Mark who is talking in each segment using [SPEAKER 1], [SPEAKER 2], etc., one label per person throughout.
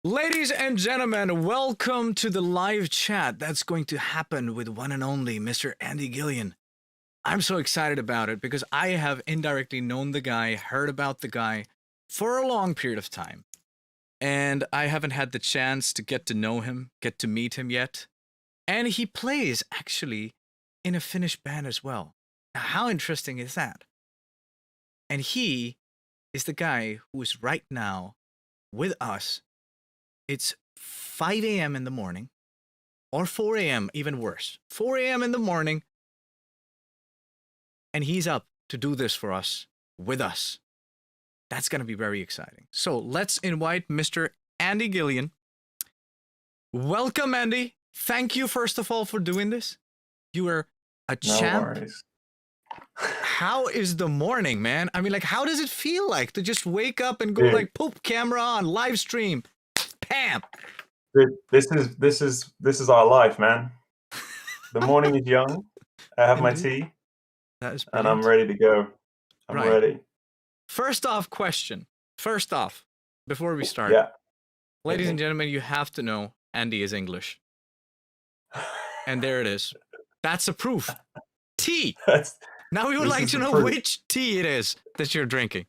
[SPEAKER 1] Ladies and gentlemen, welcome to the live chat that's going to happen with one and only Mr. Andy Gillion. I'm so excited about it because I have indirectly known the guy, heard about the guy for a long period of time. And I haven't had the chance to get to know him, get to meet him yet. And he plays, actually, in a Finnish band as well. Now, how interesting is that? And he is the guy who is right now with us. It's 5 a.m. in the morning, or 4 a.m., even worse. 4 a.m. in the morning, and he's up to do this for us, with us. That's going to be very exciting. So let's invite Mr. Andy Gillion. Welcome, Andy. Thank you, first of all, for doing this. You are a champ.
[SPEAKER 2] Worries.
[SPEAKER 1] How is the morning, man? I mean, like, how does it feel like to just wake up and go like, poop, camera on, live stream, pam?
[SPEAKER 2] This is our life, man. The morning is young. I have my tea, and I'm ready to go. I'm ready.
[SPEAKER 1] First off, before we start, ladies and gentlemen, you have to know Andy is English, and there it is. That's a proof. Tea. Now we would like to know which tea it is that you're drinking.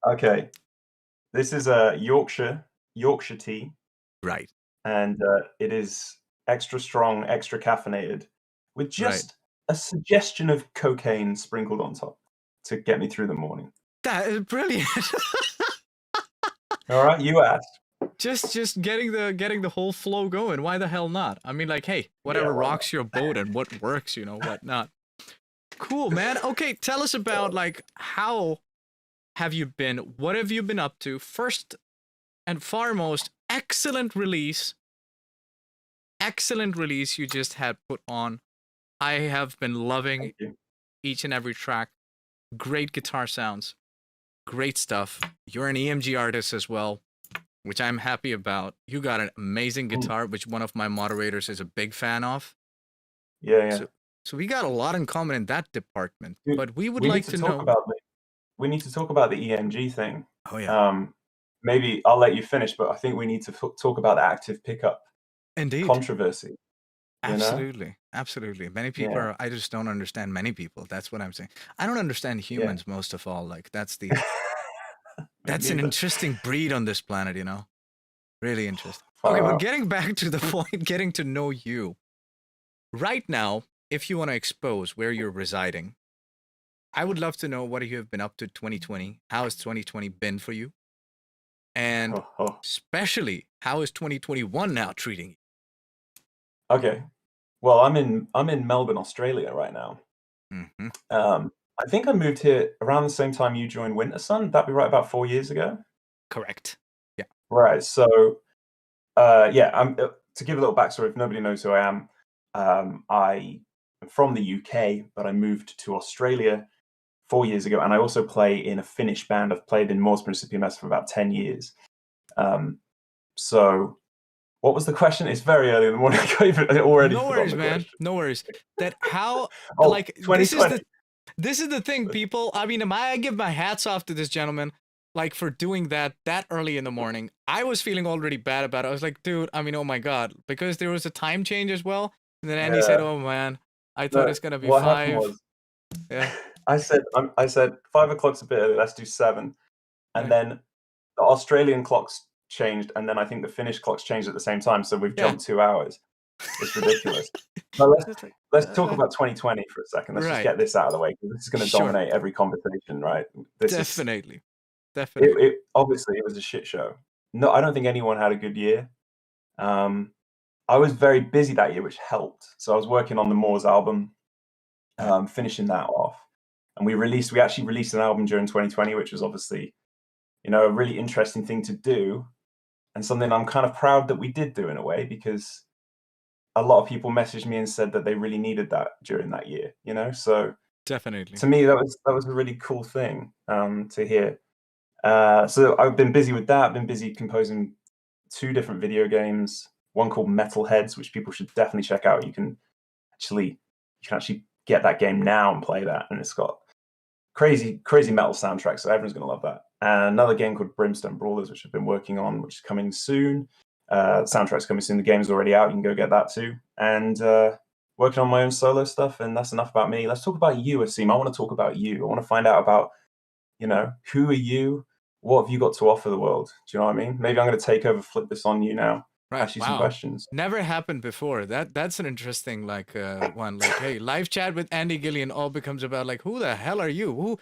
[SPEAKER 2] Okay, this is a Yorkshire tea.
[SPEAKER 1] Right.
[SPEAKER 2] And it is extra strong, extra caffeinated, with just a suggestion of cocaine sprinkled on top to get me through the morning.
[SPEAKER 1] That is brilliant.
[SPEAKER 2] All right, you asked.
[SPEAKER 1] Just getting the whole flow going. Why the hell not? I mean, like, hey, whatever rocks your boat and what works, what not. Cool, man. Okay, tell us about, like, how have you been? What have you been up to? First and foremost, excellent release you just had put on. I have been loving each and every track. Great guitar sounds. Great stuff. You're an EMG artist as well, which I'm happy about. You got an amazing guitar, which one of my moderators is a big fan of.
[SPEAKER 2] Yeah.
[SPEAKER 1] So we got a lot in common in that department.
[SPEAKER 2] Dude,
[SPEAKER 1] but we would like to know.
[SPEAKER 2] We need to talk about the EMG thing.
[SPEAKER 1] Oh, yeah.
[SPEAKER 2] Maybe I'll let you finish, but I think we need to talk about the active pickup controversy.
[SPEAKER 1] Absolutely. Absolutely. Many people I just don't understand many people. That's what I'm saying. I don't understand humans most of all. Like, that's that's an interesting breed on this planet, Really interesting. Okay, but getting back to the point, getting to know you. Right now, if you want to expose where you're residing, I would love to know what you have been up to 2020. How has 2020 been for you? And especially, how is 2021 now treating you?
[SPEAKER 2] Okay. Well, I'm in Melbourne, Australia right now.
[SPEAKER 1] Mm-hmm.
[SPEAKER 2] I think I moved here around the same time you joined Wintersun. That'd be right about 4 years ago.
[SPEAKER 1] Correct. Yeah.
[SPEAKER 2] Right. So, I'm to give a little backstory. If nobody knows who I am, I am from the UK, but I moved to Australia 4 years ago, and I also play in a Finnish band. I've played in Mors Principium Est for about 10 years. So, what was the question? It's very early in the morning.
[SPEAKER 1] No worries, man. No worries. That how like
[SPEAKER 2] 2020.
[SPEAKER 1] This is the thing, people. I mean, I give my hats off to this gentleman, like, for doing that early in the morning. I was feeling already bad about it. I was like, dude, I mean, oh my god, because there was a time change as well. And then Andy said, "Oh man, I thought it's gonna be 5."
[SPEAKER 2] I said 5 o'clock's a bit early. Let's do 7, and then the Australian clocks changed, and then I think the Finnish clocks changed at the same time. So we've jumped 2 hours. It's ridiculous. But let's talk about 2020 for a second. Let's just get this out of the way, because this is going to dominate every conversation, right?
[SPEAKER 1] Definitely.
[SPEAKER 2] Obviously, it was a shit show. No, I don't think anyone had a good year. I was very busy that year, which helped. So I was working on the Mors album, finishing that off, and we actually released an album during 2020, which was obviously, a really interesting thing to do, and something I'm kind of proud that we did do in a way, because a lot of people messaged me and said that they really needed that during that year, So
[SPEAKER 1] definitely,
[SPEAKER 2] to me, that was a really cool thing to hear. So I've been busy with that. I've been busy composing 2 different video games. One called Metalheads, which people should definitely check out. You can actually get that game now and play that, and it's got crazy metal soundtrack. So everyone's gonna love that. and another game called Brimstone Brawlers, which I've been working on, which is coming soon. Soundtrack's coming soon. The game's already out. You can go get that too. And working on my own solo stuff. And that's enough about me. Let's talk about you, Asim. I want to talk about you. I want to find out about, who are you? What have you got to offer the world? Do you know what I mean? Maybe I'm going to take over, flip this on you now.
[SPEAKER 1] Right.
[SPEAKER 2] Ask you some questions.
[SPEAKER 1] Never happened before. That's an interesting one. Like, hey, live chat with Andy Gillion all becomes about like, who the hell are you?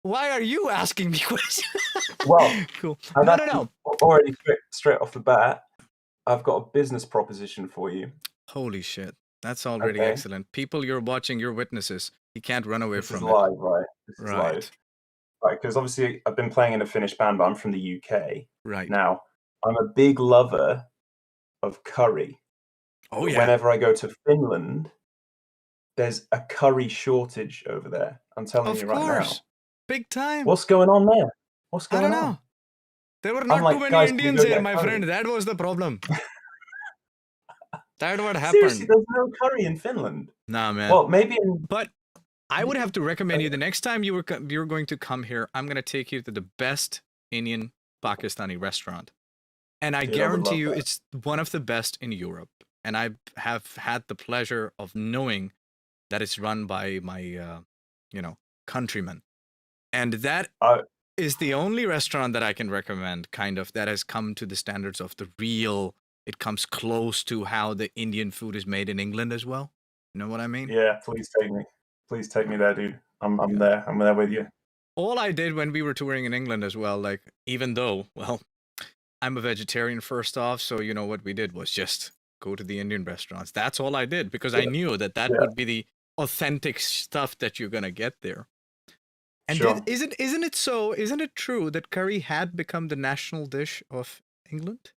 [SPEAKER 1] Why are you asking me questions?
[SPEAKER 2] Well,
[SPEAKER 1] cool.
[SPEAKER 2] No. Already straight off the bat, I've got a business proposition for you.
[SPEAKER 1] Holy shit. That's already excellent. People you're watching, you're witnesses. You can't run away from it.
[SPEAKER 2] This is live, right? This is live. Right, because obviously I've been playing in a Finnish band, but I'm from the UK.
[SPEAKER 1] Right.
[SPEAKER 2] Now, I'm a big lover of curry.
[SPEAKER 1] Oh, yeah.
[SPEAKER 2] Whenever I go to Finland, there's a curry shortage over there. I'm telling you right now. Of course.
[SPEAKER 1] Big time.
[SPEAKER 2] What's going on there? What's going on?
[SPEAKER 1] I don't know. There were not too many Indians here, my friend. That was the problem. That's what happened.
[SPEAKER 2] Seriously, there's no curry in Finland.
[SPEAKER 1] Nah, man.
[SPEAKER 2] Well, maybe
[SPEAKER 1] But I would have to recommend you the next time you're going to come here, I'm going to take you to the best Indian Pakistani restaurant. And I guarantee you it's one of the best in Europe. And I have had the pleasure of knowing that it's run by my, countrymen. And that is the only restaurant that I can recommend, kind of, that has come to the standards of the real. It comes close to how the Indian food is made in England as well. You know what I mean?
[SPEAKER 2] Yeah, please take me. Please take me there, dude. I'm there. I'm there with you.
[SPEAKER 1] All I did when we were touring in England as well, like, even though, well, I'm a vegetarian first off, so you know what we did was just go to the Indian restaurants. That's all I did, because I knew that would be the authentic stuff that you're gonna get there. And isn't it true that curry had become the national dish of England?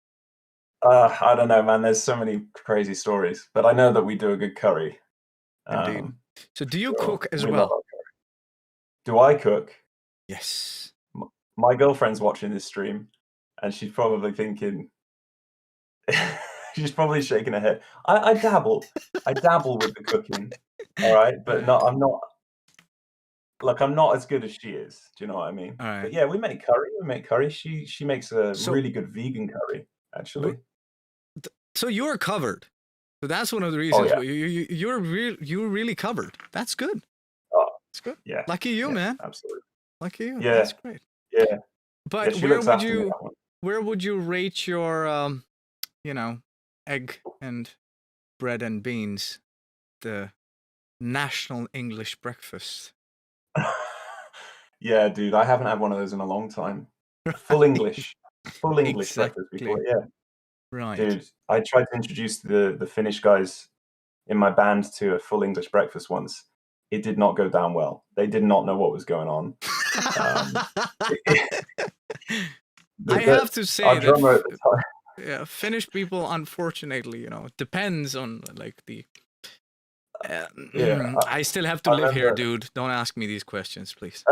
[SPEAKER 2] I don't know, man. There's so many crazy stories, but I know that we do a good curry.
[SPEAKER 1] Indeed. So do you cook as well?
[SPEAKER 2] Do I cook?
[SPEAKER 1] Yes.
[SPEAKER 2] My girlfriend's watching this stream, and she's probably thinking, she's probably shaking her head. I dabble. I dabble with the cooking, all right? But I'm not. Look, I'm not as good as she is. Do you know what I mean?
[SPEAKER 1] All right.
[SPEAKER 2] But yeah, we make curry. She makes a really good vegan curry, actually.
[SPEAKER 1] So you're covered. So that's one of the reasons. Oh, yeah. You're really covered. That's good.
[SPEAKER 2] Oh,
[SPEAKER 1] that's good.
[SPEAKER 2] Yeah.
[SPEAKER 1] Lucky you, man.
[SPEAKER 2] Absolutely.
[SPEAKER 1] Lucky you.
[SPEAKER 2] Yeah.
[SPEAKER 1] That's great.
[SPEAKER 2] Yeah.
[SPEAKER 1] But where would you rate your egg and bread and beans, the national English breakfast?
[SPEAKER 2] Yeah, dude, I haven't had one of those in a long time. Full English breakfast before. Yeah.
[SPEAKER 1] Right.
[SPEAKER 2] Dude, I tried to introduce the Finnish guys in my band to a full English breakfast once. It did not go down well. They did not know what was going on.
[SPEAKER 1] I have to say that Finnish people, unfortunately, it depends on like the. I still have to live here, dude. Don't ask me these questions, please.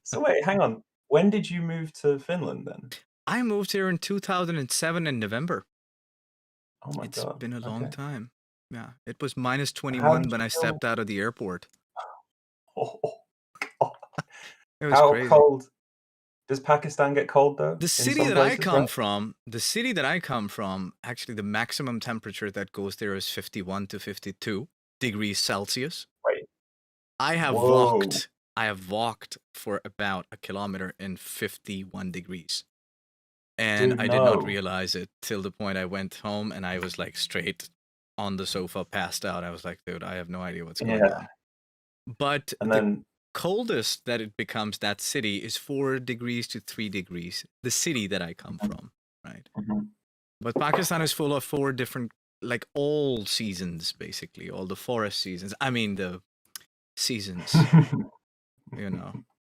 [SPEAKER 2] So wait, hang on. When did you move to Finland then?
[SPEAKER 1] I moved here in 2007 in November.
[SPEAKER 2] Oh my God.
[SPEAKER 1] It's been a long time. Yeah, it was minus 21 when I stepped out of the airport.
[SPEAKER 2] Oh,
[SPEAKER 1] it was
[SPEAKER 2] how
[SPEAKER 1] crazy.
[SPEAKER 2] Cold? Does Pakistan get cold though?
[SPEAKER 1] The city that I come from, actually the maximum temperature that goes there is 51 to 52 degrees Celsius.
[SPEAKER 2] Right.
[SPEAKER 1] I have walked for about a kilometer in 51 degrees. And dude, I did not realize it till the point I went home and I was like straight on the sofa, passed out. I was like, dude, I have no idea what's going on. But the coldest that it becomes, that city, is 4 degrees to 3 degrees. The city that I come from, right? But Pakistan is full of 4 different, like all seasons, basically, all the forest seasons. I mean, the seasons,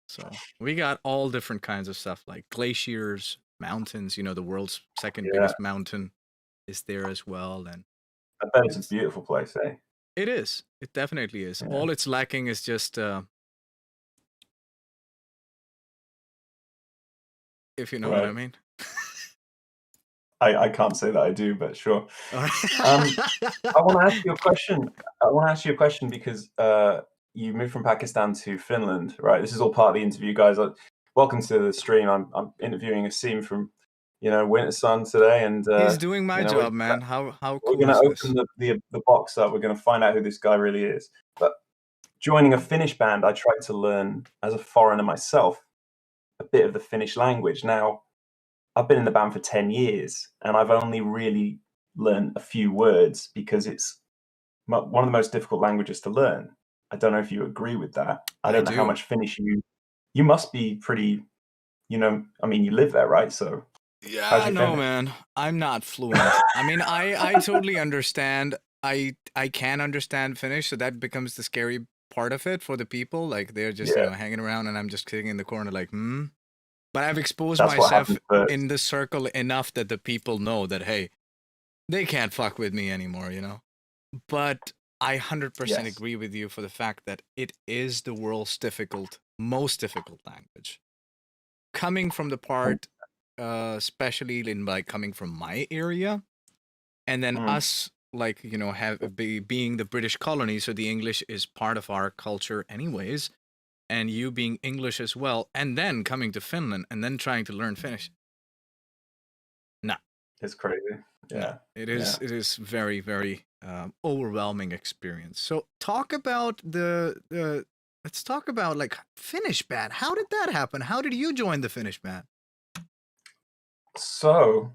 [SPEAKER 1] So we got all different kinds of stuff, like glaciers, mountains. The world's second biggest mountain is there as well. And
[SPEAKER 2] I bet it's a beautiful place, eh?
[SPEAKER 1] It is. It definitely is. Yeah. All it's lacking is just, if you know what I mean.
[SPEAKER 2] I can't say that I do, but sure. I want to ask you a question. Because you moved from Pakistan to Finland, right? This is all part of the interview, guys. welcome to the stream. I'm interviewing Asim from, Wintersun today, and
[SPEAKER 1] He's doing my
[SPEAKER 2] we're
[SPEAKER 1] job, man. How
[SPEAKER 2] we're
[SPEAKER 1] cool
[SPEAKER 2] gonna
[SPEAKER 1] is
[SPEAKER 2] open
[SPEAKER 1] this?
[SPEAKER 2] the box up. We're gonna find out who this guy really is. But joining a Finnish band, I tried to learn as a foreigner myself a bit of the Finnish language. Now, I've been in the band for 10 years, and I've only really learned a few words because it's one of the most difficult languages to learn. I don't know if you agree with that. I
[SPEAKER 1] I
[SPEAKER 2] don't know how
[SPEAKER 1] do.
[SPEAKER 2] much Finnish you must be pretty, I mean, you live there, right? So how's
[SPEAKER 1] Yeah,
[SPEAKER 2] your
[SPEAKER 1] no,
[SPEAKER 2] Finnish?
[SPEAKER 1] man. I'm not fluent. I mean, I totally understand. I can understand Finnish, so that becomes the scary part of it for the people. Like they're just,
[SPEAKER 2] Yeah,
[SPEAKER 1] hanging around and I'm just sitting in the corner like, hmm. But I've exposed
[SPEAKER 2] that's what
[SPEAKER 1] myself
[SPEAKER 2] happened first.
[SPEAKER 1] in the circle enough that the people know that hey, they can't fuck with me anymore. But I 100%
[SPEAKER 2] Yes.
[SPEAKER 1] agree with you for the fact that it is the world's most difficult language. Coming from the part, especially in like coming from my area, and then
[SPEAKER 2] Mm.
[SPEAKER 1] us like being the British colony, so the English is part of our culture anyways, and you being English as well, and then coming to Finland and then trying to learn Finnish. No,
[SPEAKER 2] It's crazy.
[SPEAKER 1] no,
[SPEAKER 2] Yeah.
[SPEAKER 1] it
[SPEAKER 2] Yeah.
[SPEAKER 1] is very very overwhelming experience. So talk about the let's talk about like Finnish band. How did that happen? How did you join the Finnish band?
[SPEAKER 2] So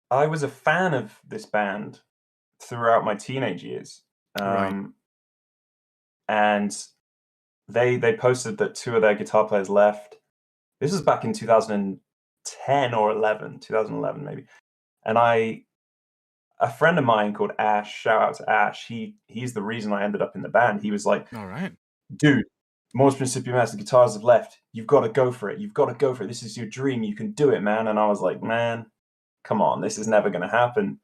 [SPEAKER 2] I was a fan of this band throughout my teenage years.
[SPEAKER 1] Right.
[SPEAKER 2] Um, and they posted that two of their guitar players left. This was back in 2010 or 11, 2011 maybe. And a friend of mine called Ash, shout out to Ash, he's the reason I ended up in the band. He was like,
[SPEAKER 1] All right.
[SPEAKER 2] dude, Mors Principium Est, the guitars have left. You've got to go for it. You've got to go for it. This is your dream. You can do it, man. And I was like, man, come on, this is never going to happen.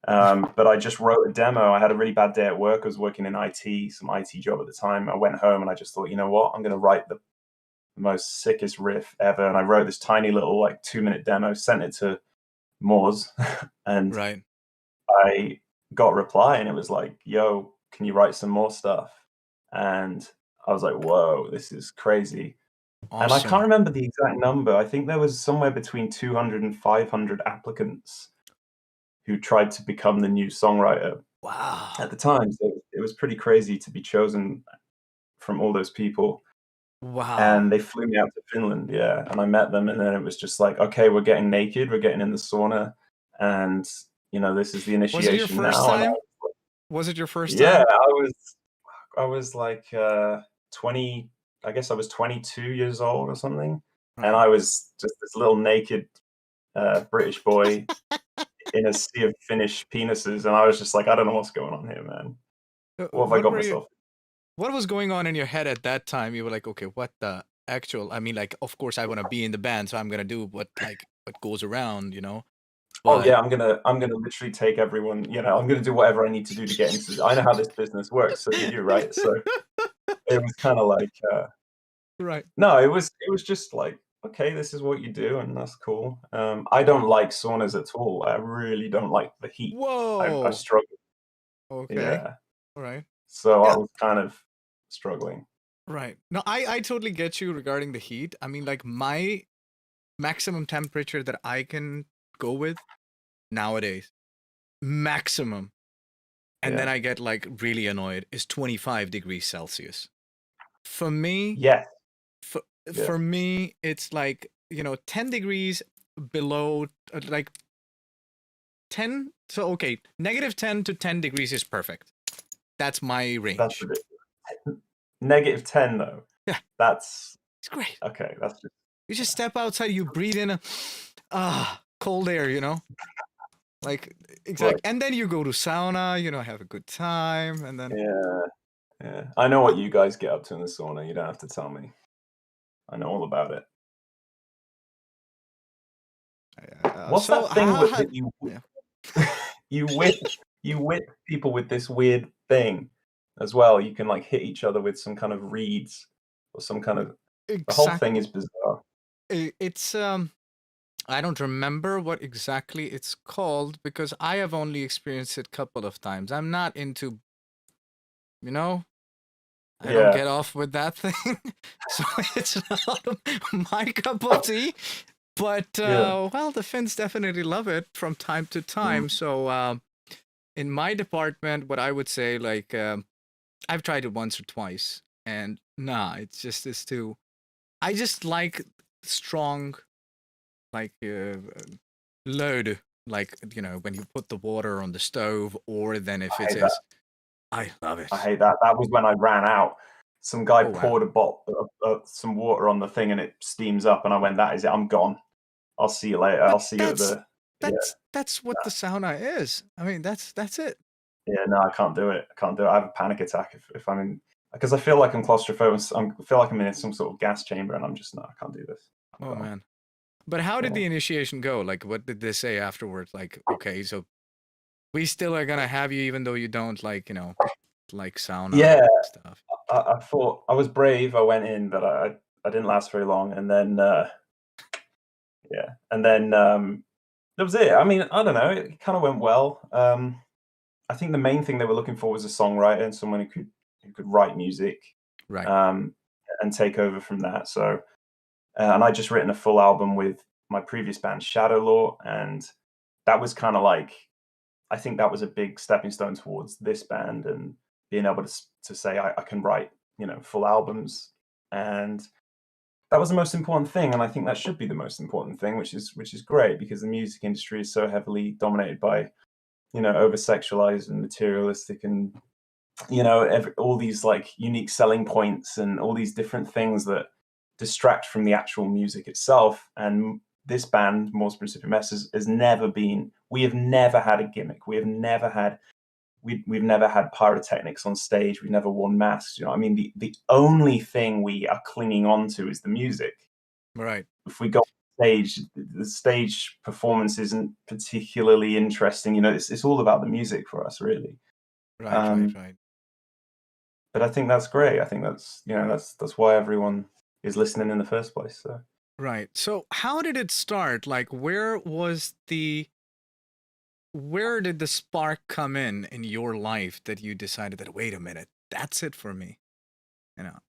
[SPEAKER 2] But I just wrote a demo. I had a really bad day at work. I was working in IT, some IT job at the time. I went home and I just thought, you know what? I'm going to write the most sickest riff ever. And I wrote this tiny little like 2-minute demo, sent it to Mors, and
[SPEAKER 1] Right.
[SPEAKER 2] I got a reply and it was like, yo, can you write some more stuff? And I was like, whoa, this is crazy. And I can't
[SPEAKER 1] Awesome.
[SPEAKER 2] remember the exact number. I think there was somewhere between 200 and 500 applicants who tried to become the new songwriter at
[SPEAKER 1] Wow.
[SPEAKER 2] the time. So it was pretty crazy to be chosen from all those people.
[SPEAKER 1] Wow.
[SPEAKER 2] And they flew me out to Finland, yeah. And I met them, and then it was just like, okay, we're getting naked, we're getting in the sauna, and this is the
[SPEAKER 1] Was it your
[SPEAKER 2] initiation
[SPEAKER 1] first
[SPEAKER 2] now. And
[SPEAKER 1] time? Was it your first
[SPEAKER 2] yeah,
[SPEAKER 1] time?
[SPEAKER 2] I was like 20. I guess I was 22 years old or something, and
[SPEAKER 1] Right.
[SPEAKER 2] I was just this little naked British boy in a sea of Finnish penises, and I was just like, I don't know what's going on here, man. What have I
[SPEAKER 1] What
[SPEAKER 2] got
[SPEAKER 1] were you?
[SPEAKER 2] myself?
[SPEAKER 1] What was going on in your head at that time? You were like, okay, what the actual? I mean, like, of course, I want to be in the band, so I'm gonna do what goes around.
[SPEAKER 2] Oh
[SPEAKER 1] But
[SPEAKER 2] yeah, I'm gonna literally take everyone. I'm gonna do whatever I need to do to get into. I know how this business works, so do you, right? So it was kind of like,
[SPEAKER 1] right.
[SPEAKER 2] no, it was just like, okay, this is what you do, and that's cool. I don't like saunas at all. I really don't like the heat. I
[SPEAKER 1] Whoa.
[SPEAKER 2] struggle.
[SPEAKER 1] Okay.
[SPEAKER 2] Yeah,
[SPEAKER 1] All right.
[SPEAKER 2] so I
[SPEAKER 1] Yeah.
[SPEAKER 2] was kind of struggling.
[SPEAKER 1] Right. No, I totally get you regarding the heat. I mean, like my maximum temperature that I can go with nowadays, maximum, and then
[SPEAKER 2] Yeah.
[SPEAKER 1] I get like really annoyed is 25 degrees Celsius. For me,
[SPEAKER 2] Yes.
[SPEAKER 1] for,
[SPEAKER 2] Yes.
[SPEAKER 1] for me, it's like, 10 degrees below, like 10. So, okay, negative 10 to 10 degrees is perfect. That's my
[SPEAKER 2] That's
[SPEAKER 1] range.
[SPEAKER 2] ridiculous. -10 though.
[SPEAKER 1] Yeah,
[SPEAKER 2] That's
[SPEAKER 1] it's great.
[SPEAKER 2] okay. That's just
[SPEAKER 1] You just step outside, you breathe in cold air. Like,
[SPEAKER 2] right.
[SPEAKER 1] exact. And then you go to sauna, have a good time. And then,
[SPEAKER 2] Yeah. Yeah. I know what you guys get up to in the sauna. You don't have to tell me. I know all about it. What's
[SPEAKER 1] so
[SPEAKER 2] that thing with
[SPEAKER 1] how,
[SPEAKER 2] that you
[SPEAKER 1] yeah.
[SPEAKER 2] you whip you whip people with this weird thing as well? You can like hit each other with some kind of reeds or some kind of. The whole thing
[SPEAKER 1] Exactly.
[SPEAKER 2] is bizarre.
[SPEAKER 1] It's, I don't remember what exactly it's called because I have only experienced it a couple of times. I'm not into, you know, I don't
[SPEAKER 2] Yeah.
[SPEAKER 1] get off with that thing, so it's not my cup of tea. But
[SPEAKER 2] Yeah.
[SPEAKER 1] well, the Finns definitely love it from time to
[SPEAKER 2] Mm.
[SPEAKER 1] time. So in my department, what I would say, like, I've tried it once or twice, and nah, it's too. I just like strong, like load, like when you put the water on the stove, or then if
[SPEAKER 2] I
[SPEAKER 1] it
[SPEAKER 2] hate that.
[SPEAKER 1] is, I love
[SPEAKER 2] I
[SPEAKER 1] it.
[SPEAKER 2] hate that. That was when I ran out. Some guy
[SPEAKER 1] Oh wow.
[SPEAKER 2] poured a bottle, some water on the thing, and it steams up. And I went, "That is it. I'm gone. I'll see you later.
[SPEAKER 1] But
[SPEAKER 2] I'll see you at the." Yeah,
[SPEAKER 1] that's what the sauna is. I mean, that's it.
[SPEAKER 2] yeah. No, I can't do it. I can't do it. I have a panic attack if I'm in, because I feel like I'm claustrophobic. I feel like I'm in some sort of gas chamber, and I'm just no. I can't do this. I'm
[SPEAKER 1] Oh
[SPEAKER 2] gone.
[SPEAKER 1] man. But how did
[SPEAKER 2] Yeah.
[SPEAKER 1] the initiation go? Like, what did they say afterwards? Like, okay, so we still are gonna have you, even though you don't like, like sauna
[SPEAKER 2] Yeah.
[SPEAKER 1] stuff.
[SPEAKER 2] I thought I was brave. I went in, but I didn't last very long. And then yeah, and then that was it. I mean, I don't know. It kind of went well. I think the main thing they were looking for was a songwriter and someone who could write music,
[SPEAKER 1] Right.
[SPEAKER 2] um, and take over from that. So, and I just written a full album with my previous band, Shadow Law, and that was kind of like, I think that was a big stepping stone towards this band and being able to say I can write full albums, and that was the most important thing. And I think that should be the most important thing, which is great because the music industry is so heavily dominated by over sexualized and materialistic, and all these like unique selling points and all these different things that distract from the actual music itself. And this band, Mors Principium Est, has never been. We have never had a gimmick. We have never had. We've never had pyrotechnics on stage. We've never worn masks. I mean, the only thing we are clinging on to is the music.
[SPEAKER 1] Right.
[SPEAKER 2] If we go on stage, the stage performance isn't particularly interesting. It's all about the music for us, really.
[SPEAKER 1] Right. Right.
[SPEAKER 2] Um,
[SPEAKER 1] Right.
[SPEAKER 2] but I think that's great. I think that's why everyone is listening in the first place. So
[SPEAKER 1] Right. So how did it start? Like, where did the spark come in your life that you decided that, wait a minute, that's it for me?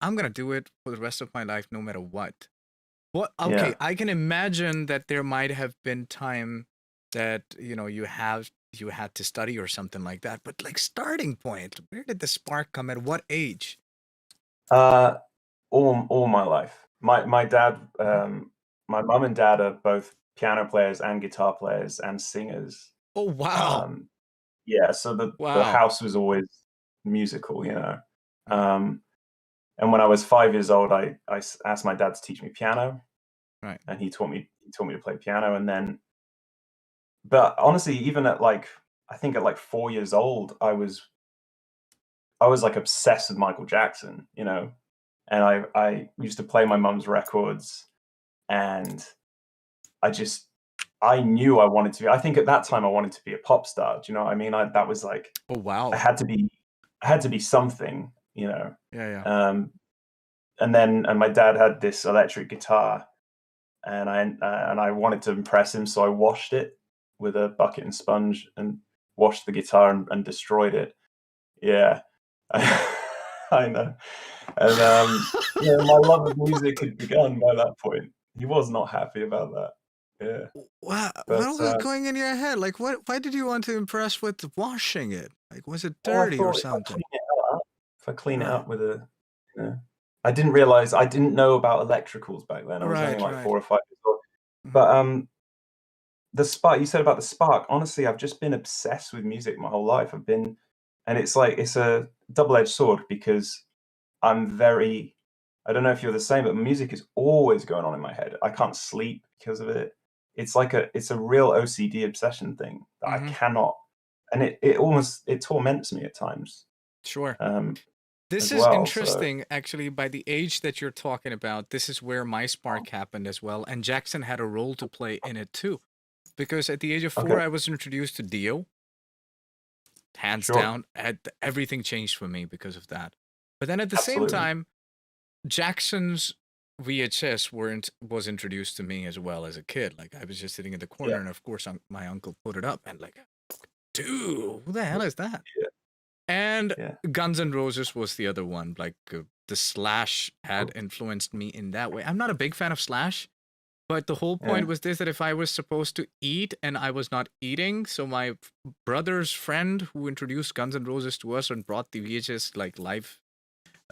[SPEAKER 1] I'm gonna do it for the rest of my life, no matter what. What? Okay,
[SPEAKER 2] yeah,
[SPEAKER 1] I can imagine that there might have been time that you had to study or something like that. But like starting point, where did the spark come at? What age?
[SPEAKER 2] uh, all my life. My dad,
[SPEAKER 1] Mhm.
[SPEAKER 2] my mum and dad are both piano players and guitar players and singers.
[SPEAKER 1] Oh wow,
[SPEAKER 2] Um, yeah, so the
[SPEAKER 1] wow.
[SPEAKER 2] house was always musical.
[SPEAKER 1] Right,
[SPEAKER 2] Um, and when I was 5 years old, I asked my dad to teach me piano,
[SPEAKER 1] right.
[SPEAKER 2] and he taught me to play piano. And then, but honestly, even at like, I think at like 4 years old, I was like obsessed with Michael Jackson, and I used to play my mum's records, and I just I knew I wanted to be. I think at that time I wanted to be a pop star. Do you know what I mean? That was like,
[SPEAKER 1] Oh
[SPEAKER 2] I
[SPEAKER 1] wow.
[SPEAKER 2] had to be I had to be something.
[SPEAKER 1] Yeah, yeah.
[SPEAKER 2] Um, and my dad had this electric guitar, and I wanted to impress him, so I washed it with a bucket and sponge and washed the guitar and destroyed it. Yeah. I know. And, my love of music had begun by that point. He was not happy about that. Yeah.
[SPEAKER 1] Wow,
[SPEAKER 2] But,
[SPEAKER 1] what was going in your head? Like, what? Why did you want to impress with washing it? Like, was it
[SPEAKER 2] I
[SPEAKER 1] dirty or
[SPEAKER 2] thought
[SPEAKER 1] something?
[SPEAKER 2] if I clean it
[SPEAKER 1] Right,
[SPEAKER 2] up with a you know I didn't realize, I didn't know about electricals back then. I was only
[SPEAKER 1] right,
[SPEAKER 2] like
[SPEAKER 1] right.
[SPEAKER 2] 4 or 5 years old.
[SPEAKER 1] Mhm.
[SPEAKER 2] But, the spark you said about the spark, honestly, I've just been obsessed with music my whole life. And it's like, it's a double-edged sword because I'm very I don't know if you're the same, but music is always going on in my head. I can't sleep because of it. It's a real OCD obsession thing that I
[SPEAKER 1] Mhm.
[SPEAKER 2] cannot, and it torments me at times,
[SPEAKER 1] Sure.
[SPEAKER 2] um,
[SPEAKER 1] This
[SPEAKER 2] as
[SPEAKER 1] is
[SPEAKER 2] well. So
[SPEAKER 1] interesting, actually. By the age that you're talking about, this is where my spark happened as well, and Jackson had a role to play in it too. Because at the age of
[SPEAKER 2] okay,
[SPEAKER 1] 4, I was introduced to Dio. Hands
[SPEAKER 2] sure,
[SPEAKER 1] down, everything changed for me because of that. But then at the same
[SPEAKER 2] absolutely,
[SPEAKER 1] time, Jackson's VHS was introduced to me as well as a kid. Like I was just sitting in the
[SPEAKER 2] yeah,
[SPEAKER 1] corner, and of course, my uncle put it up, and like, dude, who the hell is that?
[SPEAKER 2] yeah.
[SPEAKER 1] And
[SPEAKER 2] Yeah.
[SPEAKER 1] Guns N' Roses was the other one. Like the Slash had influenced me in that way. I'm not a big fan of Slash, but the whole point
[SPEAKER 2] Yeah.
[SPEAKER 1] was this: that if I was supposed to eat and I was not eating, so my brother's friend who introduced Guns N' Roses to us and brought the VHS like live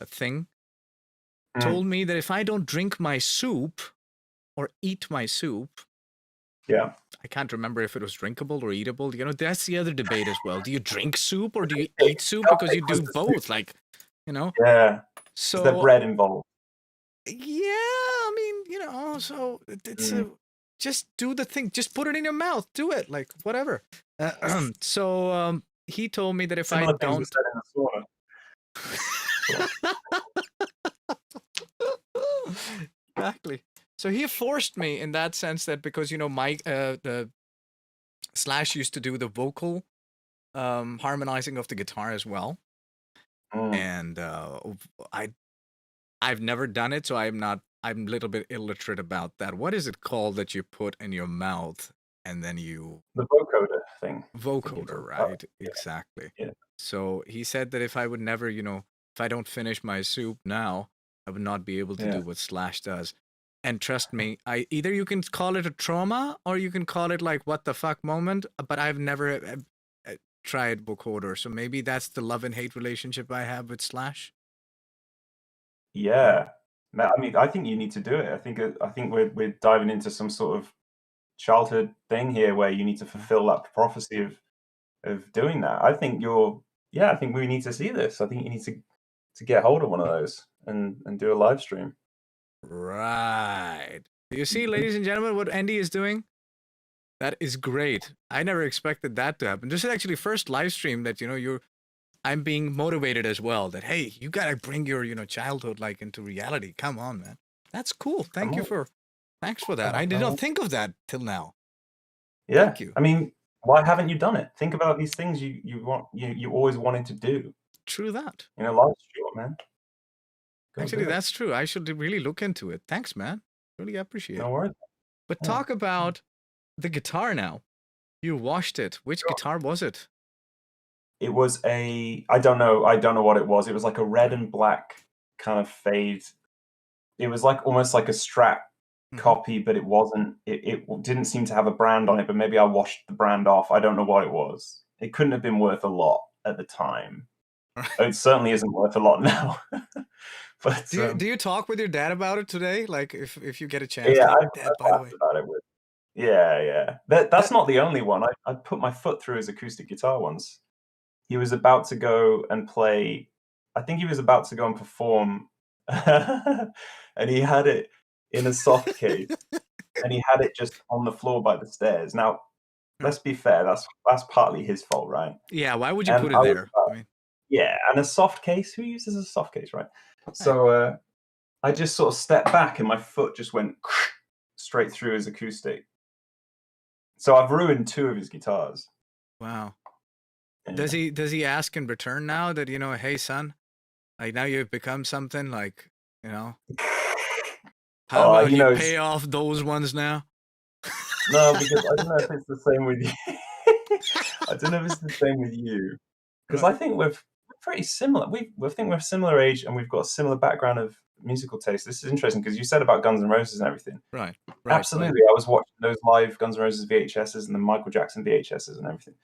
[SPEAKER 1] thing
[SPEAKER 2] Mm.
[SPEAKER 1] told me that if I don't drink my soup or eat my soup,
[SPEAKER 2] Yeah.
[SPEAKER 1] I can't remember if it was drinkable or eatable. You know, that's the other debate as well. Do you drink soup or do you eat soup? Because you do
[SPEAKER 2] Was the soup.
[SPEAKER 1] both, like, you know.
[SPEAKER 2] Yeah. Is there
[SPEAKER 1] So
[SPEAKER 2] bread involved?
[SPEAKER 1] yeah, I mean, you know, so it's a
[SPEAKER 2] Mm.
[SPEAKER 1] just do the thing, just put it in your mouth, do it, like whatever. So he told me that if I
[SPEAKER 2] Similar things were
[SPEAKER 1] don't,
[SPEAKER 2] said in the sauna.
[SPEAKER 1] exactly. So he forced me in that sense that because you know Mike, the Slash used to do the vocal harmonizing of the guitar as well,
[SPEAKER 2] Mm.
[SPEAKER 1] and I I've never done it, so I'm a little bit illiterate about that. What is it called that you put in your mouth and then you
[SPEAKER 2] The vocoder thing. I think you're
[SPEAKER 1] vocoder,
[SPEAKER 2] talking about.
[SPEAKER 1] right? Exactly.
[SPEAKER 2] Yeah.
[SPEAKER 1] So he said that if I would never, you know, if I don't finish my soup now, I would not be able to
[SPEAKER 2] Yeah.
[SPEAKER 1] do what Slash does. And trust me, I either you can call it a trauma or you can call it like what the fuck moment, but I've never tried vocoder. So maybe that's the love and hate relationship I have with Slash.
[SPEAKER 2] Yeah. I mean, I think you need to do it. I think we're diving into some sort of childhood thing here where you need to fulfill that prophecy of doing that. I think we need to see this. I think you need to get hold of one of those and do a live stream.
[SPEAKER 1] Right. You see,
[SPEAKER 2] Mhm.
[SPEAKER 1] ladies and gentlemen, what Andy is doing? That is great. I never expected that to happen. This is actually first live stream that, you know, I'm being motivated as well that, hey, you got to bring your, you know, childhood like into reality. Come on, man. That's cool.
[SPEAKER 2] Come on.
[SPEAKER 1] Thanks for that. I did not think of that till now.
[SPEAKER 2] Yeah.
[SPEAKER 1] Thank you.
[SPEAKER 2] I mean, why haven't you done it? Think about these things you always wanted to do.
[SPEAKER 1] True that.
[SPEAKER 2] You know, life's short, man. Go
[SPEAKER 1] Actually,
[SPEAKER 2] do it.
[SPEAKER 1] that's true. I should really look into it. Thanks, man. Really appreciate
[SPEAKER 2] No
[SPEAKER 1] it.
[SPEAKER 2] worries.
[SPEAKER 1] But
[SPEAKER 2] Yeah.
[SPEAKER 1] talk about the guitar now. You washed it. Which
[SPEAKER 2] Sure.
[SPEAKER 1] guitar was it?
[SPEAKER 2] It was I don't know what it was. It was like a red and black kind of fade. It was like almost like a Strat
[SPEAKER 1] Mhm.
[SPEAKER 2] copy, but it wasn't. It didn't seem to have a brand on it, but maybe I washed the brand off. I don't know what it was. It couldn't have been worth a lot at the time. It certainly isn't worth a lot now. But,
[SPEAKER 1] Do you talk with your dad about it today? Like if you get a chance,
[SPEAKER 2] yeah,
[SPEAKER 1] like
[SPEAKER 2] I've
[SPEAKER 1] Dad, by the
[SPEAKER 2] laughed
[SPEAKER 1] way.
[SPEAKER 2] about it with yeah, yeah. That's
[SPEAKER 1] That
[SPEAKER 2] not the only one. I put my foot through his acoustic guitar once. He was about to go and play I think he was about to go and perform, and he had it in a soft case, and he had it just on the floor by the stairs. Now, let's be fair, that's partly his fault, right?
[SPEAKER 1] Yeah, why would you
[SPEAKER 2] And
[SPEAKER 1] put
[SPEAKER 2] I
[SPEAKER 1] it
[SPEAKER 2] was
[SPEAKER 1] there? I
[SPEAKER 2] about
[SPEAKER 1] mean,
[SPEAKER 2] yeah, and a soft case, who uses a soft case, right?
[SPEAKER 1] hey,
[SPEAKER 2] So, I just sort of stepped back and my foot just went straight through his acoustic. So I've ruined 2 of his guitars.
[SPEAKER 1] wow.
[SPEAKER 2] Yeah.
[SPEAKER 1] Does he ask in return now that, you know, hey son, like now you've become something like, you know, how
[SPEAKER 2] Oh,
[SPEAKER 1] about
[SPEAKER 2] he
[SPEAKER 1] you
[SPEAKER 2] knows
[SPEAKER 1] pay off those ones now?
[SPEAKER 2] no, because I don't know if it's the same with you. I don't know if it's the same with you, because
[SPEAKER 1] Right,
[SPEAKER 2] I think we're pretty similar. We think we're similar age and we've got a similar background of musical taste. This is interesting because you said about Guns N' Roses and everything.
[SPEAKER 1] right, right.
[SPEAKER 2] Absolutely, I was watching those live Guns N' Roses VHSs and the Michael Jackson VHSs and everything.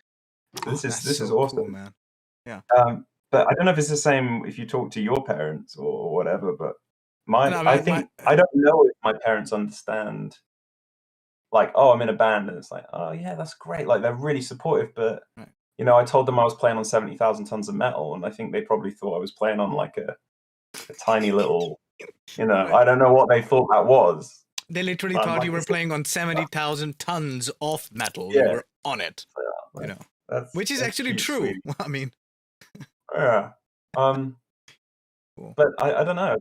[SPEAKER 1] Oh, that's
[SPEAKER 2] This is
[SPEAKER 1] so cool,
[SPEAKER 2] awesome.
[SPEAKER 1] man. Yeah.
[SPEAKER 2] But I don't know if it's the same if you talk to your parents or whatever, but
[SPEAKER 1] No,
[SPEAKER 2] I
[SPEAKER 1] my
[SPEAKER 2] think I don't know if my parents understand, like, "Oh, I'm in a band," and it's like, "Oh, yeah, that's great." Like, they're really supportive, but,
[SPEAKER 1] right.
[SPEAKER 2] you know, I told them I was playing on 70,000 tons of metal, and I think they probably thought I was playing on, like, a tiny little you know,
[SPEAKER 1] Right.
[SPEAKER 2] I don't know what they thought that was.
[SPEAKER 1] They literally
[SPEAKER 2] I'm
[SPEAKER 1] thought
[SPEAKER 2] like,
[SPEAKER 1] you were
[SPEAKER 2] "It's a
[SPEAKER 1] playing on 70,000 tons of metal. You
[SPEAKER 2] yeah."
[SPEAKER 1] were on it,
[SPEAKER 2] So,
[SPEAKER 1] you
[SPEAKER 2] like,
[SPEAKER 1] know, which is
[SPEAKER 2] that's
[SPEAKER 1] actually
[SPEAKER 2] cute,
[SPEAKER 1] true.
[SPEAKER 2] sweetie.
[SPEAKER 1] I mean,
[SPEAKER 2] Yeah. Um,
[SPEAKER 1] cool.
[SPEAKER 2] but I don't know,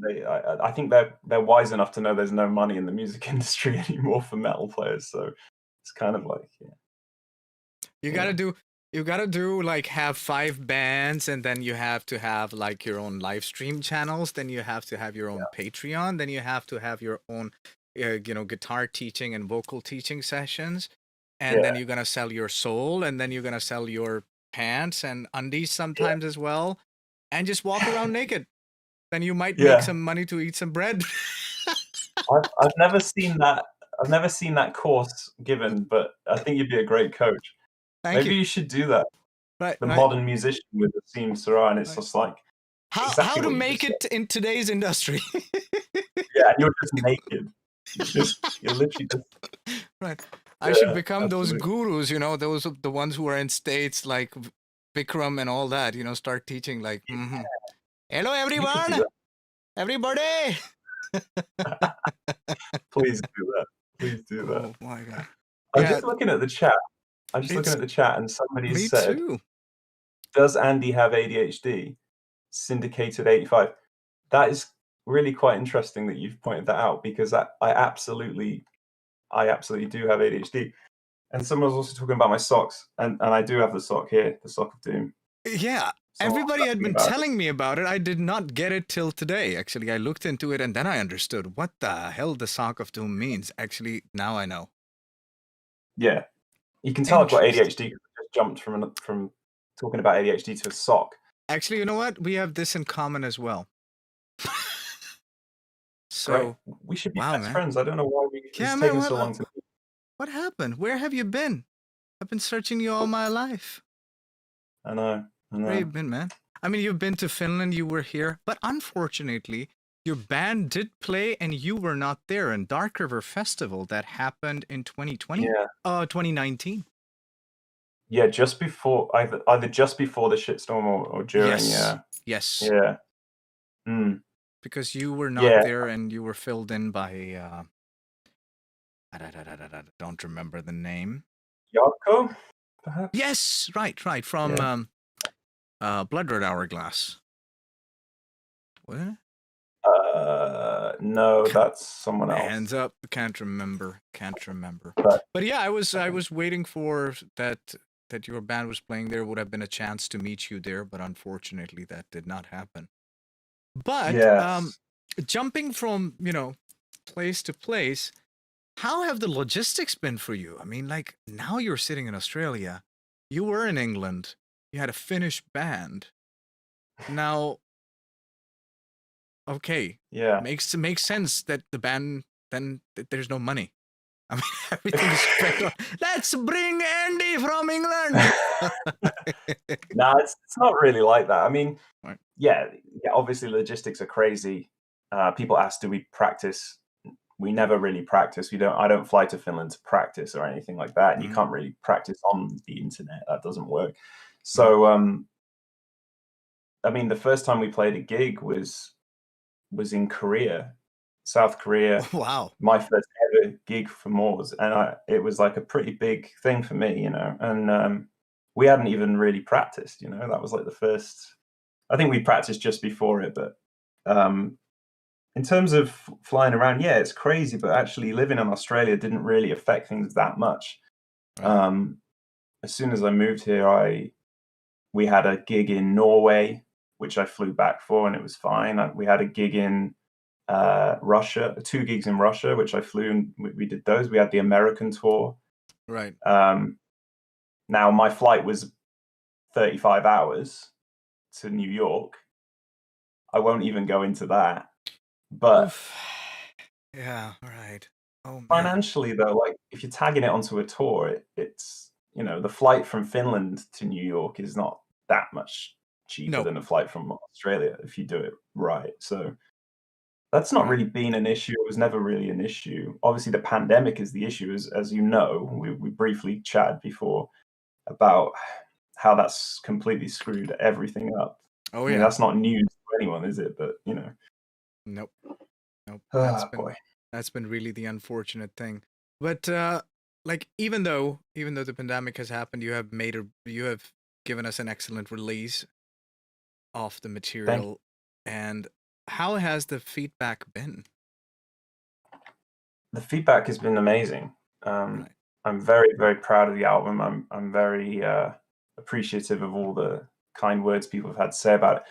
[SPEAKER 2] I think they're wise enough to know there's no money in the music industry anymore for metal players, so it's kind of like, yeah,
[SPEAKER 1] You
[SPEAKER 2] yeah,
[SPEAKER 1] gotta do you gotta do like have 5 bands and then you have to have like your own live stream channels, then you have to have your own Patreon, then you have to have your own you know, guitar teaching and vocal teaching sessions, and
[SPEAKER 2] yeah,
[SPEAKER 1] then you're gonna sell your soul, and then you're gonna sell your pants and undies sometimes as well, and just walk around naked. Then you might make
[SPEAKER 2] Yeah.
[SPEAKER 1] some money to eat some bread.
[SPEAKER 2] I've never seen that. I've never seen that course given, but I think you'd be a great coach.
[SPEAKER 1] Thank you.
[SPEAKER 2] Maybe you should do that.
[SPEAKER 1] Right,
[SPEAKER 2] The
[SPEAKER 1] right.
[SPEAKER 2] modern musician with Asim, Searah, and it's
[SPEAKER 1] Right.
[SPEAKER 2] just like
[SPEAKER 1] How
[SPEAKER 2] exactly
[SPEAKER 1] to
[SPEAKER 2] what you
[SPEAKER 1] make
[SPEAKER 2] just said.
[SPEAKER 1] it in today's industry.
[SPEAKER 2] Yeah, and you're just naked. You're literally just
[SPEAKER 1] Right. I should
[SPEAKER 2] yeah,
[SPEAKER 1] become those
[SPEAKER 2] absolutely.
[SPEAKER 1] gurus, those the ones who are in states like Bikram and all that, start teaching like, hello
[SPEAKER 2] You could do
[SPEAKER 1] everyone, everybody.
[SPEAKER 2] that. Please do that. Please do that.
[SPEAKER 1] Oh my God.
[SPEAKER 2] I'm
[SPEAKER 1] Yeah,
[SPEAKER 2] just looking at the chat. I'm just looking
[SPEAKER 1] it's
[SPEAKER 2] at the chat, and somebody has
[SPEAKER 1] me
[SPEAKER 2] said,
[SPEAKER 1] too.
[SPEAKER 2] "Does Andy have ADHD?" Syndicated 85. That is really quite interesting that you've pointed that out because I absolutely do have ADHD. And someone was also talking about my socks, and I do have the sock here, the sock of doom.
[SPEAKER 1] Yeah,
[SPEAKER 2] Someone was
[SPEAKER 1] everybody had
[SPEAKER 2] asking
[SPEAKER 1] been
[SPEAKER 2] about it.
[SPEAKER 1] telling me about it. I did not get it till today. Actually, I looked into it and then I understood what the hell the sock of doom means. Actually, now I know.
[SPEAKER 2] Yeah, you can tell I've got
[SPEAKER 1] Interesting.
[SPEAKER 2] ADHD because I just jumped from talking about ADHD to a sock.
[SPEAKER 1] Actually, you know what? We have this in common as well.
[SPEAKER 2] Great.
[SPEAKER 1] So,
[SPEAKER 2] We should be
[SPEAKER 1] wow,
[SPEAKER 2] best
[SPEAKER 1] man.
[SPEAKER 2] friends. I don't know why
[SPEAKER 1] Yeah,
[SPEAKER 2] it's
[SPEAKER 1] man.
[SPEAKER 2] taken so long to meet.
[SPEAKER 1] What happened? Where have you been? I've been searching you all my life.
[SPEAKER 2] I know.
[SPEAKER 1] Where you been, man? I mean, you've been to Finland. You were here, but unfortunately, your band did play, and you were not there in Dark River Festival that happened in 2020.
[SPEAKER 2] Yeah.
[SPEAKER 1] 2019.
[SPEAKER 2] Yeah, just before either just before the shitstorm or during.
[SPEAKER 1] Yes.
[SPEAKER 2] Yeah.
[SPEAKER 1] Yes.
[SPEAKER 2] Yeah. Mm.
[SPEAKER 1] Because you were not
[SPEAKER 2] Yeah.
[SPEAKER 1] there, and you were filled in by don't remember the name.
[SPEAKER 2] Yarko, perhaps?
[SPEAKER 1] Yes, right, from Blood Red Hourglass. What?
[SPEAKER 2] No, that's someone else.
[SPEAKER 1] Hands up, can't remember.
[SPEAKER 2] But
[SPEAKER 1] yeah, I was waiting for that your band was playing there. Would have been a chance to meet you there, but unfortunately that did not happen. But
[SPEAKER 2] yes.
[SPEAKER 1] jumping from, place to place, how have the logistics been for you? I mean, like, now you're sitting in Australia, you were in England, you had a Finnish band. Now, okay,
[SPEAKER 2] Yeah.
[SPEAKER 1] makes sense that the band, then there's no money. I mean, everything is spent on, let's bring Andy from England.
[SPEAKER 2] No, it's not really like that. I mean,
[SPEAKER 1] Right.
[SPEAKER 2] yeah, obviously logistics are crazy. People ask, do we practice? We never really practice. I don't fly to Finland to practice or anything like that. And you can't really practice on the internet. That doesn't work. So, I mean, the first time we played a gig was in Korea, South Korea.
[SPEAKER 1] Wow.
[SPEAKER 2] My first ever gig for Mors, and it was like a pretty big thing for me, and we hadn't even really practiced, that was like the first. I think we practiced just before it, but in terms of flying around, yeah, it's crazy, but actually living in Australia didn't really affect things that much.
[SPEAKER 1] Right.
[SPEAKER 2] As soon as I moved here, we had a gig in Norway, which I flew back for, and it was fine. We had a gig in Russia, 2 gigs in Russia, which I flew and we did those. We had the American tour.
[SPEAKER 1] Right.
[SPEAKER 2] Now my flight was 35 hours to New York. I won't even go into that. But
[SPEAKER 1] oof. Yeah, right. Oh, man.
[SPEAKER 2] Financially though, like if you're tagging it onto a tour, it's the flight from Finland to New York is not that much cheaper than a flight from Australia if you do it right. So that's not really been an issue. It was never really an issue. Obviously, the pandemic is the issue, as you know. We briefly chatted before about how that's completely screwed everything up.
[SPEAKER 1] Oh,
[SPEAKER 2] I mean,
[SPEAKER 1] yeah.
[SPEAKER 2] that's not news to anyone, is it? But
[SPEAKER 1] Nope.
[SPEAKER 2] boy.
[SPEAKER 1] That's been really the unfortunate thing. But like even though the pandemic has happened, you have given us an excellent release of the material. And how has the feedback been?
[SPEAKER 2] The feedback has been amazing.
[SPEAKER 1] Right.
[SPEAKER 2] I'm very, very proud of the album. I'm very appreciative of all the kind words people have had to say about it.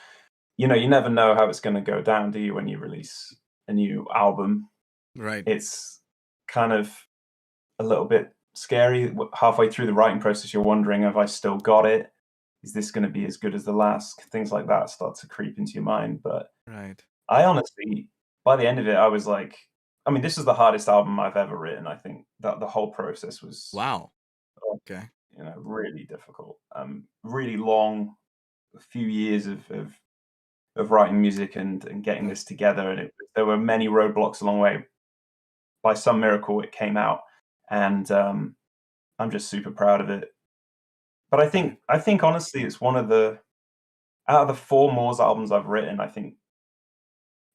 [SPEAKER 2] You never know how it's going to go down, do you, when you release a new album?
[SPEAKER 1] Right.
[SPEAKER 2] It's kind of a little bit scary. Halfway through the writing process, you're wondering, have I still got it? is this going to be as good as the last? Things like that start to creep into your mind. But
[SPEAKER 1] Right.
[SPEAKER 2] I honestly, by the end of it, I was like, I mean, this is the hardest album I've ever written. I think that the whole process was,
[SPEAKER 1] Wow. Okay.
[SPEAKER 2] really difficult. Really long, a few years of writing music and getting
[SPEAKER 1] Right.
[SPEAKER 2] this together, and there were many roadblocks along the way. By some miracle, it came out, and I'm just super proud of it. But
[SPEAKER 1] Right.
[SPEAKER 2] I think honestly, it's one of the out of the 4 Mors albums I've written, I think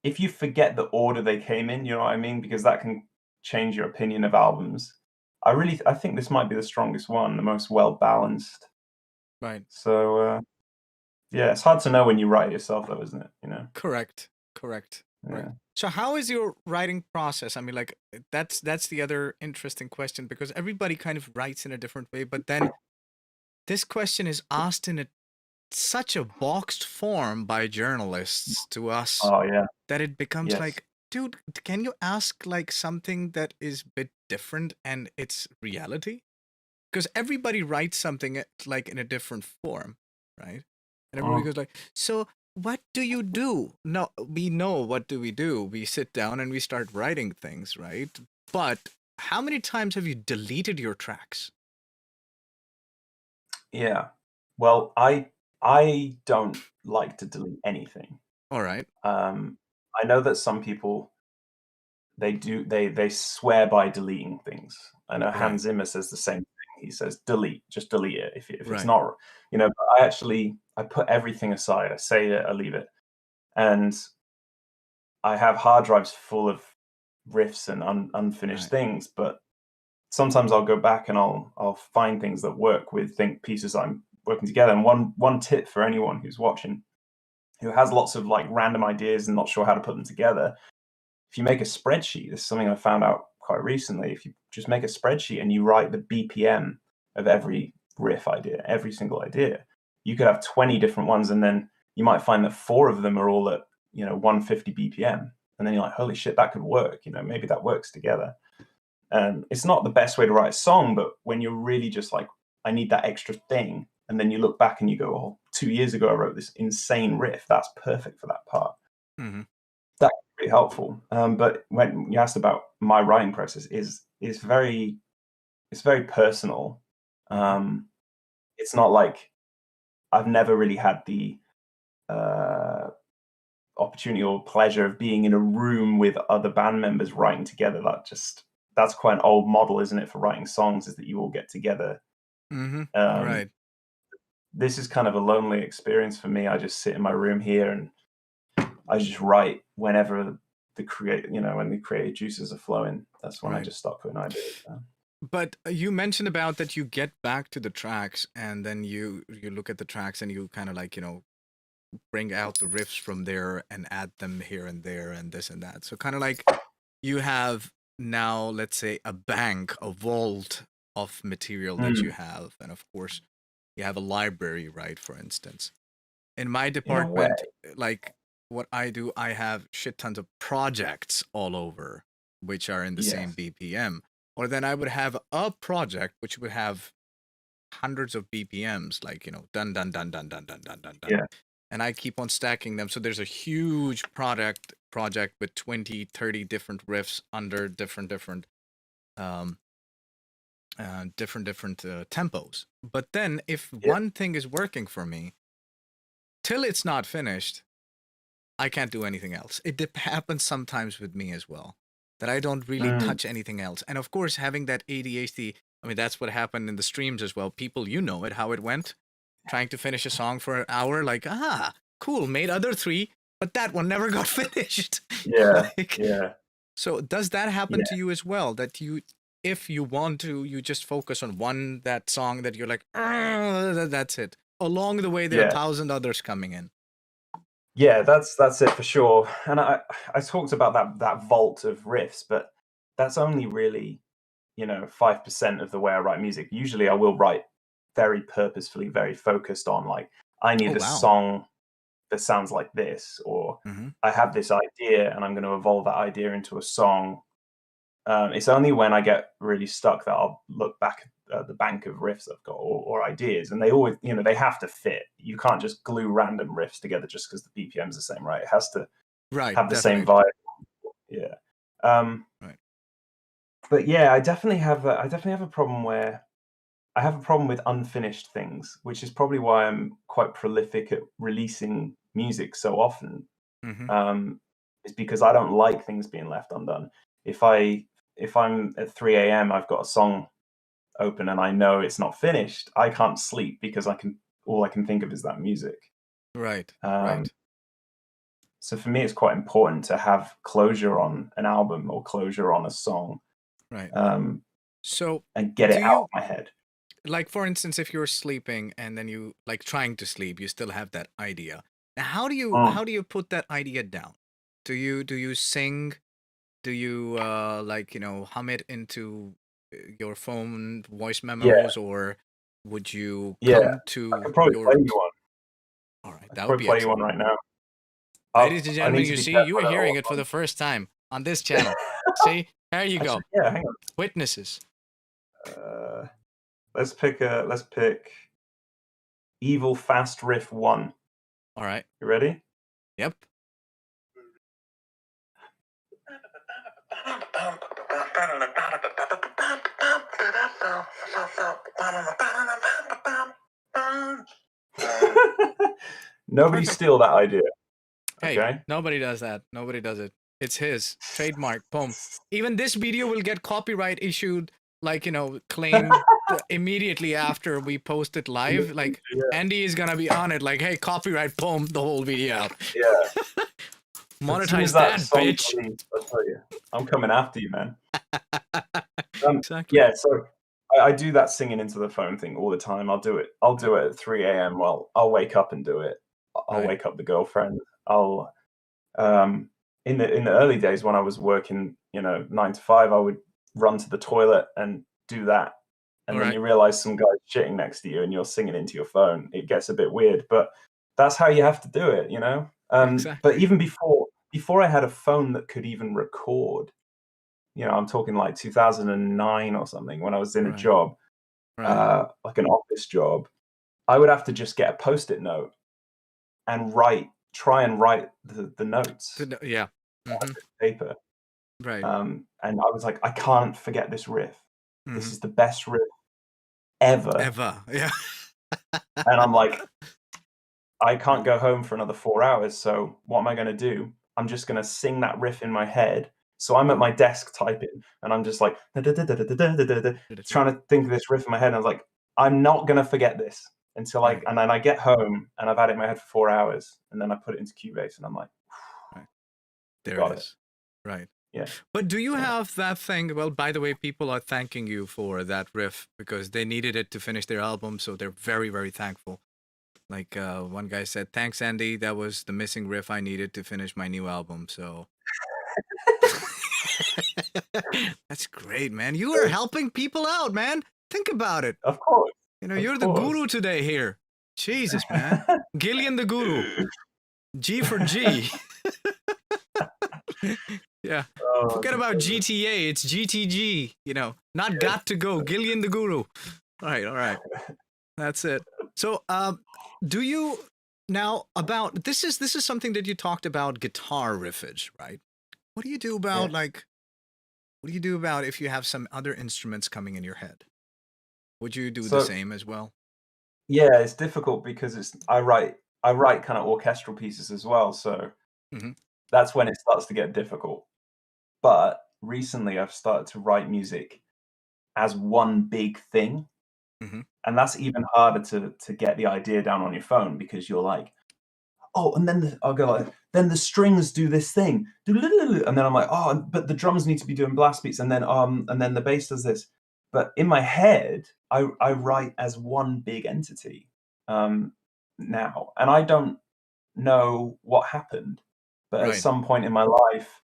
[SPEAKER 2] if you forget the order they came in, you know what I mean? Because that can change your opinion of albums. I think this might be the strongest one, the most well balanced.
[SPEAKER 1] Right.
[SPEAKER 2] So yeah, it's hard to know when you write it yourself, though, isn't it?
[SPEAKER 1] Correct. Correct. Right.
[SPEAKER 2] Yeah.
[SPEAKER 1] So how is your writing process? I mean, like that's the other interesting question because everybody kind of writes in a different way, but then this question is asked in such a boxed form by journalists to us
[SPEAKER 2] Oh yeah.
[SPEAKER 1] that it becomes
[SPEAKER 2] Yes.
[SPEAKER 1] like, dude, can you ask like something that is a bit different and it's reality? Because everybody writes something like in a different form, right? And everybody
[SPEAKER 2] Mm.
[SPEAKER 1] goes like, so what do you do? No, we know what do we do. We sit down and we start writing things, right? But how many times have you deleted your tracks?
[SPEAKER 2] Yeah. Well, I don't like to delete anything.
[SPEAKER 1] All right,
[SPEAKER 2] Um, I know that some people they swear by deleting things. I know
[SPEAKER 1] right,
[SPEAKER 2] Hans Zimmer says the same thing. He says, "Delete, just delete it if it's
[SPEAKER 1] right,
[SPEAKER 2] not." But I put everything aside. I say it, I leave it, and I have hard drives full of riffs and unfinished
[SPEAKER 1] right,
[SPEAKER 2] things. But sometimes I'll go back and I'll find things that work with think pieces I'm working together. And one tip for anyone who's watching who has lots of like random ideas and not sure how to put them together, if you make a spreadsheet, this is something I found out quite recently. If you just make a spreadsheet and you write the BPM of every riff idea, every single idea, you could have 20 different ones, and then you might find that 4 of them are all at 150 BPM, and then you're like, holy shit, that could work. Maybe that works together. And it's not the best way to write a song, but when you're really just like, I need that extra thing, and then you look back and you go, oh, 2 years ago I wrote this insane riff. That's perfect for that part.
[SPEAKER 1] mm-hmm.
[SPEAKER 2] That can be helpful. But when you asked about my writing process, is very it's very personal.
[SPEAKER 1] Mm-hmm.
[SPEAKER 2] Um, it's not like I've never really had the uh, opportunity or pleasure of being in a room with other band members writing together. That's quite an old model, isn't it, for writing songs? Is that you all get together.
[SPEAKER 1] Mm-hmm.
[SPEAKER 2] Um,
[SPEAKER 1] Right,
[SPEAKER 2] this is kind of a lonely experience for me. I just sit in my room here and I just write whenever when the creative juices are flowing. That's when I
[SPEAKER 1] right.
[SPEAKER 2] just start putting ideas down.
[SPEAKER 1] But you mentioned about that you get back to the tracks and then you look at the tracks and you kind of like, bring out the riffs from there and add them here and there and this and that. So kind of like you have now, let's say, a bank, a vault of material that you
[SPEAKER 2] Mm,
[SPEAKER 1] have. And of course, you have a library, right? For instance, in my
[SPEAKER 2] in a way,
[SPEAKER 1] department, like what I do, I have shit tons of projects all over, which are in the same
[SPEAKER 2] yes.
[SPEAKER 1] BPM. Or then I would have a project which would have hundreds of BPMs, like, dun, dun, dun, dun, dun, dun, dun, dun, dun.
[SPEAKER 2] Yeah.
[SPEAKER 1] And I keep on stacking them. So there's a huge project with 20, 30 different riffs under um, different tempos. But then if
[SPEAKER 2] Yeah.
[SPEAKER 1] one thing is working for me, till it's not finished, I can't do anything else. It happens sometimes with me as well, that I don't really
[SPEAKER 2] Mm,
[SPEAKER 1] touch anything else. And of course, having that ADHD, I mean, that's what happened in the streams as well. People, how it went, trying to finish a song for an hour, like, cool, made other three, but that one never got finished.
[SPEAKER 2] yeah.
[SPEAKER 1] Like,
[SPEAKER 2] Yeah.
[SPEAKER 1] so does that happen
[SPEAKER 2] Yeah.
[SPEAKER 1] to you as well? That if you want to, you just focus on that song that you're like, that's it. Along the way, there are
[SPEAKER 2] Yeah.
[SPEAKER 1] 1,000 others coming in.
[SPEAKER 2] Yeah. That's it for sure. And I talked about that vault of riffs, but that's only really 5% of the way I write music. Usually, I will write very purposefully, very focused on like I
[SPEAKER 1] Oh
[SPEAKER 2] need a
[SPEAKER 1] wow.
[SPEAKER 2] song that sounds like this, or
[SPEAKER 1] Mm-hmm.
[SPEAKER 2] I have this idea and I'm going to evolve that idea into a song. It's only when I get really stuck that I'll look back the bank of riffs I've got or ideas, and they always, they have to fit. You can't just glue random riffs together just because the BPM's the same, right? It has to have the same vibe. Yeah.
[SPEAKER 1] Right.
[SPEAKER 2] But yeah, I definitely have a problem where I have a problem with unfinished things, which is probably why I'm quite prolific at releasing music so often.
[SPEAKER 1] Mm-hmm.
[SPEAKER 2] Is because I don't like things being left undone. If I'm at 3 a.m., I've got a song open and I know it's not finished, I can't sleep because all I can think of is that music.
[SPEAKER 1] Right.
[SPEAKER 2] Um,
[SPEAKER 1] Right.
[SPEAKER 2] So for me, it's quite important to have closure on an album or closure on a song.
[SPEAKER 1] Right.
[SPEAKER 2] So and
[SPEAKER 1] get
[SPEAKER 2] it out of my head.
[SPEAKER 1] Like, for instance, if you're sleeping and then you like trying to sleep, you still have that idea. Now, how do you put that idea down? Do you sing? Do you hum it into your phone voice memos, or would you come to
[SPEAKER 2] I could probably
[SPEAKER 1] your?
[SPEAKER 2] play you one.
[SPEAKER 1] All right,
[SPEAKER 2] I
[SPEAKER 1] that
[SPEAKER 2] could
[SPEAKER 1] would
[SPEAKER 2] probably
[SPEAKER 1] be
[SPEAKER 2] play you
[SPEAKER 1] excellent.
[SPEAKER 2] one right now.
[SPEAKER 1] Ladies and
[SPEAKER 2] I
[SPEAKER 1] gentlemen,
[SPEAKER 2] need to
[SPEAKER 1] you
[SPEAKER 2] be
[SPEAKER 1] see, you are
[SPEAKER 2] careful
[SPEAKER 1] hearing it for the first time on this channel. See, there you go.
[SPEAKER 2] Yeah, hang on.
[SPEAKER 1] Witnesses.
[SPEAKER 2] Let's pick Evil Fast Riff 1.
[SPEAKER 1] All right.
[SPEAKER 2] You ready?
[SPEAKER 1] Yep.
[SPEAKER 2] Nobody steal that idea.
[SPEAKER 1] Hey,
[SPEAKER 2] okay?
[SPEAKER 1] Nobody does that. Nobody does it. It's his trademark. Boom. Even this video will get copyright issued, claimed immediately after we post it live. Like, Andy is gonna be on it. Like, hey, copyright, boom, the whole video out.
[SPEAKER 2] Yeah.
[SPEAKER 1] Monetize that, bitch.
[SPEAKER 2] I'll tell you, I'm coming after you, man.
[SPEAKER 1] Exactly.
[SPEAKER 2] Yeah. So I do that singing into the phone thing all the time. I'll do it at 3 a.m. Well, I'll wake up and do it. I'll wake up the girlfriend. I'll in the early days when I was working, 9 to 5, I would run to the toilet and do that. And then you realize some guy's shitting next to you and you're singing into your phone. It gets a bit weird, but that's how you have to do it,
[SPEAKER 1] Exactly.
[SPEAKER 2] But even before I had a phone that could even record, I'm talking like 2009 or something, when I was in a job, like an office job, I would have to just get a Post-it note and try and write the notes.
[SPEAKER 1] Yeah.
[SPEAKER 2] On paper.
[SPEAKER 1] Right.
[SPEAKER 2] And I was like, I can't forget this riff. This is the best riff ever.
[SPEAKER 1] Yeah.
[SPEAKER 2] And I'm like, I can't go home for another 4 hours. So what am I going to do? I'm just going to sing that riff in my head. So I'm at my desk typing and I'm just like, trying to think of this riff in my head. And I was like, I'm not going to forget this until and then I get home and I've had it in my head for 4 hours and then I put it into Cubase and I'm like,
[SPEAKER 1] there it is. Right.
[SPEAKER 2] Yeah.
[SPEAKER 1] But do you have that thing? Well, by the way, people are thanking you for that riff because they needed it to finish their album. So they're very, very thankful. Like one guy said, thanks, Andy. That was the missing riff I needed to finish my new album. So that's great, man. You are helping people out, man. Think about it.
[SPEAKER 2] Of course.
[SPEAKER 1] You're the guru today here. Jesus, man. Gillion the guru. G for G. Yeah. Forget about GTA. It's GTG. Not got to go. Gillion the guru. All right. That's it. So, do you now about this is something that you talked about, guitar riffage, right? What do you do about what do you do about if you have some other instruments coming in your head? Would you do the same as well?
[SPEAKER 2] Yeah, it's difficult because I write kind of orchestral pieces as well, so that's when it starts to get difficult. But recently I've started to write music as one big thing. And that's even harder to get the idea down on your phone because you're like, oh, and then I'll go like, then the strings do this thing, and then I'm like, oh, but the drums need to be doing blast beats, and then the bass does this. But in my head, I write as one big entity now, and I don't know what happened, but at some point in my life,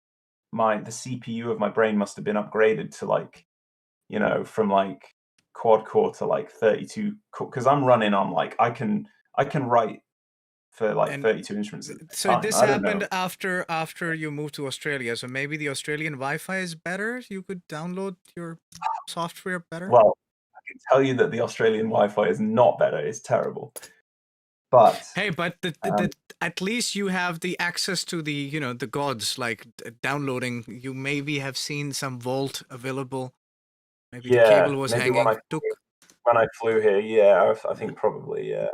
[SPEAKER 2] the CPU of my brain must have been upgraded to from quad core to 32 because I'm running on I can write for 32 instruments at the
[SPEAKER 1] so
[SPEAKER 2] time.
[SPEAKER 1] this happened after you moved to Australia, so maybe the Australian Wi-Fi is better, you could download your software better.
[SPEAKER 2] Well, can tell you that the Australian Wi-Fi is not better. It's terrible. But
[SPEAKER 1] Hey, but at least you have the access to the, the gods, like downloading. You maybe have seen some Volt available. Maybe the cable
[SPEAKER 2] yeah,
[SPEAKER 1] was
[SPEAKER 2] maybe
[SPEAKER 1] hanging. Took.
[SPEAKER 2] when I flew here, yeah, I
[SPEAKER 1] Right.
[SPEAKER 2] think probably, yeah.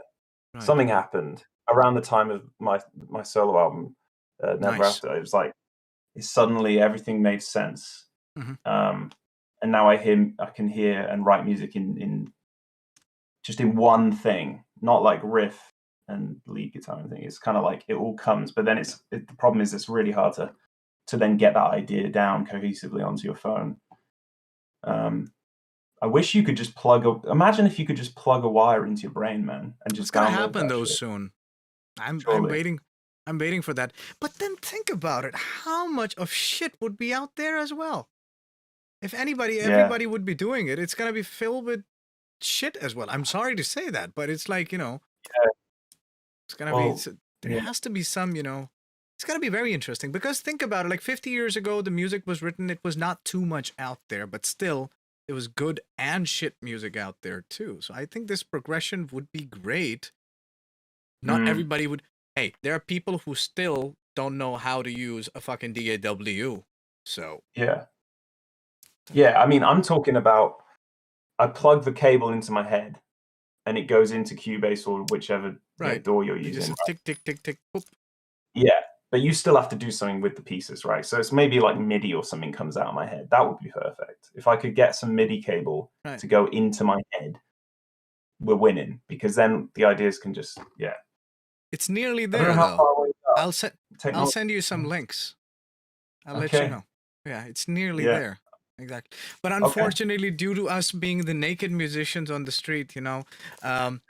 [SPEAKER 1] Right.
[SPEAKER 2] Something happened around the time of my solo album, Never
[SPEAKER 1] Nice.
[SPEAKER 2] After. It was like suddenly everything made sense.
[SPEAKER 1] Hmm.
[SPEAKER 2] Um, and now I can hear and write music in just in one thing, not like riff and lead guitar and thing. It's kind of like it all comes, but then the problem is it's really hard to then get that idea down cohesively onto your phone. I wish you could just imagine if you could just plug a wire into your brain, man, and
[SPEAKER 1] It's
[SPEAKER 2] just
[SPEAKER 1] gonna
[SPEAKER 2] download
[SPEAKER 1] happen
[SPEAKER 2] that
[SPEAKER 1] though
[SPEAKER 2] shit.
[SPEAKER 1] soon. I'm
[SPEAKER 2] Surely.
[SPEAKER 1] waiting. I'm waiting for that. But then think about it. How much of shit would be out there as well? If
[SPEAKER 2] Yeah.
[SPEAKER 1] everybody would be doing it. It's gonna be filled with shit as well. I'm sorry to say that, but it's like,
[SPEAKER 2] Yeah.
[SPEAKER 1] it's gonna be.
[SPEAKER 2] Well,
[SPEAKER 1] There
[SPEAKER 2] yeah.
[SPEAKER 1] has to be some, It's gonna be very interesting because think about it. Like 50 years ago, the music was written. It was not too much out there, but still, it was good and shit music out there too. So I think this progression would be great. Not
[SPEAKER 2] Mm,
[SPEAKER 1] everybody would. Hey, there are people who still don't know how to use a fucking DAW. So
[SPEAKER 2] yeah. Yeah, I mean, I'm talking about I plug the cable into my head and it goes into Cubase or whichever,
[SPEAKER 1] right,
[SPEAKER 2] DAW you're
[SPEAKER 1] you
[SPEAKER 2] using.
[SPEAKER 1] just tick tick tick tick. Boop.
[SPEAKER 2] Yeah, but you still have to do something with the pieces, right? So it's maybe like MIDI or something comes out of my head. That would be perfect. If I could get some MIDI cable
[SPEAKER 1] Right.
[SPEAKER 2] to go into my head, we're winning because then the ideas can just, yeah.
[SPEAKER 1] It's nearly
[SPEAKER 2] I don't know
[SPEAKER 1] there
[SPEAKER 2] how
[SPEAKER 1] though.
[SPEAKER 2] far away we are.
[SPEAKER 1] I'll send I'll
[SPEAKER 2] Technology.
[SPEAKER 1] send you some links. I'll let you
[SPEAKER 2] Okay.
[SPEAKER 1] know. Yeah, it's nearly
[SPEAKER 2] Yeah.
[SPEAKER 1] there. Exactly. But
[SPEAKER 2] Okay.
[SPEAKER 1] unfortunately, due to us being the naked musicians on the street, um,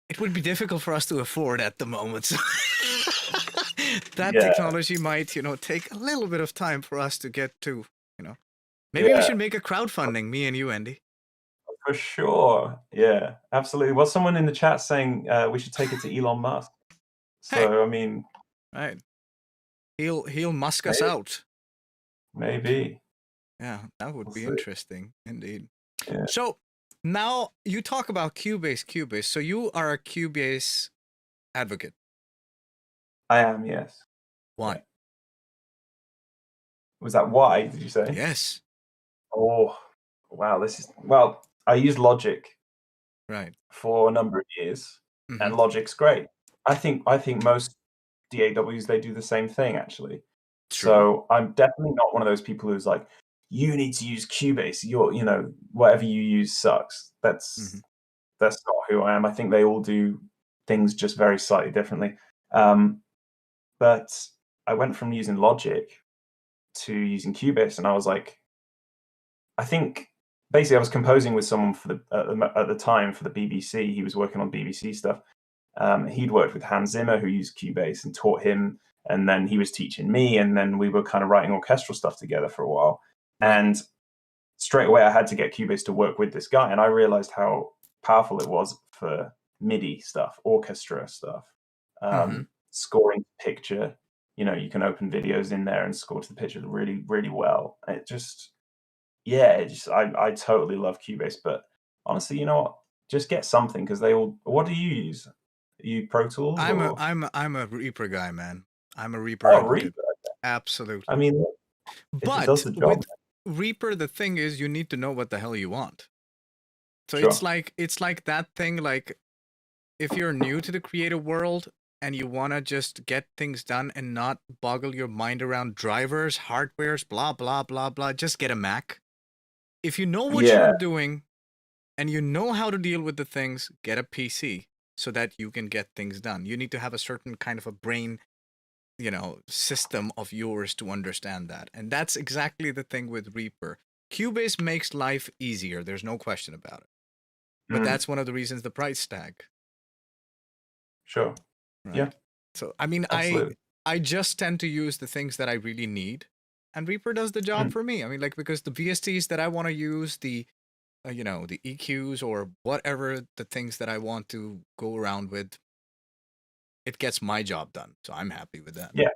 [SPEAKER 1] it would be difficult for us to afford at the moment. So that
[SPEAKER 2] Yeah.
[SPEAKER 1] technology might, take a little bit of time for us to get to, you know. Maybe we
[SPEAKER 2] Yeah.
[SPEAKER 1] should make a crowdfunding, me and you, Andy.
[SPEAKER 2] For sure. Yeah. Absolutely. Well, someone in the chat saying we should take it to Elon Musk.
[SPEAKER 1] Hey,
[SPEAKER 2] So I mean,
[SPEAKER 1] right. He'll musk us
[SPEAKER 2] maybe.
[SPEAKER 1] out.
[SPEAKER 2] Maybe.
[SPEAKER 1] Yeah, that would
[SPEAKER 2] We'll
[SPEAKER 1] be
[SPEAKER 2] see.
[SPEAKER 1] interesting indeed.
[SPEAKER 2] Yeah.
[SPEAKER 1] So now you talk about Cubase. So you are a Cubase advocate.
[SPEAKER 2] I am. Yes. Yeah.
[SPEAKER 1] Why?
[SPEAKER 2] Was that why? Did you say?
[SPEAKER 1] Yes.
[SPEAKER 2] Oh, wow. Well, I used Logic
[SPEAKER 1] Right.
[SPEAKER 2] for a number of years,
[SPEAKER 1] Mm-hmm.
[SPEAKER 2] and Logic's great. I think most DAWs they do the same thing actually.
[SPEAKER 1] True.
[SPEAKER 2] So I'm definitely not one of those people who's like, you need to use Cubase. Whatever you use sucks.
[SPEAKER 1] Mm-hmm.
[SPEAKER 2] That's not who I am. I think they all do things just very slightly differently. Um, but I went from using Logic to using Cubase, and I was like, I think basically I was composing with someone at the time for the BBC. He was working on BBC stuff. He'd worked with Hans Zimmer, who used Cubase, and taught him. And then he was teaching me, and then we were kind of writing orchestral stuff together for a while.
[SPEAKER 1] Right.
[SPEAKER 2] And straight away, I had to get Cubase to work with this guy, and I realized how powerful it was for MIDI stuff, orchestra stuff,
[SPEAKER 1] Mm-hmm.
[SPEAKER 2] scoring picture. You can open videos in there and score to the picture really, really well. It just, yeah, I totally love Cubase, but honestly, you know what? Just get something because they all. What do you use? Are you Pro Tools or
[SPEAKER 1] I'm a Reaper guy, man. I'm a Reaper
[SPEAKER 2] oh
[SPEAKER 1] advocate.
[SPEAKER 2] Reaper? I
[SPEAKER 1] Absolutely.
[SPEAKER 2] mean, if it does
[SPEAKER 1] But
[SPEAKER 2] the job,
[SPEAKER 1] with Reaper, the thing is you need to know what the hell you want. So
[SPEAKER 2] sure.
[SPEAKER 1] it's like that thing, like if you're new to the creative world and you want to just get things done and not boggle your mind around drivers, hardwares, blah blah blah blah, just get a Mac. If you know what you're
[SPEAKER 2] Yeah.
[SPEAKER 1] doing and you know how to deal with the things, get a PC so that you can get things done. You need to have a certain kind of a brain, system of yours to understand that. And that's exactly the thing with Reaper. Cubase makes life easier, there's no question about it. But
[SPEAKER 2] Mm,
[SPEAKER 1] that's one of the reasons the price tag.
[SPEAKER 2] sure. Yeah.
[SPEAKER 1] Right. So I mean,
[SPEAKER 2] Absolutely.
[SPEAKER 1] I just tend to use the things that I really need, and Reaper does the job
[SPEAKER 2] Mm,
[SPEAKER 1] for me. I mean, like because the VSTs that I want to use, the EQs or whatever the things that I want to go around with, it gets my job done. So I'm happy with that.
[SPEAKER 2] yeah.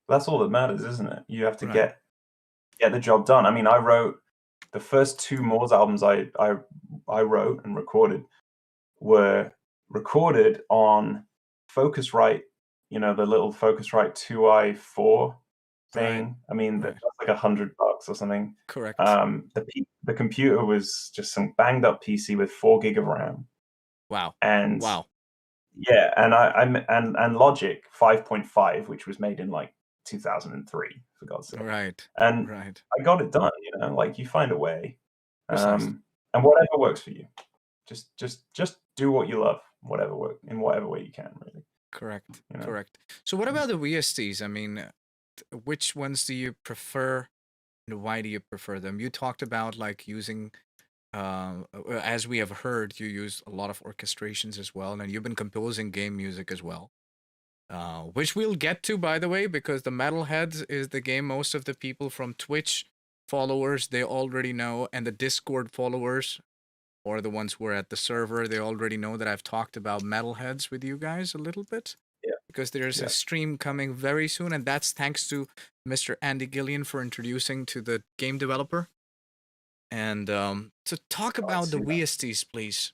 [SPEAKER 2] That's all that matters, isn't it? You have to
[SPEAKER 1] Right.
[SPEAKER 2] get the job done. I mean, I wrote the first two Mors albums I wrote and recorded were recorded on Focusrite, you know, the little Focusrite 2i4
[SPEAKER 1] Right.
[SPEAKER 2] thing. I mean, that's
[SPEAKER 1] Right.
[SPEAKER 2] like $100 or something.
[SPEAKER 1] Correct.
[SPEAKER 2] The computer was just some banged up PC with 4 gig of RAM,
[SPEAKER 1] Wow.
[SPEAKER 2] and
[SPEAKER 1] Wow.
[SPEAKER 2] yeah, and Logic 5.5, which was made in like 2003, for God's sake.
[SPEAKER 1] Right.
[SPEAKER 2] And
[SPEAKER 1] Right.
[SPEAKER 2] I got it done, you know, like you find a way,
[SPEAKER 1] Precisely.
[SPEAKER 2] and whatever works for you. Just do what you love, in whatever way you can, really.
[SPEAKER 1] Correct.
[SPEAKER 2] You know.
[SPEAKER 1] Correct. So what about the VSTs? I mean, which ones do you prefer and why do you prefer them? You talked about like using as we have heard, you use a lot of orchestrations as well, and you've been composing game music as well. Which we'll get to, by the way, because the Metalheads is the game most of the people from Twitch followers they already know, and the Discord followers or the ones who are at the server, they already know that I've talked about Metalheads with you guys a little bit.
[SPEAKER 2] Yeah,
[SPEAKER 1] Because there's a
[SPEAKER 2] yeah.
[SPEAKER 1] stream coming very soon, and that's thanks to Mr. Andy Gillion for introducing to the game developer. And so talk
[SPEAKER 2] I
[SPEAKER 1] about the
[SPEAKER 2] see that.
[SPEAKER 1] VSTs, please.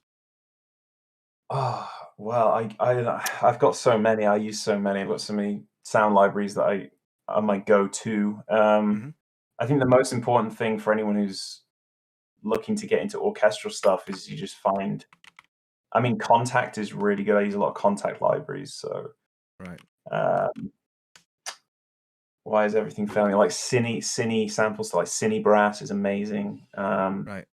[SPEAKER 2] Oh, well, I've got so many. I use so many. I've got so many sound libraries that are my go-to.
[SPEAKER 1] Mm-hmm.
[SPEAKER 2] I think the most important thing for anyone who's looking to get into orchestral stuff is you just find. I mean, Contact is really good. I use a lot of Contact libraries. So,
[SPEAKER 1] Right.
[SPEAKER 2] why is everything failing? Like Cine samples, like Cine Brass is amazing.
[SPEAKER 1] Right.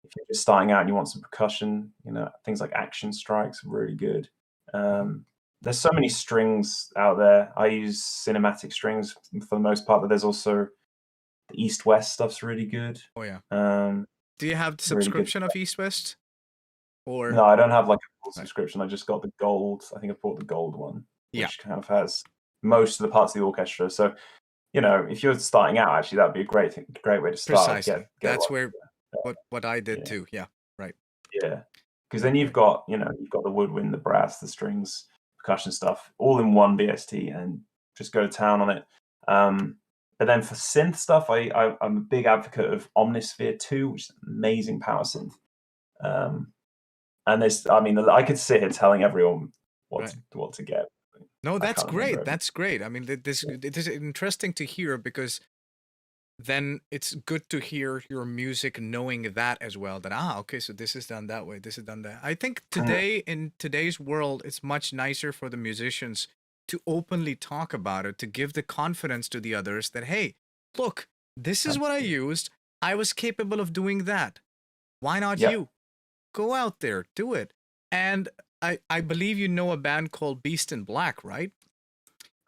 [SPEAKER 2] If you're just starting out and you want some percussion, you know, things like Action Strikes are really good.
[SPEAKER 1] Mm-hmm.
[SPEAKER 2] There's so many strings out there. I use cinematic strings for the most part, but there's also the East West stuff's really good.
[SPEAKER 1] Oh yeah.
[SPEAKER 2] Um,
[SPEAKER 1] Do you have the
[SPEAKER 2] really good.
[SPEAKER 1] subscription of East West? Or
[SPEAKER 2] No, I don't have like a full
[SPEAKER 1] right.
[SPEAKER 2] subscription. I just got the gold. I think I bought the gold one,
[SPEAKER 1] Yeah,
[SPEAKER 2] which kind of has most of the parts of the orchestra. So, you know, if you're starting out, actually, that'd be a great way to start.
[SPEAKER 1] precisely.
[SPEAKER 2] Get
[SPEAKER 1] That's
[SPEAKER 2] like,
[SPEAKER 1] where what I did
[SPEAKER 2] yeah,
[SPEAKER 1] too. Yeah. Right.
[SPEAKER 2] yeah. Because then you've
[SPEAKER 1] Right.
[SPEAKER 2] got, you know, you've got the woodwind, the brass, the strings, percussion stuff, all in one BST, and just go to town on it. But then for synth stuff, I'm a big advocate of Omnisphere 2, which is an amazing power synth. And there's, I mean, I could sit here telling everyone
[SPEAKER 1] Right.
[SPEAKER 2] what to get.
[SPEAKER 1] No,
[SPEAKER 2] I
[SPEAKER 1] that's
[SPEAKER 2] can't remember
[SPEAKER 1] great.
[SPEAKER 2] everything.
[SPEAKER 1] That's great. I mean, this it is interesting to hear because then it's good to hear your music knowing that as well. That okay, so this is done that way, this is done that. I think today in today's world, it's much nicer for the musicians to openly talk about it, to give the confidence to the others that hey, look, this is what I used. I was capable of doing that. Why not
[SPEAKER 2] Yep.
[SPEAKER 1] you? Go out there, do it. And I believe you know a band called Beast in Black, right?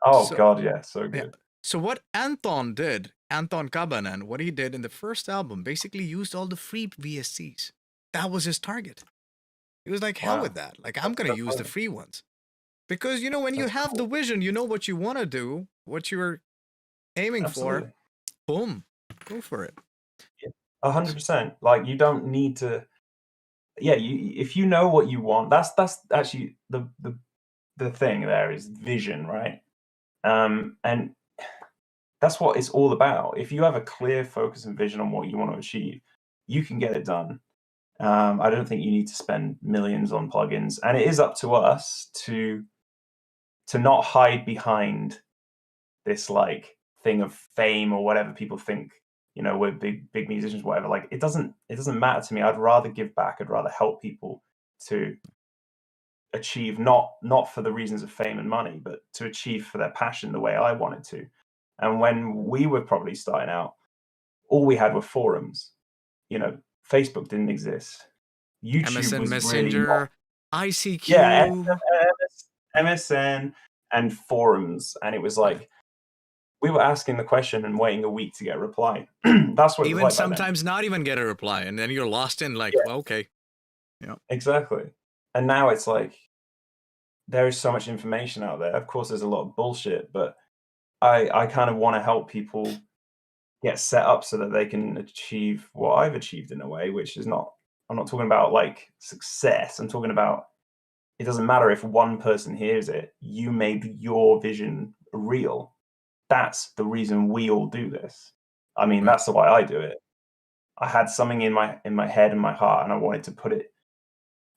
[SPEAKER 2] Oh
[SPEAKER 1] So
[SPEAKER 2] God, yeah, so
[SPEAKER 1] yeah.
[SPEAKER 2] good.
[SPEAKER 1] So what Anton did, Anton Kabanen, what he did in the first album, basically used all the free VSCs. That was his target. He was like, hell with
[SPEAKER 2] Wow,
[SPEAKER 1] that. Like, I'm gonna
[SPEAKER 2] that's
[SPEAKER 1] use the
[SPEAKER 2] brilliant.
[SPEAKER 1] free ones. Because when you
[SPEAKER 2] That's
[SPEAKER 1] have the
[SPEAKER 2] cool.
[SPEAKER 1] vision, you know what you want to do, what you're aiming for,
[SPEAKER 2] Absolutely.
[SPEAKER 1] boom, go for it.
[SPEAKER 2] 100%. Like you don't need to. Yeah, if you know what you want, that's actually the thing. There is vision, right? And that's what it's all about. If you have a clear focus and vision on what you want to achieve, you can get it done. I don't think you need to spend millions on plugins, and it is up to us to not hide behind this like thing of fame or whatever people think. You know, we're big musicians, whatever. Like it doesn't matter to me. I'd rather give back. I'd rather help people to achieve not for the reasons of fame and money, but to achieve for their passion the way I wanted to. And when we were probably starting out, all we had were forums. You know, Facebook didn't exist. YouTube
[SPEAKER 1] MSN
[SPEAKER 2] was really not.
[SPEAKER 1] Messenger,
[SPEAKER 2] Yeah,
[SPEAKER 1] ICQ.
[SPEAKER 2] MSN and forums, and it was
[SPEAKER 1] Yeah.
[SPEAKER 2] like we were asking the question and waiting a week to get a reply. That's what it was
[SPEAKER 1] Even
[SPEAKER 2] like back then.
[SPEAKER 1] sometimes not even get a reply, and then you're lost in like,
[SPEAKER 2] Yeah,
[SPEAKER 1] well, okay. Yeah.
[SPEAKER 2] exactly. And now it's like there is so much information out there. Of course, there's a lot of bullshit, but I kind of want to help people get set up so that they can achieve what I've achieved in a way, which is not. I'm not talking about like success. I'm talking about it doesn't matter if one person hears it. You made your vision real. That's the reason we all do this. I mean,
[SPEAKER 1] Right.
[SPEAKER 2] that's the way I do it. I had something in my head and my heart, and I wanted to put it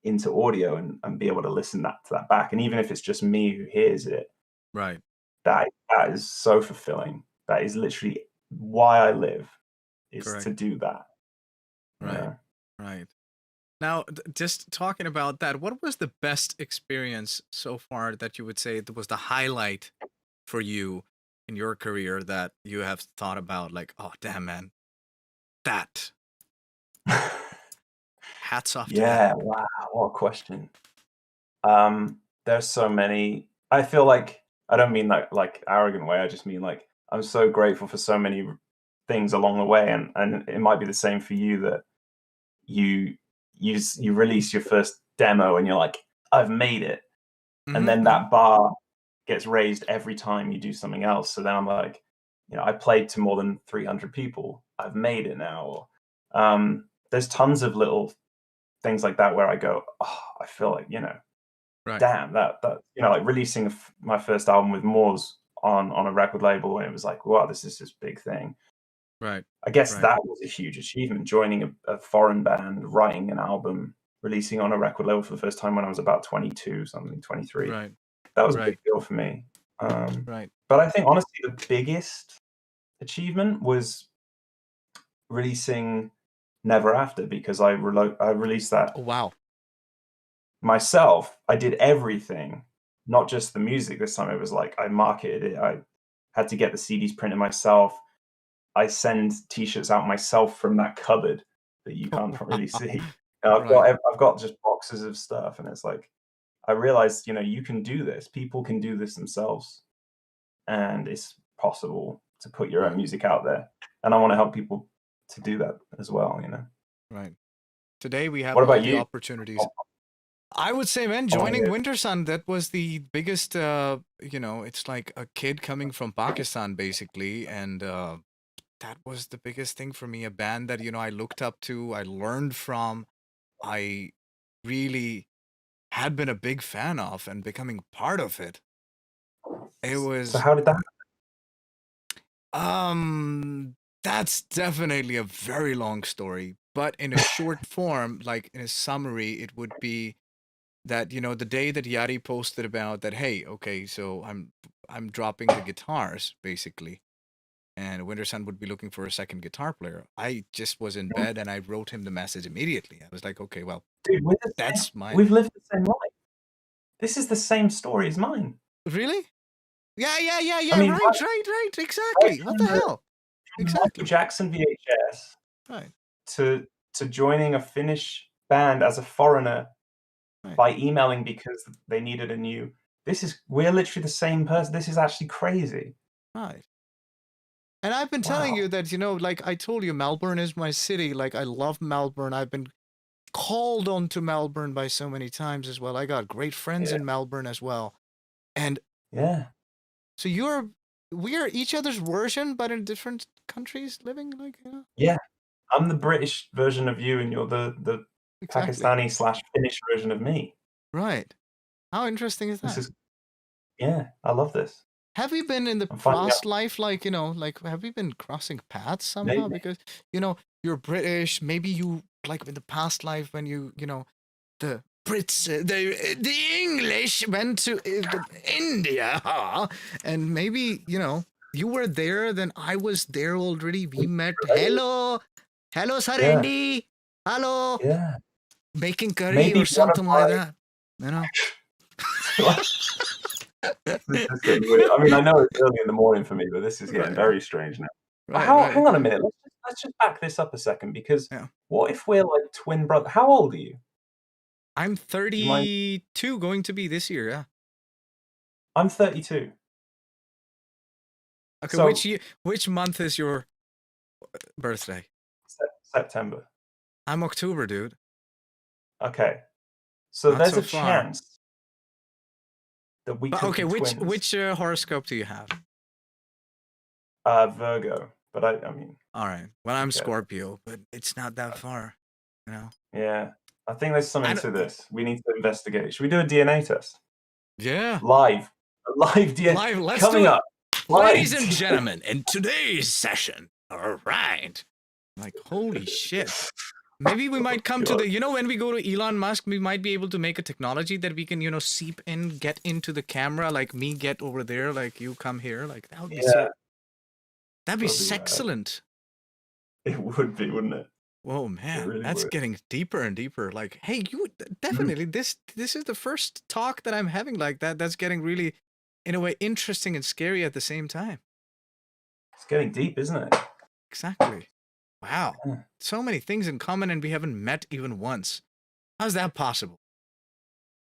[SPEAKER 2] into audio and be able to listen to that back. And even if it's just me who hears it,
[SPEAKER 1] Right.
[SPEAKER 2] that is so fulfilling. That is literally why I live, is
[SPEAKER 1] Correct.
[SPEAKER 2] to do that.
[SPEAKER 1] Right. Right. Now, just talking about that, what was the best experience so far that you would say that was the highlight for you in your career that you have thought about? Like, oh, damn, man, that hats off to
[SPEAKER 2] Yeah,
[SPEAKER 1] that.
[SPEAKER 2] wow, what a question. There's so many. I feel like, I don't mean that like arrogant way. I just mean like I'm so grateful for so many things along the way, and it might be the same for you, that you release your first demo and you're like, I've made it, and then that bar gets raised every time you do something else. So then I'm like, I played to more than 300 people. I've made it now. There's tons of little things like that where I go, oh, I feel like,
[SPEAKER 1] Right.
[SPEAKER 2] damn, that like releasing my first album with Mors on a record label, and it was like, wow, this is this big thing.
[SPEAKER 1] Right.
[SPEAKER 2] I guess
[SPEAKER 1] Right.
[SPEAKER 2] that was a huge achievement, joining a foreign band, writing an album, releasing on a record label for the first time when I was about 22, something, 23.
[SPEAKER 1] Right.
[SPEAKER 2] That was a
[SPEAKER 1] Right.
[SPEAKER 2] big deal for me.
[SPEAKER 1] Right.
[SPEAKER 2] But I think honestly, the biggest achievement was releasing Never After, because I released that
[SPEAKER 1] Oh, wow.
[SPEAKER 2] myself. I did everything, not just the music this time. It was like I marketed it. I had to get the CDs printed myself. I send T-shirts out myself from that cupboard that you can't really see. And
[SPEAKER 1] Right.
[SPEAKER 2] I've got just boxes of stuff, and it's like I realized, you can do this. People can do this themselves, and it's possible to put your own music out there. And I want to help people to do that as well.
[SPEAKER 1] Right. Today we have
[SPEAKER 2] What
[SPEAKER 1] all
[SPEAKER 2] about
[SPEAKER 1] the
[SPEAKER 2] you?
[SPEAKER 1] opportunities. I would say, man, joining
[SPEAKER 2] Yeah.
[SPEAKER 1] Wintersun, that was the biggest, it's like a kid coming from Pakistan, basically. And that was the biggest thing for me. A band that, I looked up to, I learned from, I really had been a big fan of, and becoming part of it. It
[SPEAKER 2] So
[SPEAKER 1] was,
[SPEAKER 2] how did that?
[SPEAKER 1] that's definitely a very long story. But in a short form, like in a summary, it would be that the day that Yari posted about that, hey, okay, so I'm dropping the guitars basically, and Wintersun would be looking for a second guitar player. I just was in bed and I wrote him the message immediately. I was like, okay, well,
[SPEAKER 2] Dude,
[SPEAKER 1] that's my
[SPEAKER 2] we've lived the same life. This is the same story as mine.
[SPEAKER 1] really, yeah,
[SPEAKER 2] I mean,
[SPEAKER 1] right,
[SPEAKER 2] right
[SPEAKER 1] exactly. What the hell?
[SPEAKER 2] from the Michael
[SPEAKER 1] Exactly.
[SPEAKER 2] Jackson VHS
[SPEAKER 1] Right,
[SPEAKER 2] to joining a Finnish band as a foreigner
[SPEAKER 1] right,
[SPEAKER 2] by emailing because they needed a new. We're literally the same person. This is actually crazy.
[SPEAKER 1] right. And I've been telling you
[SPEAKER 2] Wow.
[SPEAKER 1] that, like I told you, Melbourne is my city. Like I love Melbourne. I've been called on to Melbourne by so many times as well. I got great friends
[SPEAKER 2] Yeah.
[SPEAKER 1] in Melbourne as well. And
[SPEAKER 2] Yeah.
[SPEAKER 1] so we are each other's version, but in different countries living, like,
[SPEAKER 2] Yeah. I'm the British version of you, and you're the
[SPEAKER 1] exactly.
[SPEAKER 2] Pakistani/Finnish version of me.
[SPEAKER 1] Right. How interesting is
[SPEAKER 2] This
[SPEAKER 1] that?
[SPEAKER 2] is Yeah, I love this.
[SPEAKER 1] Have we been in the
[SPEAKER 2] I'm finding out
[SPEAKER 1] past life, like, like, have we been crossing paths somehow?
[SPEAKER 2] maybe.
[SPEAKER 1] Because, you're British. Maybe you, like, in the past life when the Brits, the English went to India, huh? And maybe, you were there, then I was there already. We met.
[SPEAKER 2] Related.
[SPEAKER 1] Hello,
[SPEAKER 2] Yeah.
[SPEAKER 1] Sarendi. Hello.
[SPEAKER 2] Yeah.
[SPEAKER 1] Making curry
[SPEAKER 2] Maybe
[SPEAKER 1] or
[SPEAKER 2] one of
[SPEAKER 1] something like
[SPEAKER 2] my
[SPEAKER 1] that, you know?
[SPEAKER 2] This is getting weird. I mean, I know it's early in the morning for me, but this is getting
[SPEAKER 1] Right,
[SPEAKER 2] very strange now. But
[SPEAKER 1] right.
[SPEAKER 2] hang on a minute. Let's just back this up a second, because
[SPEAKER 1] Yeah.
[SPEAKER 2] what if we're like twin brother? How old are you?
[SPEAKER 1] I'm
[SPEAKER 2] Do you mind?
[SPEAKER 1] 32 going to be this year, yeah.
[SPEAKER 2] I'm 32.
[SPEAKER 1] Okay,
[SPEAKER 2] So
[SPEAKER 1] which month is your birthday?
[SPEAKER 2] September.
[SPEAKER 1] I'm October, dude.
[SPEAKER 2] Okay. So
[SPEAKER 1] Not
[SPEAKER 2] there's
[SPEAKER 1] so
[SPEAKER 2] a
[SPEAKER 1] far.
[SPEAKER 2] chance that we
[SPEAKER 1] But
[SPEAKER 2] could
[SPEAKER 1] okay,
[SPEAKER 2] be twins.
[SPEAKER 1] which horoscope do you have?
[SPEAKER 2] Virgo. But I mean,
[SPEAKER 1] All right. Well,
[SPEAKER 2] who
[SPEAKER 1] I'm
[SPEAKER 2] cares?
[SPEAKER 1] Scorpio, but it's not that far, you know.
[SPEAKER 2] Yeah. I think there's
[SPEAKER 1] I
[SPEAKER 2] something
[SPEAKER 1] don't,
[SPEAKER 2] to this. We need to investigate. Should we do a DNA test?
[SPEAKER 1] yeah.
[SPEAKER 2] Live. A live DNA
[SPEAKER 1] Live, let's do
[SPEAKER 2] coming
[SPEAKER 1] it.
[SPEAKER 2] up.
[SPEAKER 1] Ladies
[SPEAKER 2] Live
[SPEAKER 1] and
[SPEAKER 2] DNA.
[SPEAKER 1] gentlemen, in today's session. All right. Like, holy shit. Maybe we might come to
[SPEAKER 2] God.
[SPEAKER 1] the, when we go to Elon Musk, we might be able to make a technology that we can, seep in, get into the camera, like me get over there, like you come here. Like, that would be
[SPEAKER 2] Yeah,
[SPEAKER 1] that'd be
[SPEAKER 2] that'd be rad.
[SPEAKER 1] excellent.
[SPEAKER 2] It would be, wouldn't it?
[SPEAKER 1] Whoa,
[SPEAKER 2] It
[SPEAKER 1] man,
[SPEAKER 2] really
[SPEAKER 1] that's
[SPEAKER 2] would.
[SPEAKER 1] getting deeper and deeper. Like, hey, you
[SPEAKER 2] Mhm.
[SPEAKER 1] definitely, this is the first talk that I'm having like that. That's getting really, in a way, interesting and scary at the same time.
[SPEAKER 2] It's getting deep, isn't it?
[SPEAKER 1] Exactly. Wow.
[SPEAKER 2] Yeah.
[SPEAKER 1] So many things in common and we haven't met even once. How's that possible?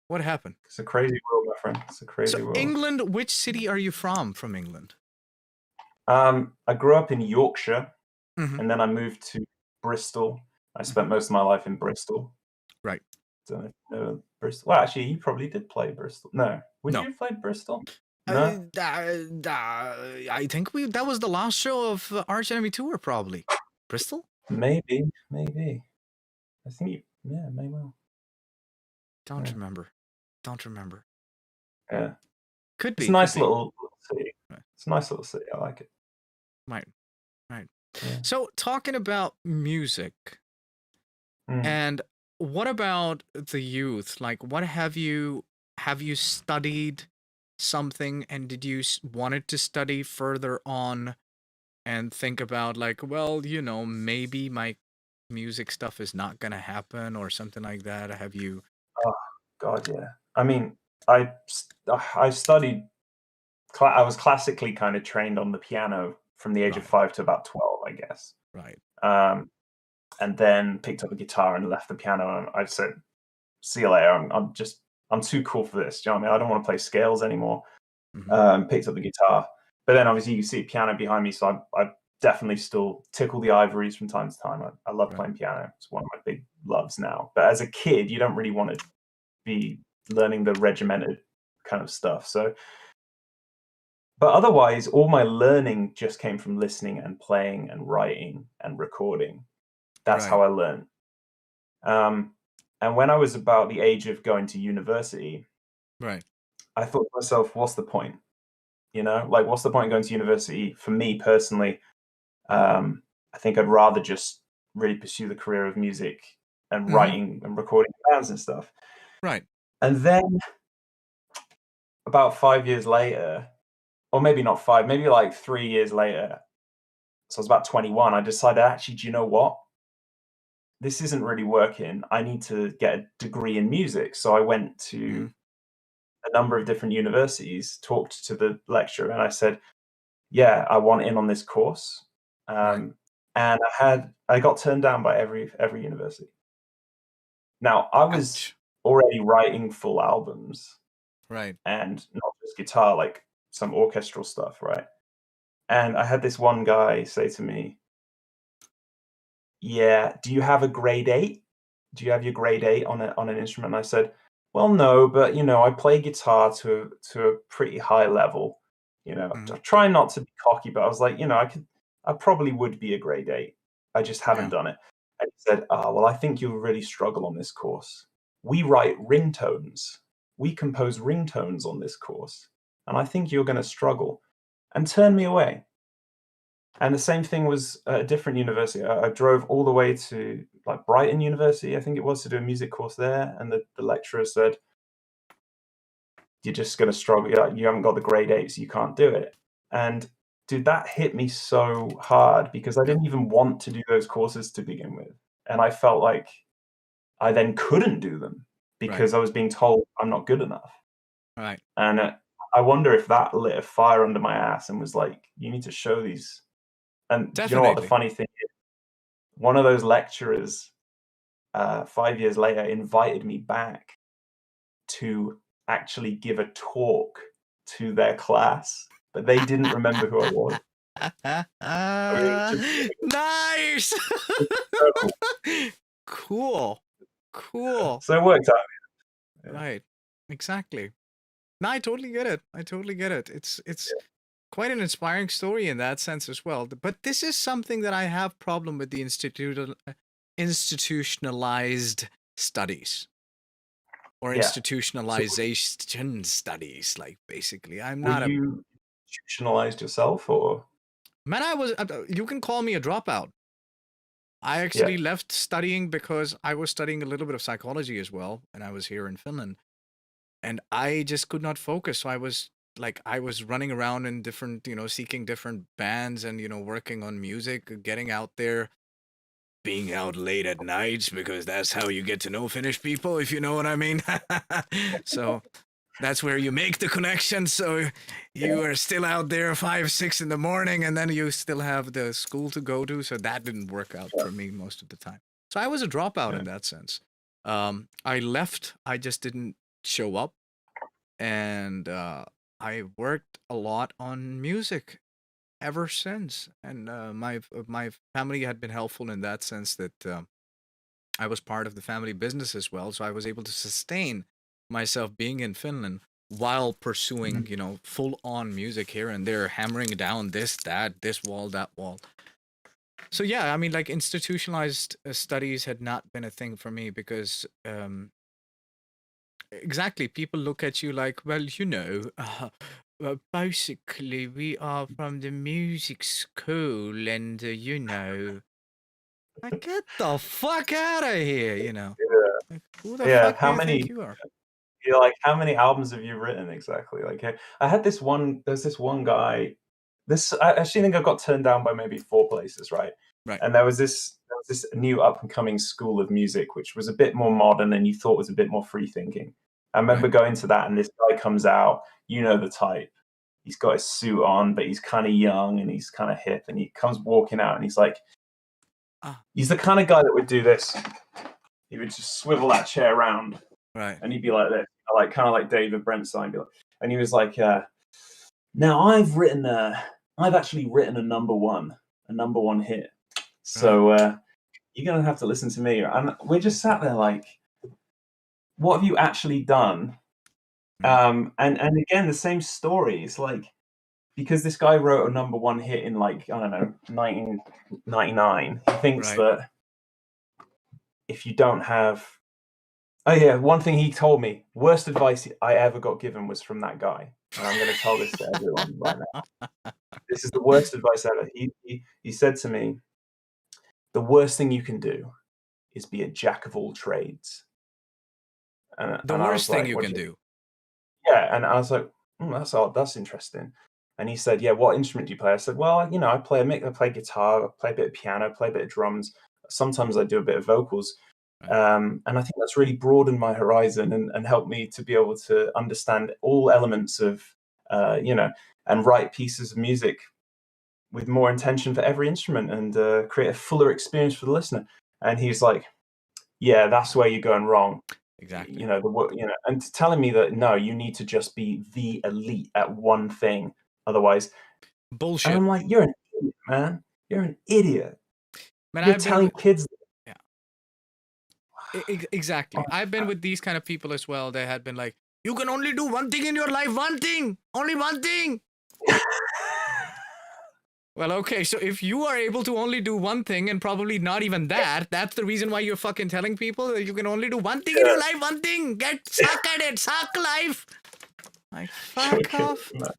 [SPEAKER 1] What happened?
[SPEAKER 2] It's a crazy world, my friend. It's a
[SPEAKER 1] So
[SPEAKER 2] crazy world.
[SPEAKER 1] England, which city are you from England?
[SPEAKER 2] I grew up in Yorkshire,
[SPEAKER 1] Mm-hmm.
[SPEAKER 2] and then I moved to Bristol. I
[SPEAKER 1] Mm-hmm.
[SPEAKER 2] spent most of my life in Bristol.
[SPEAKER 1] Right.
[SPEAKER 2] Don't know if you know Bristol. Well, actually, you probably did play Bristol. No, would you
[SPEAKER 1] No.
[SPEAKER 2] have played Bristol?
[SPEAKER 1] Uh,
[SPEAKER 2] No,
[SPEAKER 1] I think that was the last show of Arch Enemy Tour, probably. Bristol?
[SPEAKER 2] maybe. I think you, yeah, maybe well.
[SPEAKER 1] Don't
[SPEAKER 2] Yeah,
[SPEAKER 1] remember. Don't remember.
[SPEAKER 2] yeah.
[SPEAKER 1] Could
[SPEAKER 2] It's a
[SPEAKER 1] be, could
[SPEAKER 2] nice
[SPEAKER 1] be.
[SPEAKER 2] little city.
[SPEAKER 1] Right,
[SPEAKER 2] It's a nice little city. I like it.
[SPEAKER 1] right, right.
[SPEAKER 2] Yeah.
[SPEAKER 1] So talking about music,
[SPEAKER 2] Mm.
[SPEAKER 1] and what about the youth? Like, what have you studied something, and did you wanted to study further on and think about like, well, maybe my music stuff is not gonna happen or something like that? Have you?
[SPEAKER 2] Oh God, yeah. I mean, I studied. I was classically kind of trained on the piano from the age of
[SPEAKER 1] Right,
[SPEAKER 2] 5 to about 12, I guess.
[SPEAKER 1] right.
[SPEAKER 2] Um, and then picked up a guitar and left the piano. And I said, "See you later. I'm too cool for this." Do you know what I mean? I don't want to play scales anymore.
[SPEAKER 1] Mm-hmm.
[SPEAKER 2] Picked up the guitar, but then obviously you can see a piano behind me, so I definitely still tickle the ivories from time to time. I love
[SPEAKER 1] Right,
[SPEAKER 2] playing piano. It's one of my big loves now. But as a kid, you don't really want to be learning the regimented kind of stuff. So, but otherwise, all my learning just came from listening and playing and writing and recording. That's
[SPEAKER 1] right,
[SPEAKER 2] how I learned. Um, and when I was about the age of going to university,
[SPEAKER 1] right.
[SPEAKER 2] I thought to myself, what's the point? Like, what's the point in going to university? For me personally, I think I'd rather just really pursue the career of music and
[SPEAKER 1] Mm-hmm.
[SPEAKER 2] writing and recording bands and stuff.
[SPEAKER 1] Right.
[SPEAKER 2] And then about 5 years later, or maybe not five, maybe like 3 years later, so I was about 21, I decided, actually, do you know what? This isn't really working. I need to get a degree in music. So I went
[SPEAKER 1] Mm-hmm.
[SPEAKER 2] to a number of different universities, talked to the lecturer, and I said, yeah, I want in on this course.
[SPEAKER 1] Right.
[SPEAKER 2] And I got turned down by every university. Now, I was
[SPEAKER 1] Ouch.
[SPEAKER 2] already writing full albums
[SPEAKER 1] Right.
[SPEAKER 2] and not just guitar, like some orchestral stuff, right? And I had this one guy say to me, "Yeah, do you have a grade 8? Do you have your grade 8 on an instrument?" And I said, "Well, no, but, I play guitar to a pretty high level."
[SPEAKER 1] Mm-hmm.
[SPEAKER 2] Trying not to be cocky, but I was like, I probably would be a grade 8. I just haven't
[SPEAKER 1] Yeah.
[SPEAKER 2] done it. And he said, "Ah, well, I think you'll really struggle on this course. We write ringtones. We compose ringtones on this course, and I think you're gonna struggle," and turned me away. And the same thing was at a different university. I drove all the way to, like, Brighton University, I think it was, to do a music course there, and the lecturer said, "You're just gonna struggle. You haven't got the grade 8, so you can't do it." And, dude, that hit me so hard because I
[SPEAKER 1] Yep.
[SPEAKER 2] didn't even want to do those courses to begin with, and I felt like I then couldn't do them
[SPEAKER 1] Right.
[SPEAKER 2] because I was being told I'm not good enough.
[SPEAKER 1] Right.
[SPEAKER 2] And, I wonder if that lit a fire under my ass and was like, "You need to show these." And you know what the
[SPEAKER 1] Definitely.
[SPEAKER 2] funny thing is? One of those lecturers, 5 years later, invited me back to actually give a talk to their class, but they didn't remember who I was. I mean,
[SPEAKER 1] Nice.
[SPEAKER 2] it was incredible.
[SPEAKER 1] Cool. Cool.
[SPEAKER 2] So it worked out. Yeah.
[SPEAKER 1] Right. Exactly. No, I totally get it. I totally get it. It's quite an inspiring story in that sense as well. But this is something that I have problem with the institutionalized studies or
[SPEAKER 2] Yeah. So
[SPEAKER 1] institutionalization studies. Like basically, I'm
[SPEAKER 2] were
[SPEAKER 1] not a
[SPEAKER 2] you institutionalized yourself or?
[SPEAKER 1] man. I was. You can call me a dropout. I
[SPEAKER 2] Yeah.
[SPEAKER 1] actually left studying because I was studying a little bit of psychology as well, and I was here in Finland, and I just could not focus. So I was running around in different, seeking different bands and working on music, getting out there, being out late at nights because that's how you get to know Finnish people, if you know what I mean. So that's where you make the connection. So you are still out there 5, 6 in the morning, and then you still have the school to go to. So that didn't work out
[SPEAKER 2] Yeah.
[SPEAKER 1] for me most of the time. So I was a dropout
[SPEAKER 2] Yeah.
[SPEAKER 1] in that sense. I left. I just didn't show up, and I worked a lot on music ever since. And my family had been helpful in that sense that I was part of the family business as well, so I was able to sustain myself being in Finland while pursuing,
[SPEAKER 2] Mhm.
[SPEAKER 1] full on music here and there, hammering down this, that, this wall, that wall. So yeah, I mean, like institutionalized studies had not been a thing for me because exactly people look at you like, well, well, basically we are from the music school, and like, get the fuck out of here.
[SPEAKER 2] Yeah.
[SPEAKER 1] Like, who the
[SPEAKER 2] Yeah.
[SPEAKER 1] fuck do
[SPEAKER 2] How
[SPEAKER 1] you think
[SPEAKER 2] many?
[SPEAKER 1] you are?
[SPEAKER 2] Yeah, like how many albums have you written exactly? Like I had this one. There's this one guy. I actually think I got turned down by maybe 4 places, right?
[SPEAKER 1] Right,
[SPEAKER 2] And there was this new up and coming school of music, which was a bit more modern and you thought was a bit more free thinking. I
[SPEAKER 1] right.
[SPEAKER 2] remember going to that, and this guy comes out. You know the type. He's got his suit on, but he's kind of young and he's kind of hip, and he comes walking out, and he's like,
[SPEAKER 1] Ah,
[SPEAKER 2] he's the kind of guy that would do this. He would just swivel that chair around,
[SPEAKER 1] right,
[SPEAKER 2] and he'd be like this, like kind of like David Brentstein, and he was like, "Now I've actually written a number one hit.
[SPEAKER 1] right.
[SPEAKER 2] So you're gonna have to listen to me." And we're just sat there like, "What have you actually done?"
[SPEAKER 1] Mm,
[SPEAKER 2] And again, the same story. It's like because this guy wrote a number one hit in like I don't know 1999, he thinks
[SPEAKER 1] right.
[SPEAKER 2] that if you don't have oh yeah, one thing he told me, worst advice I ever got given was from that guy. And I'm gonna tell this to everyone right now. This is the worst advice ever. He said to me, "The worst thing you can do is be a jack of all trades."
[SPEAKER 1] The
[SPEAKER 2] And I
[SPEAKER 1] worst
[SPEAKER 2] was
[SPEAKER 1] thing
[SPEAKER 2] like,
[SPEAKER 1] you
[SPEAKER 2] "What
[SPEAKER 1] can
[SPEAKER 2] do you?"
[SPEAKER 1] do.
[SPEAKER 2] Yeah, and I was like, that's odd. That's interesting." And he said, "Yeah, what instrument do you play?" I said, "Well, I play I play guitar, I play a bit of piano, play a bit of drums. Sometimes I do a bit of vocals."
[SPEAKER 1] Right.
[SPEAKER 2] And I think that's really broadened my horizon and helped me to be able to understand all elements of, and write pieces of music with more intention for every instrument and create a fuller experience for the listener. And he's like, "Yeah, that's where you're going wrong.
[SPEAKER 1] Exactly.
[SPEAKER 2] And telling me that no, you need to just be the elite at one thing, otherwise." And
[SPEAKER 1] Bullshit.
[SPEAKER 2] I'm like, "You're an idiot, man. You're an idiot.
[SPEAKER 1] Man,
[SPEAKER 2] You're
[SPEAKER 1] I've been
[SPEAKER 2] telling
[SPEAKER 1] with
[SPEAKER 2] kids."
[SPEAKER 1] yeah, exactly. I've been with these kind of people as well. They had been like, you can only do one thing in your life, one thing, only one thing. Well, okay, so if you are able to only do one thing and probably not even that, that's the reason why you're fucking telling people that you can only do one thing in your life, one thing. Get suck at it, suck life. Like fuck
[SPEAKER 2] Joking,
[SPEAKER 1] off.
[SPEAKER 2] man.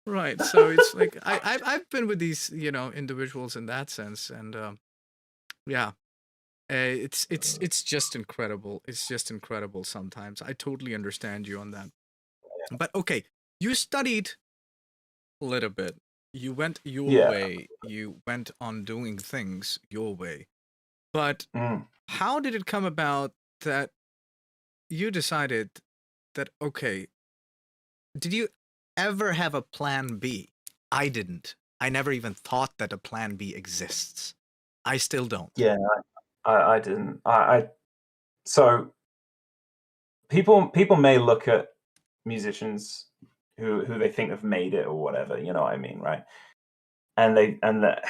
[SPEAKER 1] Right. So it's like I've been with these individuals in that sense, and yeah, it's just incredible. It's just incredible. Sometimes I totally understand you on that. But okay, you studied a little bit. You went your
[SPEAKER 2] Yeah.
[SPEAKER 1] way. You went on doing things your way. But
[SPEAKER 2] Mm.
[SPEAKER 1] how did it come about that you decided that okay, did you ever have a plan B? I didn't. I never even thought that a plan B exists. I still don't.
[SPEAKER 2] Yeah, I didn't. So people may look at musicians who they think have made it or whatever, you know what I mean, right? And they and the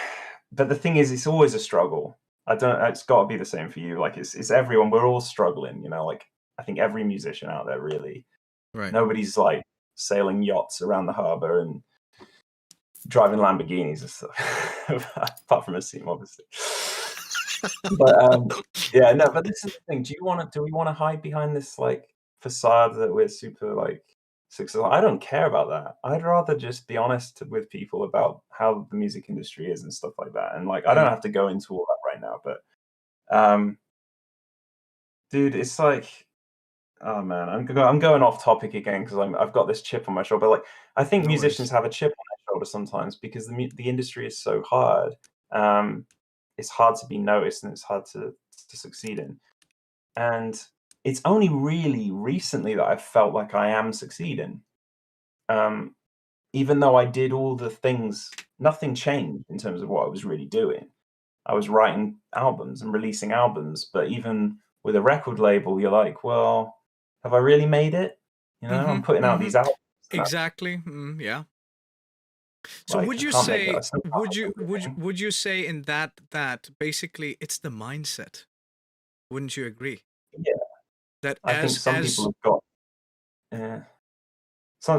[SPEAKER 2] but the thing is, it's always a struggle. I don't. It's got to be the same for you. Like it's everyone. We're all struggling, you know. Like I think every musician out there really.
[SPEAKER 1] Right.
[SPEAKER 2] Nobody's like sailing yachts around the harbor and driving Lamborghinis and stuff. Apart from Asim, obviously. But yeah, no. But this is the thing. Do we want to hide behind this like facade that we're super like successful? I don't care about that. I'd rather just be honest with people about how the music industry is and stuff like that. And like, I don't
[SPEAKER 1] Mm,
[SPEAKER 2] have to go into all that right now. But Um, dude, it's like, oh man, I'm going off topic again because I've got this chip on my shoulder. But like, I think
[SPEAKER 1] No
[SPEAKER 2] musicians
[SPEAKER 1] worries.
[SPEAKER 2] have a chip on their shoulder sometimes because the industry is so hard. It's hard to be noticed and it's hard to succeed in. And it's only really recently that I've felt like I am succeeding. Um, Even though I did all the things, nothing changed in terms of what I was really doing. I was writing albums and releasing albums, but even with a record label, you're like, well, have I really made it? You know,
[SPEAKER 1] Mm-hmm.
[SPEAKER 2] I'm putting out
[SPEAKER 1] Mm-hmm.
[SPEAKER 2] these albums. And
[SPEAKER 1] Exactly. Yeah. So
[SPEAKER 2] like,
[SPEAKER 1] would
[SPEAKER 2] I
[SPEAKER 1] you
[SPEAKER 2] can't make it. I
[SPEAKER 1] say
[SPEAKER 2] still can't make everything.
[SPEAKER 1] would you say in that basically it's the mindset? Wouldn't you agree?
[SPEAKER 2] Yeah,
[SPEAKER 1] That
[SPEAKER 2] I think some people
[SPEAKER 1] as
[SPEAKER 2] have got. Yeah,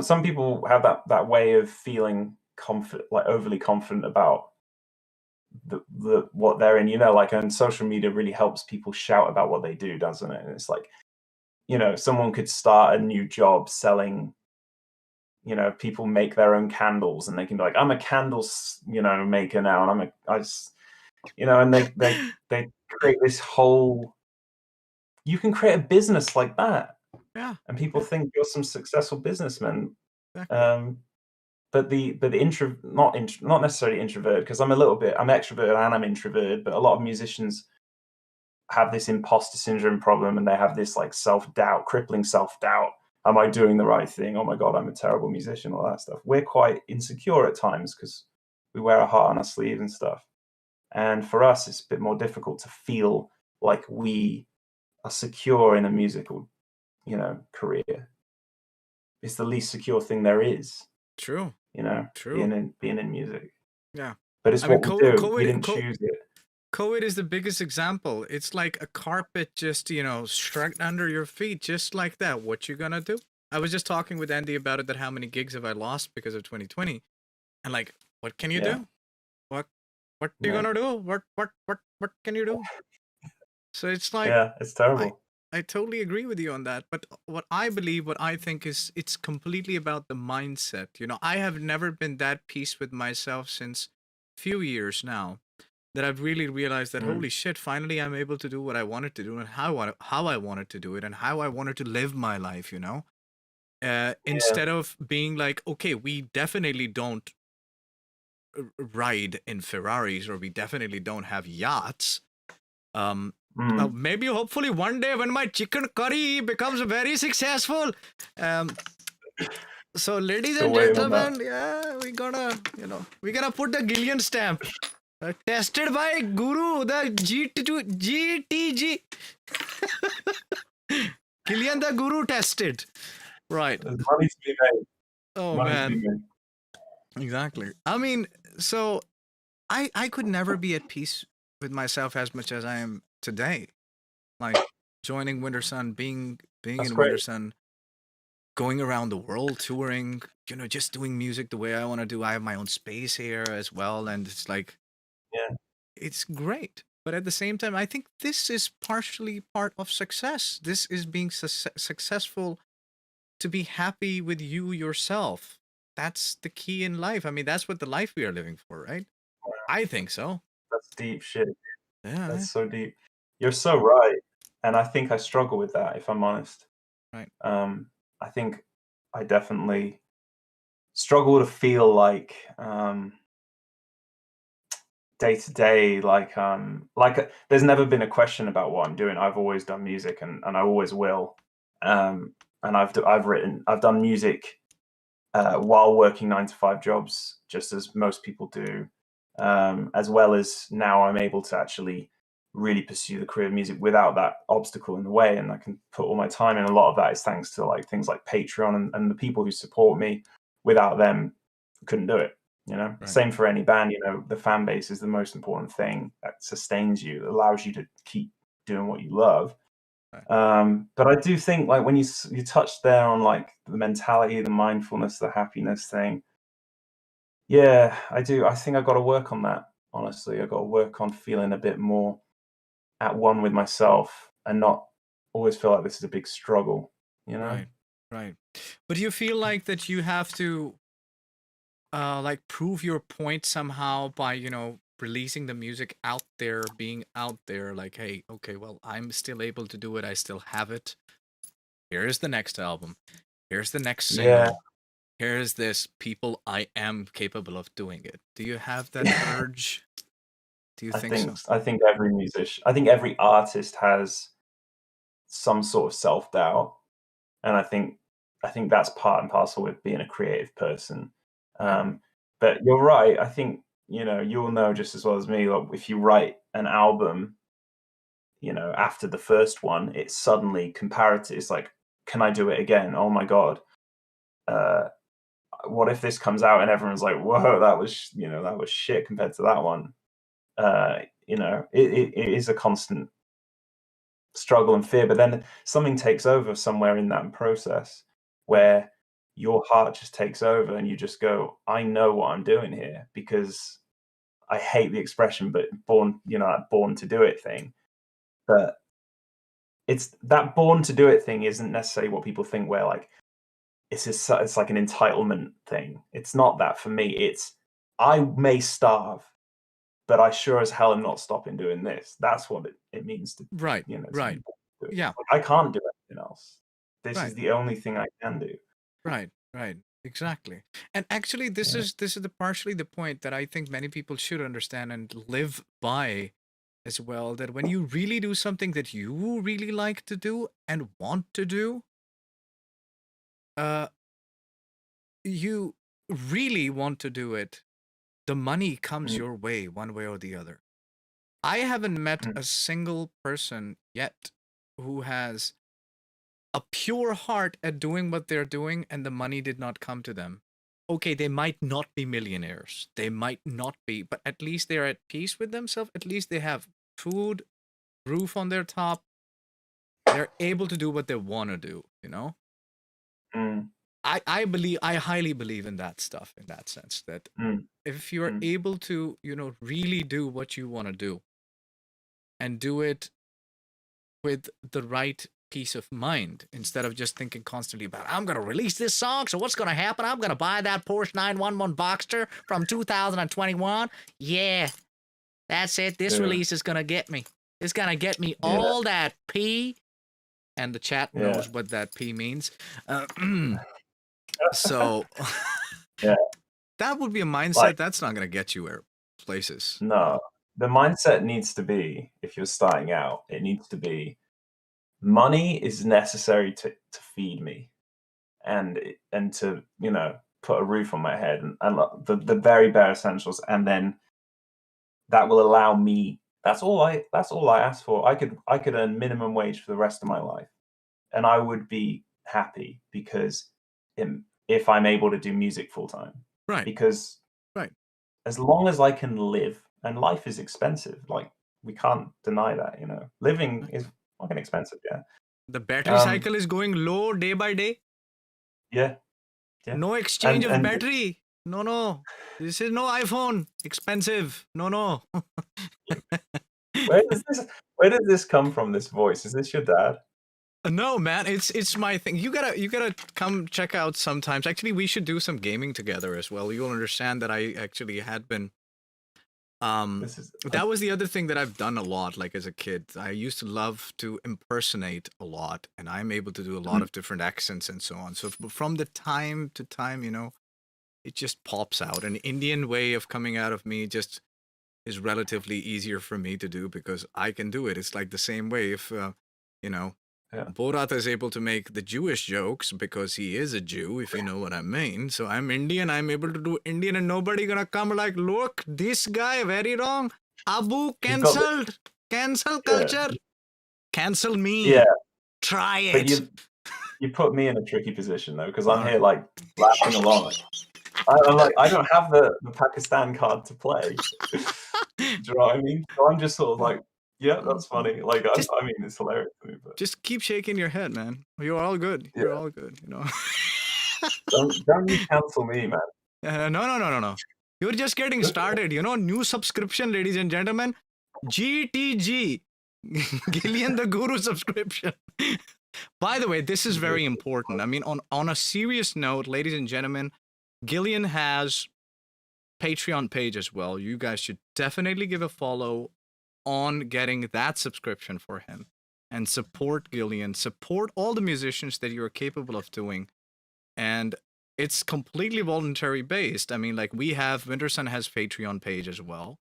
[SPEAKER 2] some people have that way of feeling confident, like overly confident about the what they're in. You know, like, and social media really helps people shout about what they do, doesn't it? And it's like, someone could start a new job selling, people make their own candles and they can be like, I'm a candles, maker now. And I just, and they create this whole, you can create a business like that.
[SPEAKER 1] yeah,
[SPEAKER 2] And people
[SPEAKER 1] yeah,
[SPEAKER 2] think you're some successful businessman.
[SPEAKER 1] exactly.
[SPEAKER 2] Um, but not necessarily introverted, because I'm extroverted and I'm introverted, but a lot of musicians have this imposter syndrome problem and they have this like self-doubt, crippling self-doubt. Am I doing the right thing? Oh my God, I'm a terrible musician, all that stuff. We're quite insecure at times because we wear our heart on our sleeve and stuff. And for us, it's a bit more difficult to feel like we are secure in a musical, career. It's the least secure thing there is,
[SPEAKER 1] True.
[SPEAKER 2] being
[SPEAKER 1] True.
[SPEAKER 2] in music.
[SPEAKER 1] Yeah.
[SPEAKER 2] But it's
[SPEAKER 1] I mean,
[SPEAKER 2] what we do. We didn't choose it.
[SPEAKER 1] COVID is the biggest example. It's like a carpet just, shrugged under your feet, just like that. What you gonna do? I was just talking with Andy about it, that how many gigs have I lost because of 2020? And like, what can you
[SPEAKER 2] Yeah.
[SPEAKER 1] do? What what you
[SPEAKER 2] Yeah.
[SPEAKER 1] gonna do? What can you do? So it's like,
[SPEAKER 2] Yeah. It's
[SPEAKER 1] I
[SPEAKER 2] terrible.
[SPEAKER 1] I totally agree with you on that. But what I believe, what I think is it's completely about the mindset. I have never been that peace with myself since few years now, that I've really realized that
[SPEAKER 2] Mm.
[SPEAKER 1] holy shit, finally I'm able to do what I wanted to do and how I wanted to do it and how I wanted to live my life,
[SPEAKER 2] Yeah.
[SPEAKER 1] instead of being like, okay, we definitely don't ride in Ferraris, or we definitely don't have yachts. Um,
[SPEAKER 2] Mm.
[SPEAKER 1] Maybe hopefully one day when my chicken curry becomes very successful. Um, so ladies
[SPEAKER 2] Still
[SPEAKER 1] and
[SPEAKER 2] waiting on that.
[SPEAKER 1] gentlemen, yeah, we gotta put the Gillion stamp. Tested by Guru, the GTG. Gillian the Guru tested. Right.
[SPEAKER 2] There's money to be made.
[SPEAKER 1] Oh
[SPEAKER 2] Money to be
[SPEAKER 1] man.
[SPEAKER 2] made.
[SPEAKER 1] Exactly. I mean, so I could never be at peace with myself as much as I am today. Like joining Wintersun, being
[SPEAKER 2] That's
[SPEAKER 1] in
[SPEAKER 2] great.
[SPEAKER 1] Wintersun, going around the world touring, just doing music the way I want to do. I have my own space here as well, and it's like,
[SPEAKER 2] Yeah.
[SPEAKER 1] it's great. But at the same time, I think this is partially part of success. This is being successful, to be happy with you yourself. That's the key in life. I mean, that's what the life we are living for, right? I think so.
[SPEAKER 2] That's deep shit.
[SPEAKER 1] Yeah,
[SPEAKER 2] That's so deep. You're so right. And I think I struggle with that, if I'm honest.
[SPEAKER 1] right,
[SPEAKER 2] I think I definitely struggle to feel like, day to day, there's never been a question about what I'm doing. I've always done music, and I always will. And I've done music while working 9 to 5 jobs, just as most people do, as well as now I'm able to actually really pursue the career of music without that obstacle in the way, and I can put all my time in. A lot of that is thanks to like things like Patreon and the people who support me. Without them, couldn't do it.
[SPEAKER 1] right,
[SPEAKER 2] Same for any band. The fan base is the most important thing that sustains you, that allows you to keep doing what you love.
[SPEAKER 1] right.
[SPEAKER 2] But I do think, like, when you touched there on like the mentality, the mindfulness, the happiness thing. Yeah, I do. I think I've got to work on that. Honestly, I've got to work on feeling a bit more at one with myself and not always feel like this is a big struggle. You know?
[SPEAKER 1] Right, right. But do you feel like that you have to like prove your point somehow by, releasing the music out there, being out there, like, hey, okay, well, I'm still able to do it. I still have it. Here's the next album. Here's the next
[SPEAKER 2] Yeah.
[SPEAKER 1] single. Here's this. People, I am capable of doing it. Do you have that urge? Do you think so?
[SPEAKER 2] I think every musician, I think every artist has some sort of self-doubt, and I think that's part and parcel with being a creative person.
[SPEAKER 1] Right.
[SPEAKER 2] But you're right. I think, you'll know just as well as me, like, if you write an album, after the first one, it's suddenly comparative. It's like, can I do it again? Oh my God. Uh, what if this comes out and everyone's like, whoa, that was shit compared to that one. It is a constant struggle and fear, but then something takes over somewhere in that process where your heart just takes over and you just go, I know what I'm doing here, because I hate the expression, but that born to do it thing. But it's that born to do it thing isn't necessarily what people think, where like it's like an entitlement thing. It's not that for me. It's, I may starve, but I sure as hell am not stopping doing this. That's what it means to,
[SPEAKER 1] Right.
[SPEAKER 2] to be
[SPEAKER 1] Right.
[SPEAKER 2] born to do it.
[SPEAKER 1] Yeah.
[SPEAKER 2] Like, I can't do anything else. This is
[SPEAKER 1] Right.
[SPEAKER 2] the only thing I can do.
[SPEAKER 1] Right. Right. Exactly. And actually, this
[SPEAKER 2] Yeah.
[SPEAKER 1] is partially the point that I think many people should understand and live by as well. That when you really do something that you really like to do and want to do, uh, you really want to do it, the money comes
[SPEAKER 2] Mm,
[SPEAKER 1] your way, one way or the other. I haven't met
[SPEAKER 2] mm,
[SPEAKER 1] a single person yet who has a pure heart at doing what they're doing and the money did not come to them. Okay, they might not be millionaires. They might not be, but at least they're at peace with themselves. At least they have food, roof on their top. They're able to do what they want to do, you know?
[SPEAKER 2] mm,
[SPEAKER 1] I highly believe in that stuff, in that sense, that
[SPEAKER 2] mm,
[SPEAKER 1] if you're
[SPEAKER 2] mm.
[SPEAKER 1] able to, really do what you want to do and do it with the right peace of mind, instead of just thinking constantly about, I'm going to release this song, so what's going to happen? I'm going to buy that Porsche 911 Boxster from 2021. Yeah, that's it. This
[SPEAKER 2] Yeah,
[SPEAKER 1] release is going to get me. It's going to get me
[SPEAKER 2] yeah,
[SPEAKER 1] all that P, and the chat
[SPEAKER 2] yeah,
[SPEAKER 1] knows what that P means. Uh, so
[SPEAKER 2] yeah.
[SPEAKER 1] that would be a
[SPEAKER 2] Like,
[SPEAKER 1] mindset that's not going to get you where places.
[SPEAKER 2] no, the mindset needs to be, if you're starting out, it needs to be, money is necessary to feed me, and to, put a roof on my head, and like, the very bare essentials, and then that will allow me. That's all I ask for. I could earn minimum wage for the rest of my life, and I would be happy, because if I'm able to do music full time,
[SPEAKER 1] Right,
[SPEAKER 2] because
[SPEAKER 1] right.
[SPEAKER 2] as long as I can live, and life is expensive, like, we can't deny that. Living is fucking expensive. Yeah.
[SPEAKER 1] The battery
[SPEAKER 2] Um.
[SPEAKER 1] cycle is going low day by day.
[SPEAKER 2] Yeah. Yeah.
[SPEAKER 1] No exchange of
[SPEAKER 2] And
[SPEAKER 1] battery. No, no. This is no iPhone. Expensive. No, no.
[SPEAKER 2] where does this where does this come from? This voice, is this your dad?
[SPEAKER 1] No, man. It's my thing. You gotta come check out sometimes. Actually, we should do some gaming together as well. You'll understand that I actually had been.
[SPEAKER 2] This is
[SPEAKER 1] That was the other thing that I've done a lot. Like as a kid, I used to love to impersonate a lot, and I'm able to do a lot
[SPEAKER 2] mm,
[SPEAKER 1] of different accents and so on. So from the time to time, it just pops out. An Indian way of coming out of me just is relatively easier for me to do because I can do it. It's like the same way if, you know,
[SPEAKER 2] yeah.
[SPEAKER 1] Borat is able to make the Jewish jokes because he is a Jew, if you know what I mean. So I'm Indian, I'm able to do Indian, and nobody gonna come like, look, this guy, very wrong. Abu
[SPEAKER 2] You've got the
[SPEAKER 1] cancelled. Cancel
[SPEAKER 2] yeah,
[SPEAKER 1] culture. Cancel
[SPEAKER 2] yeah,
[SPEAKER 1] me. Try
[SPEAKER 2] but
[SPEAKER 1] it.
[SPEAKER 2] you put me in a tricky position though, because I'm
[SPEAKER 1] All
[SPEAKER 2] here
[SPEAKER 1] right.
[SPEAKER 2] like laughing along. Like, I'm like, I don't have the Pakistan card to play. Do you know what I mean? So I'm just sort of like, yeah, that's funny. Like,
[SPEAKER 1] Just
[SPEAKER 2] I mean, it's hilarious to me, but
[SPEAKER 1] just keep shaking your head, man. You're all good.
[SPEAKER 2] yeah,
[SPEAKER 1] You're all good.
[SPEAKER 2] don't you cancel me, man.
[SPEAKER 1] No, no, no, no, no. You're just getting started. New subscription, ladies and gentlemen. GTG. Gillion the Guru subscription. By the way, this is very important. I mean, on a serious note, ladies and gentlemen, Gillion has Patreon page as well. You guys should definitely give a follow on getting that subscription for him and support Gillion, support all the musicians that you're capable of doing. And it's completely voluntary based. I mean, like we have Wintersun has Patreon page as well.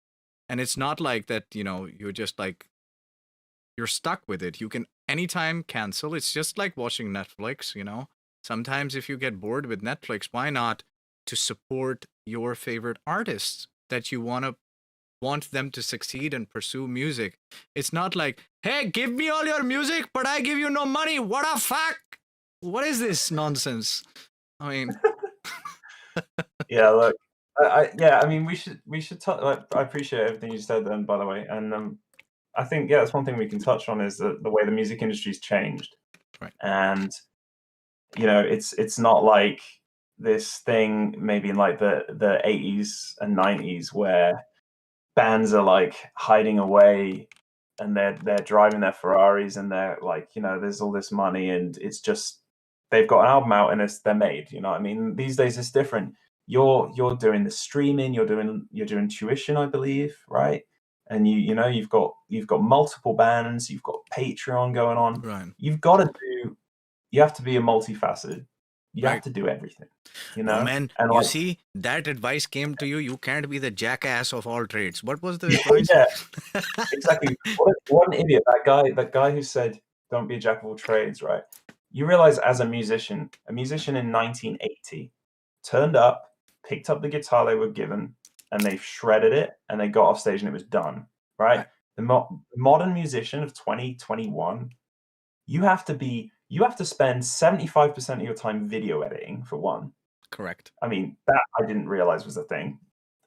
[SPEAKER 1] And it's not like that, you know, you're just like you're stuck with it. You can anytime cancel. It's just like watching Netflix, you know. Sometimes if you get bored with Netflix, why not to support your favorite artists that you want them to succeed and pursue music. It's not like, hey, give me all your music, but I give you no money. What the fuck? What is this nonsense? I mean,
[SPEAKER 2] Yeah, look, yeah, I mean, we should talk. Like, I appreciate everything you said, then, by the way, and I think that's one thing we can touch on is the way the music industry's changed,
[SPEAKER 1] right.
[SPEAKER 2] and it's not like this thing maybe in like the 80s and 90s where bands are like hiding away and they're driving their Ferraris and they're like, there's all this money and it's just they've got an album out and they're made. You know what I mean? These days it's different. You're doing the streaming, you're doing tuition, I believe, right? And you've got multiple bands, you've got Patreon going on.
[SPEAKER 1] Right.
[SPEAKER 2] You have to be a multifaceted. You have
[SPEAKER 1] Right.
[SPEAKER 2] to do everything.
[SPEAKER 1] No, man,
[SPEAKER 2] And
[SPEAKER 1] you
[SPEAKER 2] like,
[SPEAKER 1] see, that advice came to you. You can't be the jackass of all trades. What was the advice?
[SPEAKER 2] yeah, exactly. What an idiot. That guy who said, don't be a jack of all trades, right? You realize as a musician in 1980 turned up, picked up the guitar they were given, and they shredded it, and they got off stage, and it was done, right?
[SPEAKER 1] Right.
[SPEAKER 2] The modern musician of 2021, you have to spend 75% of your time video editing, for one.
[SPEAKER 1] Correct.
[SPEAKER 2] I mean, that I didn't realize was a thing.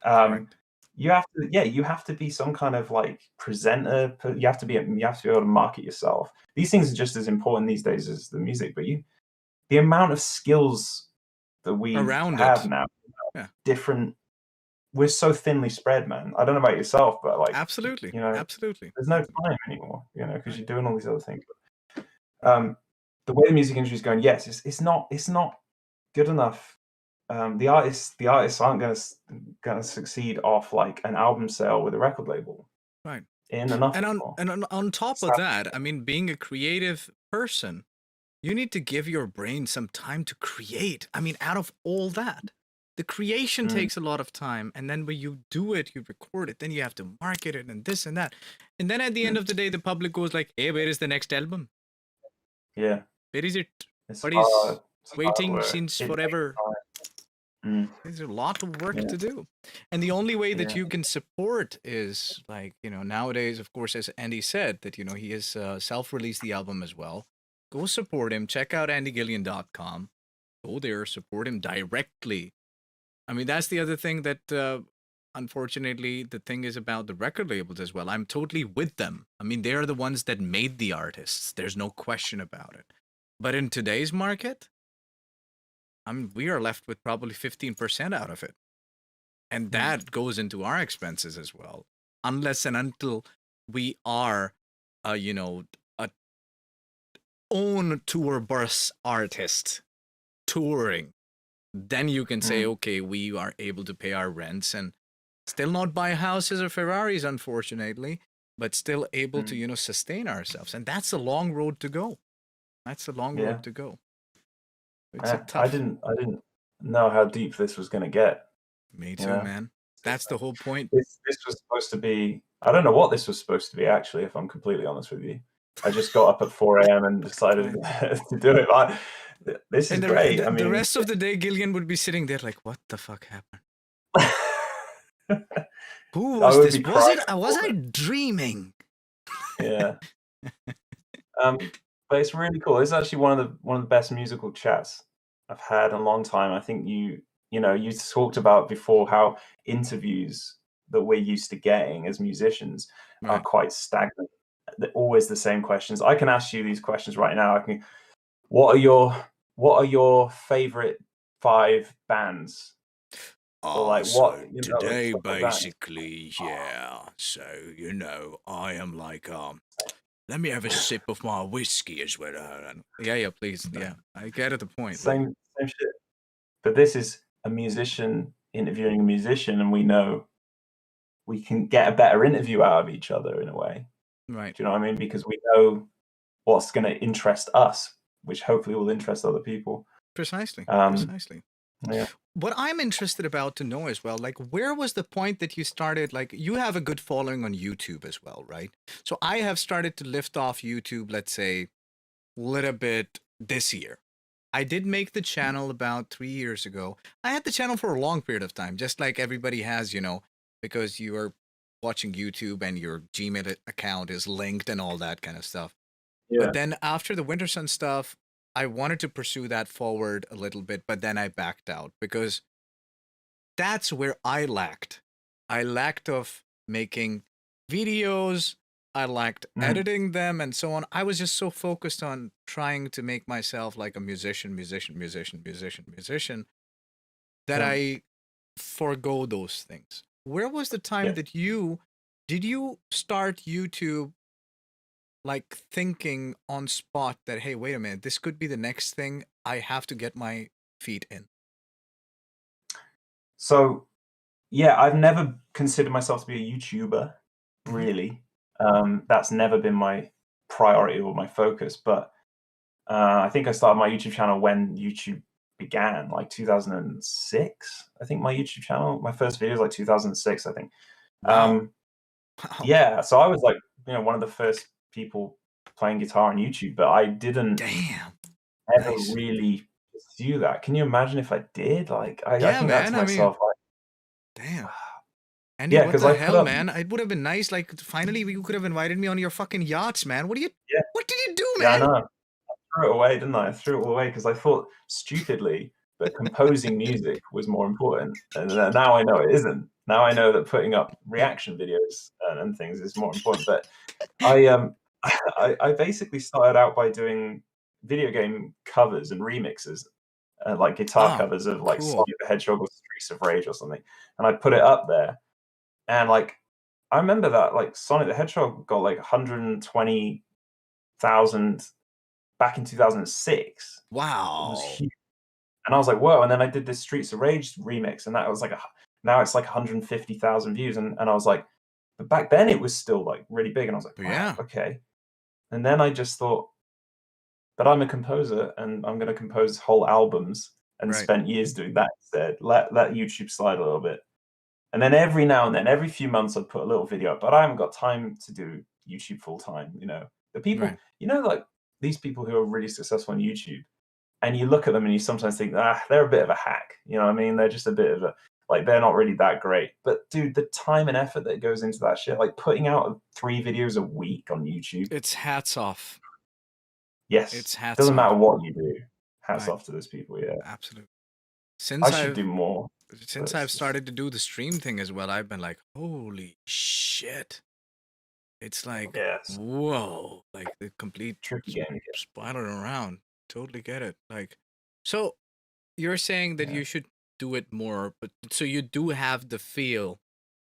[SPEAKER 1] Correct.
[SPEAKER 2] You have to be some kind of like presenter. You have to be able to market yourself. These things are just as important these days as the music. But the amount of skills that we
[SPEAKER 1] Around
[SPEAKER 2] have
[SPEAKER 1] it.
[SPEAKER 2] now,
[SPEAKER 1] Yeah.
[SPEAKER 2] different. We're so thinly spread, man. I don't know about yourself, but like,
[SPEAKER 1] Absolutely. Absolutely.
[SPEAKER 2] there's no time anymore. Because you're doing all these other things. The way the music industry is going, yes, it's not good enough. The artists aren't gonna succeed off like an album sale with a record label.
[SPEAKER 1] Right.
[SPEAKER 2] In enough
[SPEAKER 1] And on top of that, I mean, being a creative person, you need to give your brain some time to create. I mean, out of all that, the creation takes a lot of time. And then when you do it, you record it, then you have to market it and this and that. And then at the end of the day, the public goes like, hey, where is the next album?
[SPEAKER 2] Yeah.
[SPEAKER 1] Where is it?
[SPEAKER 2] It's
[SPEAKER 1] But
[SPEAKER 2] hard.
[SPEAKER 1] he's waiting since forever. There's a lot of work
[SPEAKER 2] Yeah.
[SPEAKER 1] to do. And the only way that
[SPEAKER 2] Yeah.
[SPEAKER 1] you can support is like, nowadays, of course, as Andy said, that, he has self-released the album as well. Go support him. Check out andygillion.com. Go there, support him directly. I mean, that's the other thing that, unfortunately, the thing is about the record labels as well. I'm totally with them. I mean, they're the ones that made the artists. There's no question about it. But in today's market, we are left with probably 15% out of it. And that goes into our expenses as well. Unless and until we are, a own tour bus artist touring, then you can say, okay, we are able to pay our rents and still not buy houses or Ferraris, unfortunately, but still able to, sustain ourselves. And that's a long road to go. That's a long road to go. It's a tough.
[SPEAKER 2] I didn't know how deep this was going to get.
[SPEAKER 1] Me too, man. That's the whole point.
[SPEAKER 2] This was supposed to be. I don't know what this was supposed to be, actually, if I'm completely honest with you. I just got up at 4 a.m. and decided to do it. This is great. I mean,
[SPEAKER 1] the rest of the day, Gillion would be sitting there like, what the fuck happened? Who was this? Was I dreaming?
[SPEAKER 2] Yeah. But it's really cool. It's actually one of the best musical chats I've had in a long time. I think you talked about before how interviews that we're used to getting as musicians are quite stagnant. They're always the same questions. I can ask you these questions right now. What are your favorite 5 bands?
[SPEAKER 1] Today, basically, yeah. So, I am like, let me have a sip of my whiskey as well. Yeah, please. Yeah, I get the point.
[SPEAKER 2] Same shit. But this is a musician interviewing a musician, and we know we can get a better interview out of each other in a way.
[SPEAKER 1] Right.
[SPEAKER 2] Do you know what I mean? Because we know what's going to interest us, which hopefully will interest other people.
[SPEAKER 1] Precisely.
[SPEAKER 2] Um,
[SPEAKER 1] Precisely.
[SPEAKER 2] yeah.
[SPEAKER 1] What I'm interested about to know as well, like, where was the point that you started? Like, you have a good following on YouTube as well, right? So I have started to lift off YouTube, let's say, a little bit this year. I did make the channel about 3 years ago. I had the channel for a long period of time, just like everybody has, because you are watching YouTube and your Gmail account is linked and all that kind of stuff.
[SPEAKER 2] Yeah.
[SPEAKER 1] But then after the Wintersun stuff, I wanted to pursue that forward a little bit, but then I backed out because that's where I lacked. I lacked of making videos. I lacked
[SPEAKER 2] Mm.
[SPEAKER 1] editing them and so on. I was just so focused on trying to make myself like a musician that
[SPEAKER 2] Yeah.
[SPEAKER 1] I forgo those things. Where was the time
[SPEAKER 2] Yeah.
[SPEAKER 1] that did you start YouTube like thinking on spot that, hey, wait a minute, this could be the next thing. I have to get my feet in.
[SPEAKER 2] So, yeah, I've never considered myself to be a YouTuber,
[SPEAKER 1] Mm-hmm.
[SPEAKER 2] really. That's never been my priority or my focus. But I think I started my YouTube channel when YouTube began, like 2006. I think my YouTube channel, my first video was like 2006, I think.
[SPEAKER 1] Wow. Wow.
[SPEAKER 2] Yeah, so I was like, one of the first people playing guitar on YouTube, but I didn't
[SPEAKER 1] Damn.
[SPEAKER 2] ever
[SPEAKER 1] Nice.
[SPEAKER 2] really pursue that. Can you imagine if I did? Like, I
[SPEAKER 1] Yeah,
[SPEAKER 2] think that to
[SPEAKER 1] man. I mean,
[SPEAKER 2] myself, like,
[SPEAKER 1] damn. Andy,
[SPEAKER 2] yeah,
[SPEAKER 1] what
[SPEAKER 2] because
[SPEAKER 1] the
[SPEAKER 2] I put
[SPEAKER 1] hell,
[SPEAKER 2] up,
[SPEAKER 1] man? It would have been nice. Like, finally, you could have invited me on your fucking yachts, man. What
[SPEAKER 2] yeah,
[SPEAKER 1] did you do,
[SPEAKER 2] yeah, I
[SPEAKER 1] man?
[SPEAKER 2] know. I threw it away, didn't I? I threw it all away because I thought stupidly that composing music was more important, and now I know it isn't. Now I know that putting up reaction videos and things is more important. But I I basically started out by doing video game covers and remixes, like guitar
[SPEAKER 1] Oh,
[SPEAKER 2] covers of like
[SPEAKER 1] cool.
[SPEAKER 2] Sonic the Hedgehog or Streets of Rage or something, and I put it up there. And like I remember that like Sonic the Hedgehog got like 120,000 back in 2006. It was
[SPEAKER 1] Wow.
[SPEAKER 2] huge, and I was like, whoa! And then I did this Streets of Rage remix, and that was like now it's like 150,000 views, and I was like, but back then it was still like really big, and I was like, wow,
[SPEAKER 1] Yeah.
[SPEAKER 2] okay. And then I just thought, but I'm a composer and I'm going to compose whole albums, and
[SPEAKER 1] Right.
[SPEAKER 2] spent years doing that instead. Let YouTube slide a little bit. And then every now and then, every few months, I'd put a little video up, but I haven't got time to do YouTube full time. The people,
[SPEAKER 1] Right.
[SPEAKER 2] like these people who are really successful on YouTube, and you look at them and you sometimes think, they're a bit of a hack. You know what I mean? They're just a bit of like, they're not really that great. But dude, the time and effort that goes into that shit, like putting out 3 videos a week on YouTube,
[SPEAKER 1] It's hats off.
[SPEAKER 2] yes,
[SPEAKER 1] It's hats
[SPEAKER 2] doesn't
[SPEAKER 1] off.
[SPEAKER 2] matter what you do. Hats
[SPEAKER 1] Right.
[SPEAKER 2] off to those people. Yeah,
[SPEAKER 1] Absolutely.
[SPEAKER 2] I
[SPEAKER 1] Since
[SPEAKER 2] should
[SPEAKER 1] I've
[SPEAKER 2] do more. But
[SPEAKER 1] since I've started to do the stream thing as well, I've been like, holy shit. It's like,
[SPEAKER 2] yeah, it's
[SPEAKER 1] whoa, like the complete
[SPEAKER 2] a tricky game to get.
[SPEAKER 1] spiraling around. Totally get it. Like, so you're saying that
[SPEAKER 2] Yeah.
[SPEAKER 1] you should do it more, but so you do have the feel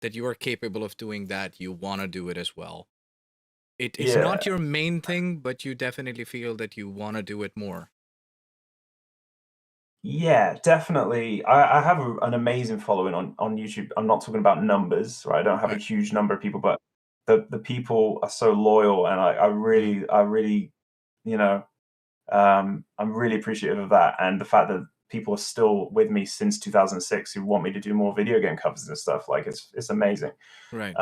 [SPEAKER 1] that you are capable of doing that. You want to do it as well. It's
[SPEAKER 2] Yeah.
[SPEAKER 1] not your main thing, but you definitely feel that you want to do it more.
[SPEAKER 2] Yeah, definitely. I have an amazing following on YouTube. I'm not talking about numbers, right? I don't have a
[SPEAKER 1] Right.
[SPEAKER 2] huge number of people, but the people are so loyal, and I
[SPEAKER 1] Mm.
[SPEAKER 2] really, you know, I'm really appreciative of that, and the fact that people are still with me since 2006 who want me to do more video game covers and stuff. Like it's amazing.
[SPEAKER 1] Right.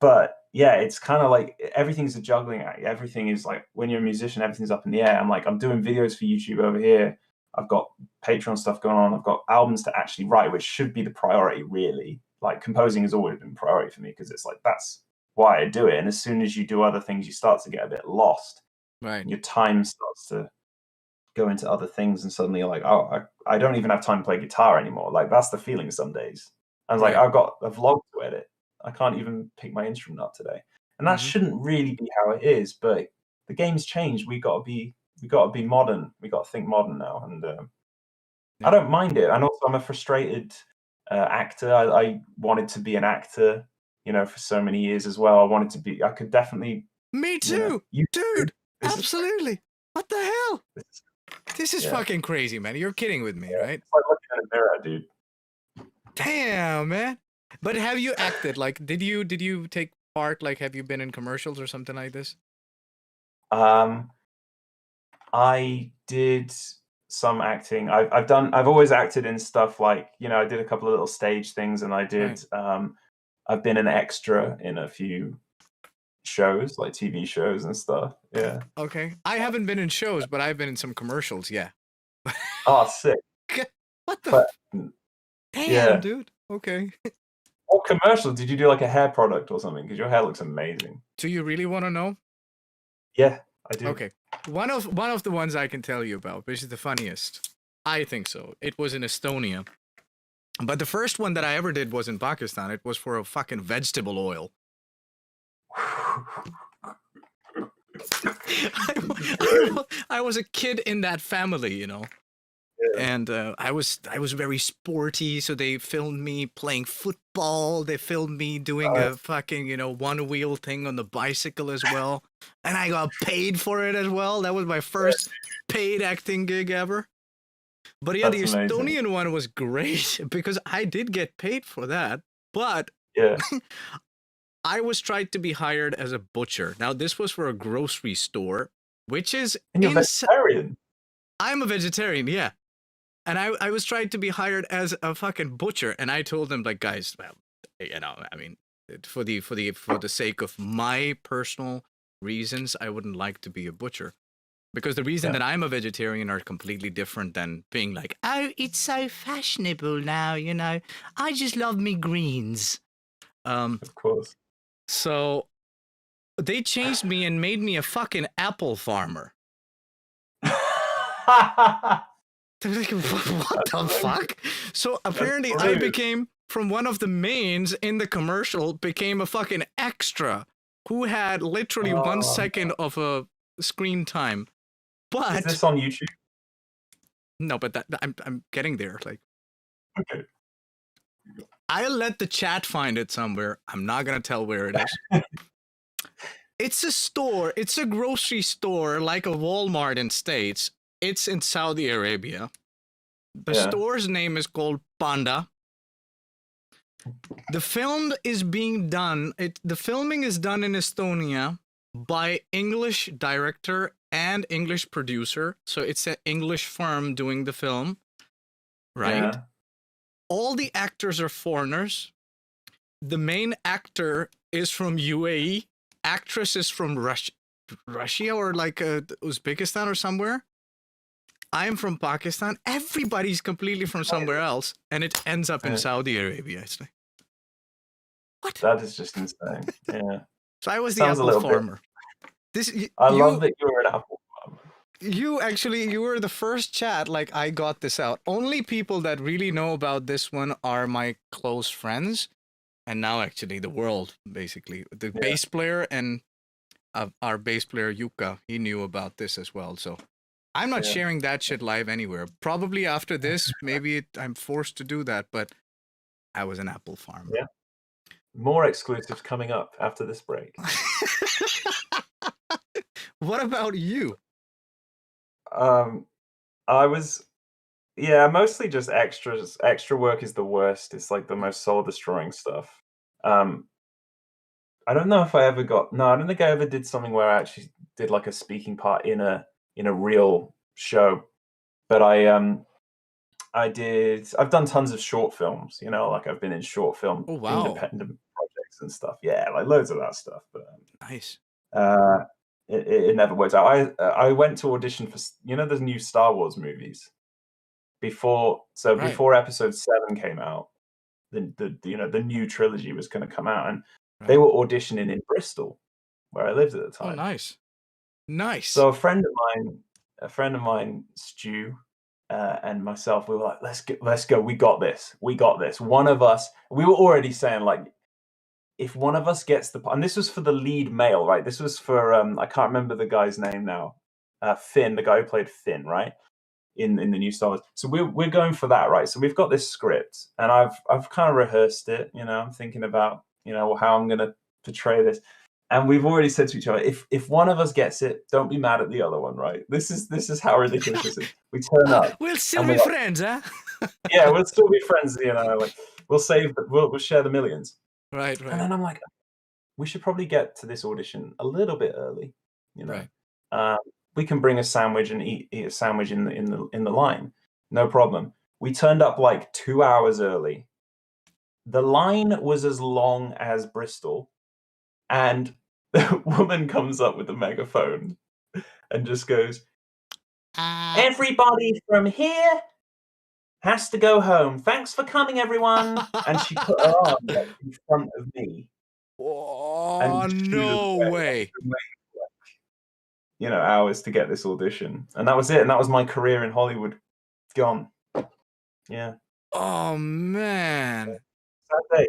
[SPEAKER 2] But yeah, it's kind of like everything's a juggling act. Everything is like when you're a musician, everything's up in the air. I'm doing videos for YouTube over here. I've got Patreon stuff going on. I've got albums to actually write, which should be the priority, really. Like composing has always been priority for me because it's like that's why I do it. And as soon as you do other things, you start to get a bit lost.
[SPEAKER 1] Right.
[SPEAKER 2] Your time starts to go into other things, and suddenly you're like, oh, I don't even have time to play guitar anymore. Like that's the feeling some days. I was like,
[SPEAKER 1] Right.
[SPEAKER 2] I've got a vlog to edit. I can't even pick my instrument up today, and that
[SPEAKER 1] Mm-hmm.
[SPEAKER 2] shouldn't really be how it is. But the game's changed. We got to be modern. We got to think modern now, and I
[SPEAKER 1] Yeah.
[SPEAKER 2] don't mind it. And also, I'm a frustrated actor. I wanted to be an actor, for so many years as well. I wanted to be. I could definitely,
[SPEAKER 1] Me too,
[SPEAKER 2] you.
[SPEAKER 1] dude.
[SPEAKER 2] This is
[SPEAKER 1] Absolutely. What the hell?
[SPEAKER 2] this is,
[SPEAKER 1] This is
[SPEAKER 2] yeah.
[SPEAKER 1] fucking crazy, man. You're kidding with me,
[SPEAKER 2] Yeah.
[SPEAKER 1] right?
[SPEAKER 2] It's like looking in a mirror, dude.
[SPEAKER 1] Damn, man. But have you acted? Like, did you take part? Like, have you been in commercials or something like this?
[SPEAKER 2] Um, I did some acting. I've always acted in stuff like, I did a couple of little stage things, and
[SPEAKER 1] Right.
[SPEAKER 2] I've been an extra in a few shows, like TV shows and stuff. Yeah.
[SPEAKER 1] Okay. I haven't been in shows, but I've been in some commercials. Yeah.
[SPEAKER 2] Oh, sick.
[SPEAKER 1] What the?
[SPEAKER 2] But
[SPEAKER 1] Damn,
[SPEAKER 2] yeah.
[SPEAKER 1] dude. Okay.
[SPEAKER 2] What commercial did you do? Like a hair product or something? Because your hair looks amazing.
[SPEAKER 1] Do you really want to know?
[SPEAKER 2] Yeah, I do.
[SPEAKER 1] Okay. One of the ones I can tell you about, which is the funniest. I think so. It was in Estonia. But the first one that I ever did was in Pakistan. It was for a fucking vegetable oil. I was a kid in that family, you know.
[SPEAKER 2] Yeah.
[SPEAKER 1] And I was very sporty, so they filmed me playing football. They filmed me doing a fucking, one wheel thing on the bicycle as well. And I got paid for it as well. That was my first paid acting gig ever. But yeah, the
[SPEAKER 2] That's amazing.
[SPEAKER 1] Estonian one was great because I did get paid for that. But
[SPEAKER 2] Yeah.
[SPEAKER 1] I was tried to be hired as a butcher. Now, this was for a grocery store, which is
[SPEAKER 2] And you're vegetarian.
[SPEAKER 1] I'm a vegetarian, yeah. And I was trying to be hired as a fucking butcher, and I told them, like, guys, well, I mean, for the sake of my personal reasons, I wouldn't like to be a butcher, because the reason that I'm a vegetarian are completely different than being like, oh, it's so fashionable now, I just love me greens.
[SPEAKER 2] Of course.
[SPEAKER 1] So they changed me and made me a fucking apple farmer. They're like, what the fuck? So apparently I became, from one of the mains in the commercial, became a fucking extra who had literally 1 second of a screen time. But
[SPEAKER 2] is this on YouTube?
[SPEAKER 1] No, but I'm getting there. Like,
[SPEAKER 2] okay.
[SPEAKER 1] I'll let the chat find it somewhere. I'm not gonna tell where it is. It's a store. It's a grocery store like a Walmart in States. It's in Saudi Arabia. The store's name is called Panda. The film is being done. The filming is done in Estonia by English director and English producer. So it's an English firm doing the film, right? Yeah. All the actors are foreigners. The main actor is from UAE. Actress is from Russia or like Uzbekistan or somewhere. I'm from Pakistan. Everybody's completely from somewhere else, and it ends up in Saudi Arabia. It's like, what?
[SPEAKER 2] That is just insane. Yeah.
[SPEAKER 1] So I was the apple farmer.
[SPEAKER 2] I love that you were an apple farmer.
[SPEAKER 1] You were the first chat. Like, I got this out. Only people that really know about this one are my close friends, and now actually the world, basically. The bass player and our bass player Yuka, he knew about this as well. So I'm not sharing that shit live anywhere. Probably after this, maybe I'm forced to do that, but I was an apple farmer.
[SPEAKER 2] Yeah. More exclusives coming up after this break.
[SPEAKER 1] What about you?
[SPEAKER 2] I was, mostly just extras. Extra work is the worst. It's like the most soul destroying stuff. I don't know if I ever I don't think I ever did something where I actually did like a speaking part in a real show, but I've done tons of short films, like I've been in short film independent projects and stuff. Yeah, like loads of that stuff. But
[SPEAKER 1] nice.
[SPEAKER 2] It never worked out. I went to audition for the new Star Wars movies before Episode 7 came out. The new trilogy was going to come out, and they were auditioning in Bristol, where I lived at the time.
[SPEAKER 1] Oh, nice.
[SPEAKER 2] So a friend of mine, Stu, and myself, we were like, let's go. We got this. One of us. We were already saying, like, if one of us gets and this was for the lead male, right? This was for I can't remember the guy's name now. Finn, the guy who played Finn, right? In the new Star Wars. So we're going for that, right? So we've got this script, and I've kind of rehearsed it. I'm thinking about how I'm going to portray this, and we've already said to each other, if one of us gets it, don't be mad at the other one, right? This is how ridiculous this is. We turn up.
[SPEAKER 1] We'll still be friends, huh?
[SPEAKER 2] Yeah, we'll still be friends, like. we'll save, we'll share the millions.
[SPEAKER 1] Right,
[SPEAKER 2] And then I'm like, we should probably get to this audition a little bit early, you know.
[SPEAKER 1] right.
[SPEAKER 2] We can bring a sandwich and eat a sandwich in the line, no problem. We turned up like 2 hours early. The line was as long as Bristol, and the woman comes up with a megaphone and just goes, "Everybody from here has to go home. Thanks for coming, everyone." And she put her arm like, in front of me
[SPEAKER 1] Oh,
[SPEAKER 2] and shooed us
[SPEAKER 1] no
[SPEAKER 2] away.
[SPEAKER 1] way.
[SPEAKER 2] You know, hours to get this audition, and that was it. And that was my career in Hollywood gone. Yeah,
[SPEAKER 1] Oh, man.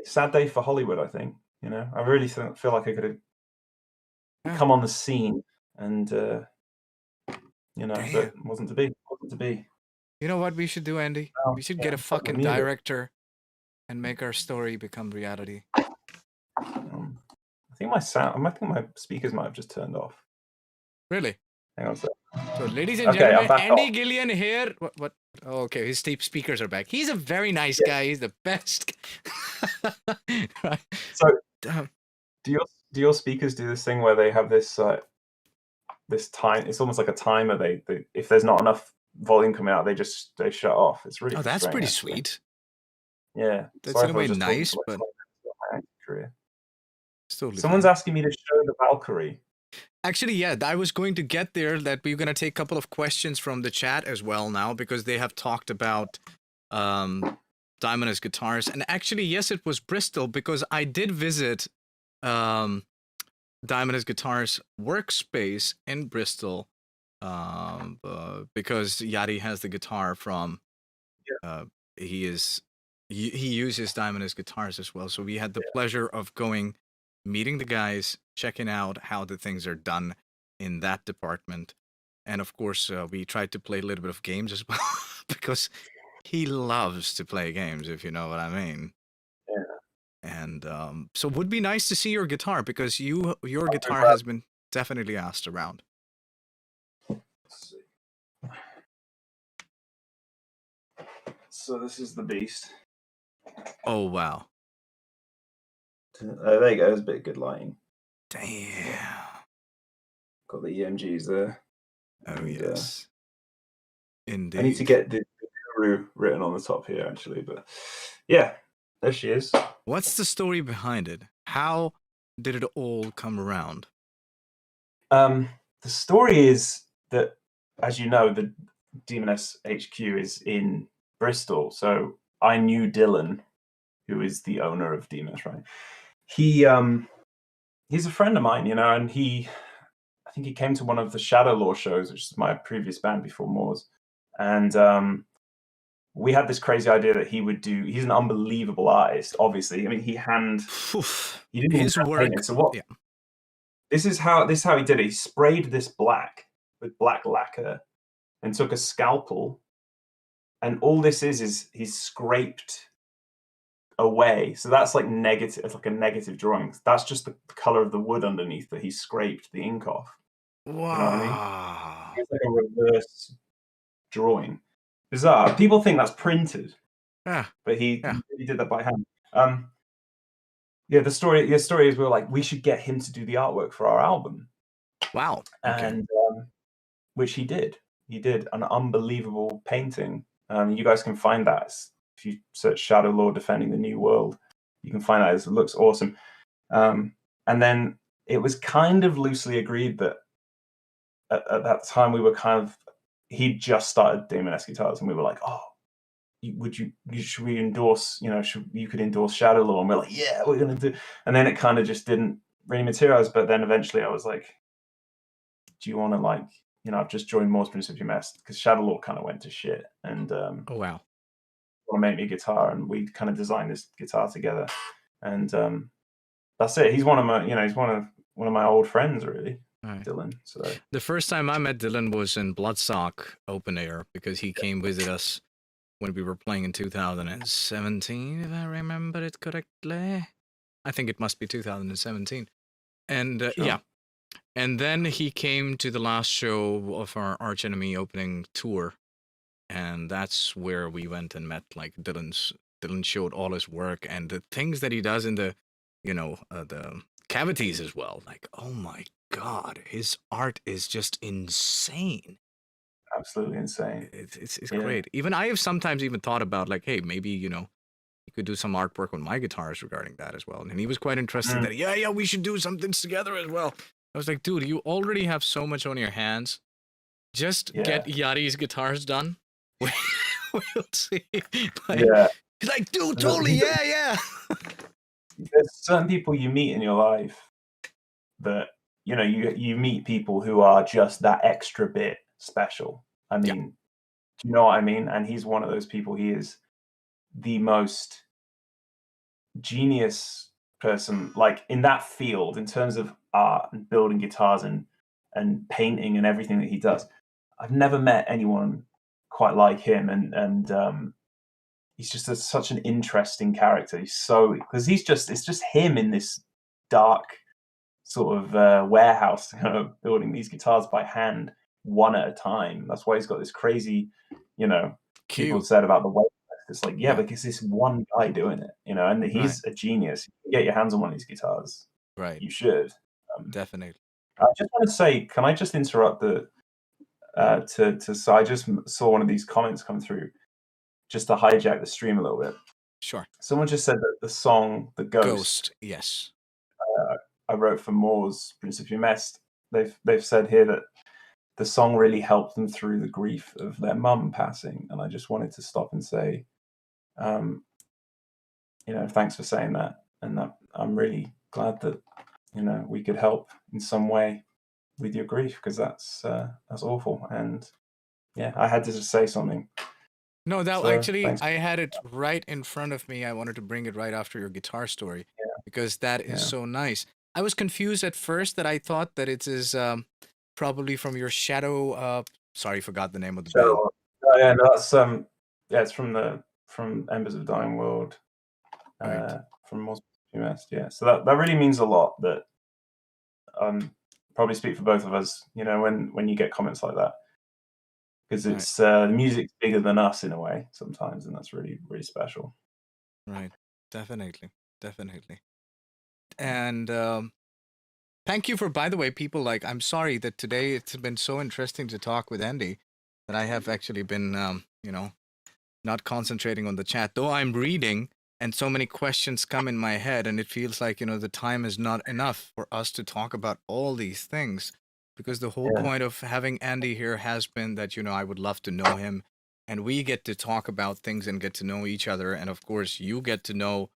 [SPEAKER 2] sad day for Hollywood. I think, you know, I really feel like I could have
[SPEAKER 1] Yeah.
[SPEAKER 2] come on the scene, and you know, but
[SPEAKER 1] Damn.
[SPEAKER 2] wasn't to be. Wasn't to be.
[SPEAKER 1] You know what we should do, Andy?
[SPEAKER 2] Oh,
[SPEAKER 1] We should
[SPEAKER 2] yeah,
[SPEAKER 1] get a
[SPEAKER 2] fuck the
[SPEAKER 1] fucking
[SPEAKER 2] music.
[SPEAKER 1] director and make our story become reality.
[SPEAKER 2] I think my sound. I think my speakers might have just turned off.
[SPEAKER 1] Really?
[SPEAKER 2] Hang on a sec.
[SPEAKER 1] So, ladies and
[SPEAKER 2] Okay,
[SPEAKER 1] gentlemen,
[SPEAKER 2] I'm back
[SPEAKER 1] Andy
[SPEAKER 2] on.
[SPEAKER 1] Gillion here. What? Oh, okay, his speakers are back. He's a very nice
[SPEAKER 2] Yeah.
[SPEAKER 1] guy. He's the best. Right.
[SPEAKER 2] So,
[SPEAKER 1] Damn.
[SPEAKER 2] do your speakers do this thing where they have this this time? It's almost like a timer. They if there's not enough volume coming out, they shut off. It's really
[SPEAKER 1] Oh, that's
[SPEAKER 2] frustrating,
[SPEAKER 1] pretty
[SPEAKER 2] actually.
[SPEAKER 1] sweet.
[SPEAKER 2] Yeah.
[SPEAKER 1] That's
[SPEAKER 2] Sorry
[SPEAKER 1] in
[SPEAKER 2] if
[SPEAKER 1] a
[SPEAKER 2] I
[SPEAKER 1] way
[SPEAKER 2] was just talking
[SPEAKER 1] nice,
[SPEAKER 2] for like
[SPEAKER 1] but
[SPEAKER 2] 20 minutes about my acting career.
[SPEAKER 1] it's totally
[SPEAKER 2] Someone's
[SPEAKER 1] fine.
[SPEAKER 2] asking me to show the Valkyrie.
[SPEAKER 1] Actually, yeah, I was going to get there. That we're gonna take a couple of questions from the chat as well now, because they have talked about Diamond as guitars. And actually, yes, it was Bristol, because I did visit Diamond as guitars workspace in Bristol, because Yadi has the guitar from. He uses Diamond as guitars as well. So we had the pleasure of going, meeting the guys, checking out how the things are done in that department. And of course, we tried to play a little bit of games as well, because he loves to play games, if you know what I mean.
[SPEAKER 2] Yeah.
[SPEAKER 1] And so it would be nice to see your guitar, because your guitar
[SPEAKER 2] glad.
[SPEAKER 1] has been definitely asked around.
[SPEAKER 2] Let's see. So this is the beast.
[SPEAKER 1] Oh, wow.
[SPEAKER 2] There you go. There's a bit of good lighting.
[SPEAKER 1] Damn.
[SPEAKER 2] Got the EMGs there.
[SPEAKER 1] Oh,
[SPEAKER 2] And,
[SPEAKER 1] yes. Indeed.
[SPEAKER 2] I need to get the guru written on the top here, actually. But yeah, there she is.
[SPEAKER 1] What's the story behind it? How did it all come around?
[SPEAKER 2] The story is that, as you know, the Demoness HQ is in Bristol. So I knew Dylan, who is the owner of Demoness, right? He's a friend of mine, you know, and I think he came to one of the Shadow Law shows, which is my previous band before Mors. And we had this crazy idea that he's an unbelievable artist, obviously. I mean, he didn't even
[SPEAKER 1] His
[SPEAKER 2] have
[SPEAKER 1] work.
[SPEAKER 2] painting. So what?
[SPEAKER 1] Yeah.
[SPEAKER 2] This is how he did it. He sprayed this black with black lacquer and took a scalpel, and all this is he's scraped away. So that's like negative. It's like a negative drawing. That's just the color of the wood underneath that he scraped the ink off.
[SPEAKER 1] Wow.
[SPEAKER 2] You know what I mean? It's like a reverse drawing. Bizarre. People think that's printed.
[SPEAKER 1] Yeah.
[SPEAKER 2] But he did that by hand. Yeah, the story is we were like, we should get him to do the artwork for our album.
[SPEAKER 1] Wow. Okay.
[SPEAKER 2] And which he did. He did an unbelievable painting. You guys can find that if you search Shadow Law Defending the New World. You can find that. It looks awesome. And then it was kind of loosely agreed that at that time we were he'd just started Demoness guitars, and we were like, oh, should we endorse, you know, you could endorse Shadow Law? And we're like, yeah, we're gonna do. And then it kind of just didn't really materialize. But then eventually I was like, do you want to, like, you know, I've just joined Mors Principium Est, because Shadow Law kind of went to shit, and
[SPEAKER 1] oh wow,
[SPEAKER 2] want to make me a guitar, and we kind of designed this guitar together, and that's it. He's one of my, you know, he's one of my old friends, really. Right. Dylan. So
[SPEAKER 1] the first time I met Dylan was in Bloodstock Open Air, because he came visit us when we were playing in 2017, if I remember it correctly. I think it must be 2017. And sure. Yeah. And then he came to the last show of our Arch Enemy opening tour. And that's where we went and met, like, Dylan's Dylan showed all his work and the things that he does in the, the cavities as well. Like, oh my God, his art is just insane.
[SPEAKER 2] Absolutely insane.
[SPEAKER 1] It's
[SPEAKER 2] Yeah.
[SPEAKER 1] great. Even I have sometimes even thought about like, hey, maybe, you could do some artwork on my guitars regarding that as well. And he was quite interested
[SPEAKER 2] Mm,
[SPEAKER 1] that, yeah, we should do something together as well. I was like, dude, you already have so much on your hands. Just get
[SPEAKER 2] yeah.
[SPEAKER 1] Yari's guitars done. We'll see. Like,
[SPEAKER 2] Yeah.
[SPEAKER 1] he's like, dude,
[SPEAKER 2] There's,
[SPEAKER 1] totally, yeah.
[SPEAKER 2] there's certain people you meet in your life that, you meet people who are just that extra bit special. I
[SPEAKER 1] Yeah,
[SPEAKER 2] mean, do you know what I mean? And he's one of those people. He is the most genius person, like in that field, in terms of art and building guitars and painting and everything that he does. I've never met anyone quite like him, and he's just such an interesting character. He's so because it's just him in this dark sort of warehouse, building these guitars by hand, one at a time. That's why he's got this crazy, people
[SPEAKER 1] cute.
[SPEAKER 2] said about the weight. It's like, yeah,
[SPEAKER 1] Yeah,
[SPEAKER 2] because this one guy doing it, and
[SPEAKER 1] right,
[SPEAKER 2] he's a genius. You can get your hands on one of these guitars.
[SPEAKER 1] right.
[SPEAKER 2] You should. Um,
[SPEAKER 1] Definitely.
[SPEAKER 2] I just want to say, can I just interrupt so I just saw one of these comments come through just to hijack the stream a little bit.
[SPEAKER 1] Sure.
[SPEAKER 2] Someone just said that the song "The Ghost"
[SPEAKER 1] Ghost, yes.
[SPEAKER 2] I wrote for Mors Principium Est, they've said here that the song really helped them through the grief of their mum passing, and I just wanted to stop and say, um, thanks for saying that, and that I'm really glad that we could help in some way with your grief, because that's awful, and yeah, I had to just say something.
[SPEAKER 1] No, that
[SPEAKER 2] So
[SPEAKER 1] actually,
[SPEAKER 2] thanks.
[SPEAKER 1] I had it right in front of me. I wanted to bring it right after your guitar story because that is
[SPEAKER 2] Yeah.
[SPEAKER 1] so nice. I was confused at first that I thought that it is probably from your Shadow. Sorry, forgot the name of the
[SPEAKER 2] So
[SPEAKER 1] band.
[SPEAKER 2] yeah, no, that's yeah, it's from Embers of Dying World,
[SPEAKER 1] Right,
[SPEAKER 2] from Mors Principium. Yeah. So that really means a lot. That probably speak for both of us. When you get comments like that, because
[SPEAKER 1] right,
[SPEAKER 2] it's the music's bigger than us in a way sometimes, and that's really really special.
[SPEAKER 1] right. Definitely, definitely.
[SPEAKER 2] Yeah.
[SPEAKER 1] And thank you for, by the way, people. Like, I'm sorry that today it's been so interesting to talk with Andy that I have actually been, not concentrating on the chat, though I'm reading and so many questions come in my head and it feels like, the time is not enough for us to talk about all these things because the whole
[SPEAKER 2] Yeah.
[SPEAKER 1] point of having Andy here has been that, I would love to know him and we get to talk about things and get to know each other. And of course, you get to know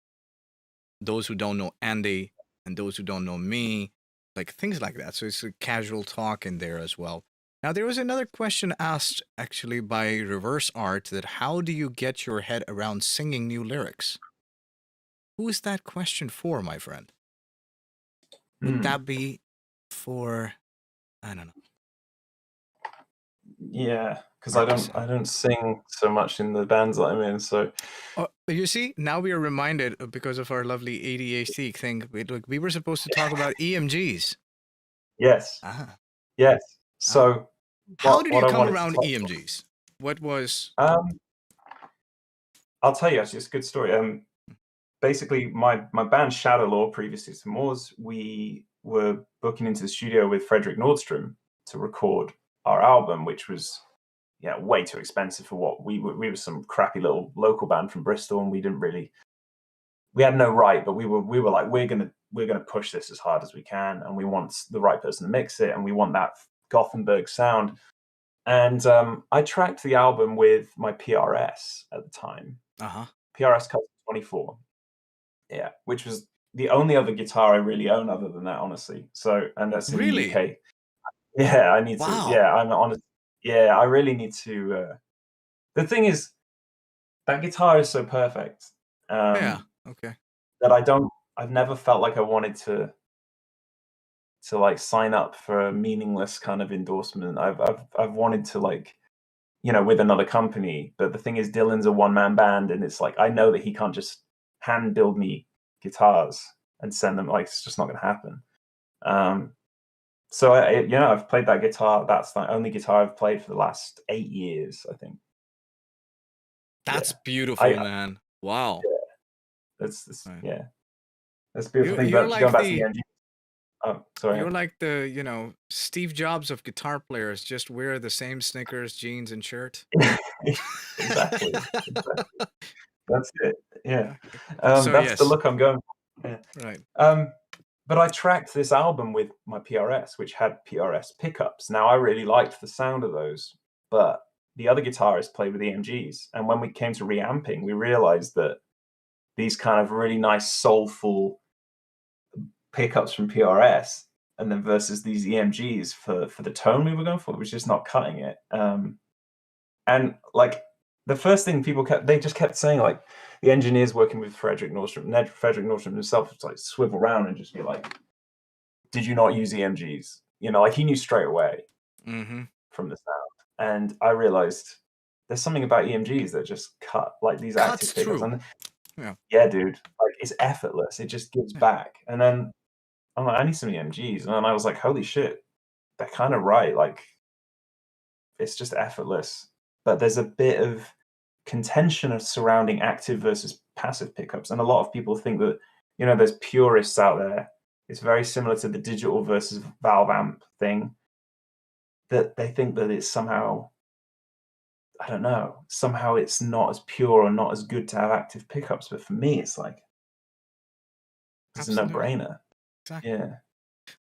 [SPEAKER 1] those who don't know Andy and those who don't know me, like things like that. So it's a casual talk in there as well. Now, there was another question asked actually by Reverse Art that how do you get your head around singing new lyrics? Who is that question for, my friend? Would
[SPEAKER 2] Mm.
[SPEAKER 1] that be for, I don't know,
[SPEAKER 2] Yeah, because I don't
[SPEAKER 1] Artisan?
[SPEAKER 2] I don't sing so much in the bands that I'm in. So
[SPEAKER 1] Oh, you see, now we are reminded because of our lovely ADHD thing. We were supposed to talk about EMGs.
[SPEAKER 2] yes,
[SPEAKER 1] Ah,
[SPEAKER 2] yes.
[SPEAKER 1] ah.
[SPEAKER 2] So
[SPEAKER 1] How did
[SPEAKER 2] what
[SPEAKER 1] you
[SPEAKER 2] I
[SPEAKER 1] come
[SPEAKER 2] wanted to
[SPEAKER 1] around
[SPEAKER 2] talk
[SPEAKER 1] EMGs? What was,
[SPEAKER 2] about. I'll tell you actually, it's a good story. Basically, my band Shadow Law, previously to Moors, we were booking into the studio with Frederick Nordstrom to record our album, which was way too expensive for what we were. We were some crappy little local band from Bristol, and we had no right, but we were like, we're gonna push this as hard as we can, and we want the right person to mix it, and we want that Gothenburg sound. And I tracked the album with my PRS at the time,
[SPEAKER 1] uh-huh.
[SPEAKER 2] PRS Custom 24. Yeah, which was the only other guitar I really own other than that, honestly. So, and that's in the
[SPEAKER 1] Really?
[SPEAKER 2] UK. Yeah, I need to.
[SPEAKER 1] Wow.
[SPEAKER 2] Yeah, I'm honest. Yeah, I really need to. The thing is, that guitar is so perfect
[SPEAKER 1] Yeah.
[SPEAKER 2] um,
[SPEAKER 1] Okay.
[SPEAKER 2] that I've never felt like I wanted to like sign up for a meaningless kind of endorsement. I've wanted to like with another company, but the thing is, Dylan's a one man band, and it's like I know that he can't just hand build me guitars and send them. Like it's just not going to happen. Um, so I've played that guitar. That's the only guitar I've played for the last 8 years, I think.
[SPEAKER 1] That's
[SPEAKER 2] Yeah, I
[SPEAKER 1] beautiful, man. Wow.
[SPEAKER 2] That's
[SPEAKER 1] Right.
[SPEAKER 2] yeah, that's a beautiful thing.
[SPEAKER 1] You're
[SPEAKER 2] But going
[SPEAKER 1] like
[SPEAKER 2] back to the
[SPEAKER 1] the
[SPEAKER 2] NG, oh, sorry.
[SPEAKER 1] you're like the, Steve Jobs of guitar players, just wear the same Snickers jeans and shirt.
[SPEAKER 2] Exactly, exactly. That's it. Yeah,
[SPEAKER 1] Okay. So
[SPEAKER 2] that's the
[SPEAKER 1] yes,
[SPEAKER 2] look I'm going for. Yeah.
[SPEAKER 1] right.
[SPEAKER 2] Um, but I tracked this album with my PRS, which had PRS pickups. Now I really liked the sound of those, but the other guitarists played with EMGs, and when we came to reamping, we realized that these kind of really nice soulful pickups from PRS, and then versus these EMGs for the tone we were going for, was just not cutting it. And like the first thing they just kept saying, like the engineers working with Frederick Nordstrom himself was like swivel around and just be like, "Did you not use EMGs?" Like he knew straight away
[SPEAKER 1] Mm-hmm.
[SPEAKER 2] from the sound. And I realized there's something about EMGs that just cut like these
[SPEAKER 1] Cuts
[SPEAKER 2] active pickups.
[SPEAKER 1] through.
[SPEAKER 2] And
[SPEAKER 1] Yeah.
[SPEAKER 2] yeah, dude, like it's effortless. It just gives
[SPEAKER 1] Yeah.
[SPEAKER 2] back. And then I'm like, I need some EMGs. And then I was like, holy shit, they're kind of right. Like it's just effortless. But there's a bit of contention surrounding active versus passive pickups. And a lot of people think that, there's purists out there. It's very similar to the digital versus valve amp thing, that they think that it's somehow, I don't know, somehow it's not as pure or not as good to have active pickups. But for me, it's like, it's a
[SPEAKER 1] Absolutely.
[SPEAKER 2] no-brainer.
[SPEAKER 1] Exactly.
[SPEAKER 2] Yeah.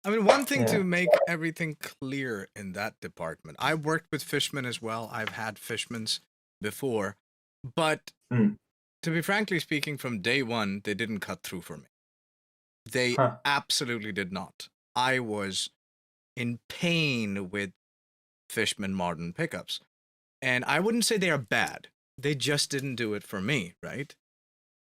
[SPEAKER 1] I mean, one thing
[SPEAKER 2] Yeah.
[SPEAKER 1] to make everything clear in that department. I've worked with Fishman as well. I've had Fishmans before, but
[SPEAKER 2] Mm.
[SPEAKER 1] to be frankly speaking, from day one, they didn't cut through for me. They
[SPEAKER 2] Huh.
[SPEAKER 1] absolutely did not. I was in pain with Fishman modern pickups. And I wouldn't say they are bad. They just didn't do it for me, right?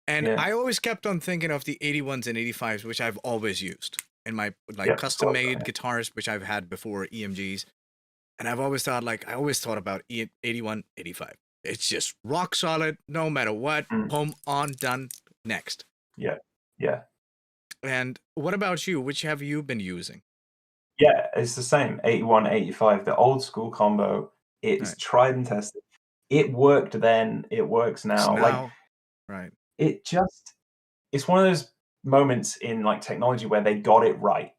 [SPEAKER 1] And
[SPEAKER 2] Yeah.
[SPEAKER 1] I always kept on thinking of the 81s and 85s, which I've always used in my like
[SPEAKER 2] Yep.
[SPEAKER 1] custom made guitars, which I've had before EMGs. And I've always thought about 81, 85. It's just rock solid, no matter what.
[SPEAKER 2] Mm.
[SPEAKER 1] Boom, on, done, next.
[SPEAKER 2] Yeah. Yeah.
[SPEAKER 1] And what about you? Which have you been using?
[SPEAKER 2] Yeah, it's the same. 81, 85, the old school combo. It's
[SPEAKER 1] Right.
[SPEAKER 2] tried and tested. It worked then, it works
[SPEAKER 1] It's
[SPEAKER 2] now. Like
[SPEAKER 1] now, right.
[SPEAKER 2] it just it's one of those moments in like technology where they got it right.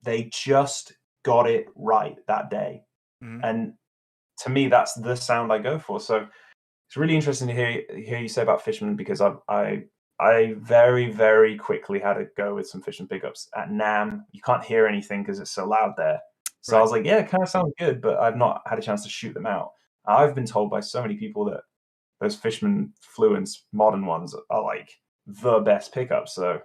[SPEAKER 2] They just got it right that day.
[SPEAKER 1] Mm-hmm.
[SPEAKER 2] And to me, that's the sound I go for. So it's really interesting to hear you say about Fishman, because I very, very quickly had to go with some Fishman pickups at NAMM. You can't hear anything because it's so loud there. So I
[SPEAKER 1] Right.
[SPEAKER 2] was like, yeah, it kind of sounds good, but I've not had a chance to shoot them out. I've been told by so many people that those Fishman Fluence modern ones are like the best pickups. So,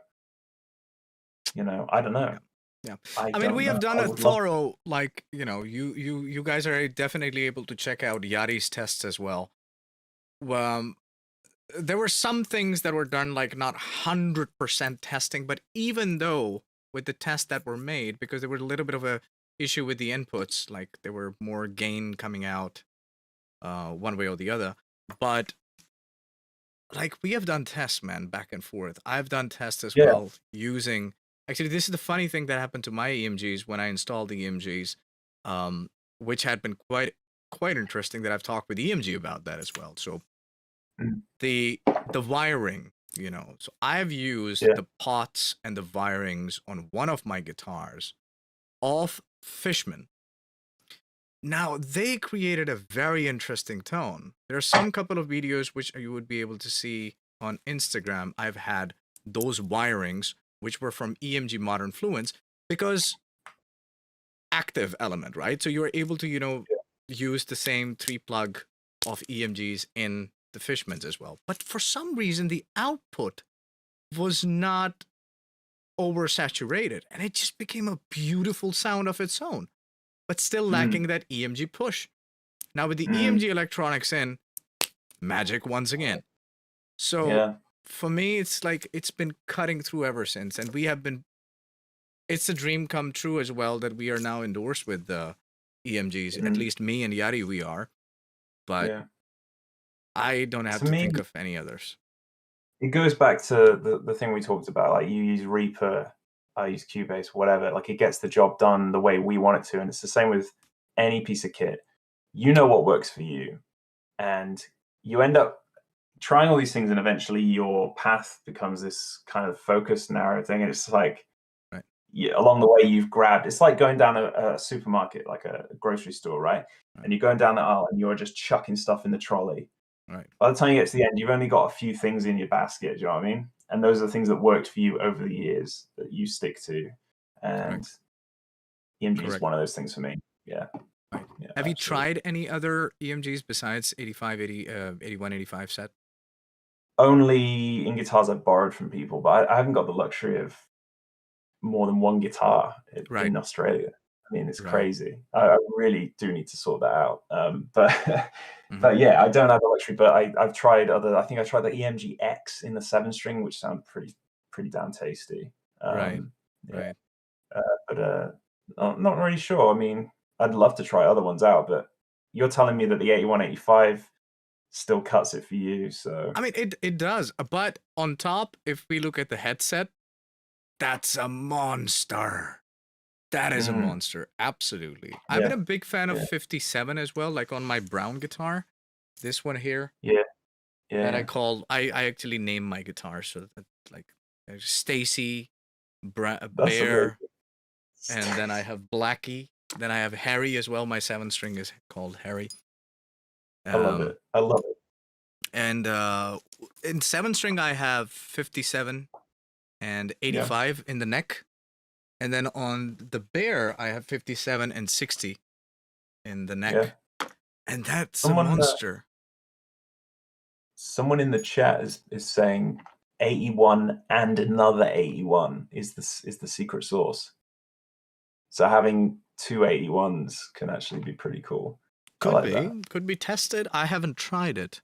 [SPEAKER 2] I don't know.
[SPEAKER 1] Yeah. Yeah.
[SPEAKER 2] I
[SPEAKER 1] I mean,
[SPEAKER 2] don't
[SPEAKER 1] we have
[SPEAKER 2] know.
[SPEAKER 1] done
[SPEAKER 2] I
[SPEAKER 1] a
[SPEAKER 2] would love.
[SPEAKER 1] thorough, like, you guys are definitely able to check out Yari's tests as well. Um, there were some things that were done like not 100% testing, but even though with the tests that were made, because there was a little bit of a issue with the inputs, like there were more gain coming out one way or the other. But like we have done tests, man, back and forth. I've done tests as
[SPEAKER 2] Yeah.
[SPEAKER 1] well using. Actually, this is the funny thing that happened to my EMGs when I installed the EMGs, which had been quite interesting. That I've talked with EMG about that as well. So
[SPEAKER 2] Mm.
[SPEAKER 1] the wiring, so I've used
[SPEAKER 2] Yeah.
[SPEAKER 1] the pots and the wirings on one of my guitars off Fishman. Now, they created a very interesting tone. There are some couple of videos which you would be able to see on Instagram. I've had those wirings, which were from EMG Modern Fluence, because active element, right? So you were able to, use the same 3-plug of EMGs in the Fishmans as well. But for some reason, the output was not oversaturated, and it just became a beautiful sound of its own, but still lacking
[SPEAKER 2] Mm.
[SPEAKER 1] that EMG push. Now with the
[SPEAKER 2] Mm.
[SPEAKER 1] EMG electronics in, magic once again. So
[SPEAKER 2] Yeah.
[SPEAKER 1] for me, it's like it's been cutting through ever since, and it's a dream come true as well that we are now endorsed with the EMGs. At
[SPEAKER 2] Mm.
[SPEAKER 1] least me and Yari, we are, but
[SPEAKER 2] Yeah.
[SPEAKER 1] I don't have
[SPEAKER 2] To
[SPEAKER 1] to
[SPEAKER 2] me,
[SPEAKER 1] think of any others.
[SPEAKER 2] it goes back to the thing we talked about. Like you use Reaper, I use Cubase, whatever. Like it gets the job done the way we want it to, and it's the same with any piece of kit. You know what works for you, and you end up trying all these things, and eventually your path becomes this kind of focused, narrow thing, and it's like,
[SPEAKER 1] Right.
[SPEAKER 2] along the way you've grabbed. It's like going down a supermarket, like a grocery store, right? And you're going down the aisle, and you're just chucking stuff in the trolley.
[SPEAKER 1] Right.
[SPEAKER 2] By the time you get to the end, you've only got a few things in your basket. Do you know what I mean? And those are the things that worked for you over the years that you stick to. And
[SPEAKER 1] Correct.
[SPEAKER 2] EMG is
[SPEAKER 1] Correct.
[SPEAKER 2] one of those things for me. Yeah.
[SPEAKER 1] Right.
[SPEAKER 2] Yeah,
[SPEAKER 1] Have you
[SPEAKER 2] absolutely.
[SPEAKER 1] tried any other EMGs besides 85, 80, 81, 85 set?
[SPEAKER 2] Only in guitars I've borrowed from people, but I haven't got the luxury of more than one guitar
[SPEAKER 1] Right.
[SPEAKER 2] in Australia. I mean, it's
[SPEAKER 1] Right.
[SPEAKER 2] crazy. I really do need to sort that out. But
[SPEAKER 1] Mhm.
[SPEAKER 2] but yeah, I don't have the luxury. But I've tried other. I think I tried the EMG X in the 7-string, which sound pretty damn tasty.
[SPEAKER 1] Right.
[SPEAKER 2] Yeah,
[SPEAKER 1] Right.
[SPEAKER 2] but I'm not really sure. I mean, I'd love to try other ones out, but you're telling me that the 81, 85 still cuts it for you. So
[SPEAKER 1] I mean, it does. But on top, if we look at the headset, that's a monster. That is a
[SPEAKER 2] mm,
[SPEAKER 1] monster. Absolutely. I've been
[SPEAKER 2] yeah,
[SPEAKER 1] a big fan of
[SPEAKER 2] yeah,
[SPEAKER 1] 57 as well, like on my brown guitar. This one here
[SPEAKER 2] yeah,
[SPEAKER 1] that I
[SPEAKER 2] yeah.
[SPEAKER 1] call, I actually name my guitar so that, like, there's Stacy,
[SPEAKER 2] That's amazing.
[SPEAKER 1] Bear, and then I have Blackie. Then I have Harry as well. My 7-string is called Harry.
[SPEAKER 2] I love
[SPEAKER 1] Um,
[SPEAKER 2] it. I love it.
[SPEAKER 1] and in 7-string, I have 57 and
[SPEAKER 2] Yeah,
[SPEAKER 1] 85 in the neck. And then on the Bear, I have 57 and 60 in the
[SPEAKER 2] yeah.
[SPEAKER 1] neck. And that's a
[SPEAKER 2] Someone
[SPEAKER 1] monster.
[SPEAKER 2] someone in the chat is saying 81 and another 81 is the secret sauce. So having two 81s can actually be pretty cool. I like that.
[SPEAKER 1] Could be tested. I haven't tried it.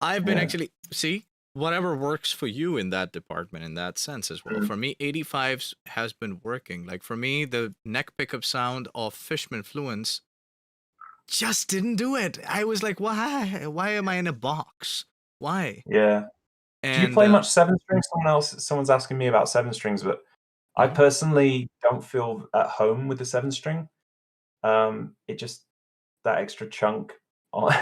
[SPEAKER 1] I've been
[SPEAKER 2] Yeah.
[SPEAKER 1] actually, see, whatever works for you in that department, in that sense as well.
[SPEAKER 2] Mm.
[SPEAKER 1] For me, 85s has been working. Like for me, the neck pickup sound of Fishman Fluence just didn't do it. I was like, why? Why am I in a box? Why?
[SPEAKER 2] Yeah. Do you
[SPEAKER 1] And
[SPEAKER 2] play much 7-string? Someone's asking me about 7-strings, but I
[SPEAKER 1] mhm.
[SPEAKER 2] personally don't feel at home with the 7-string. It just that extra chunk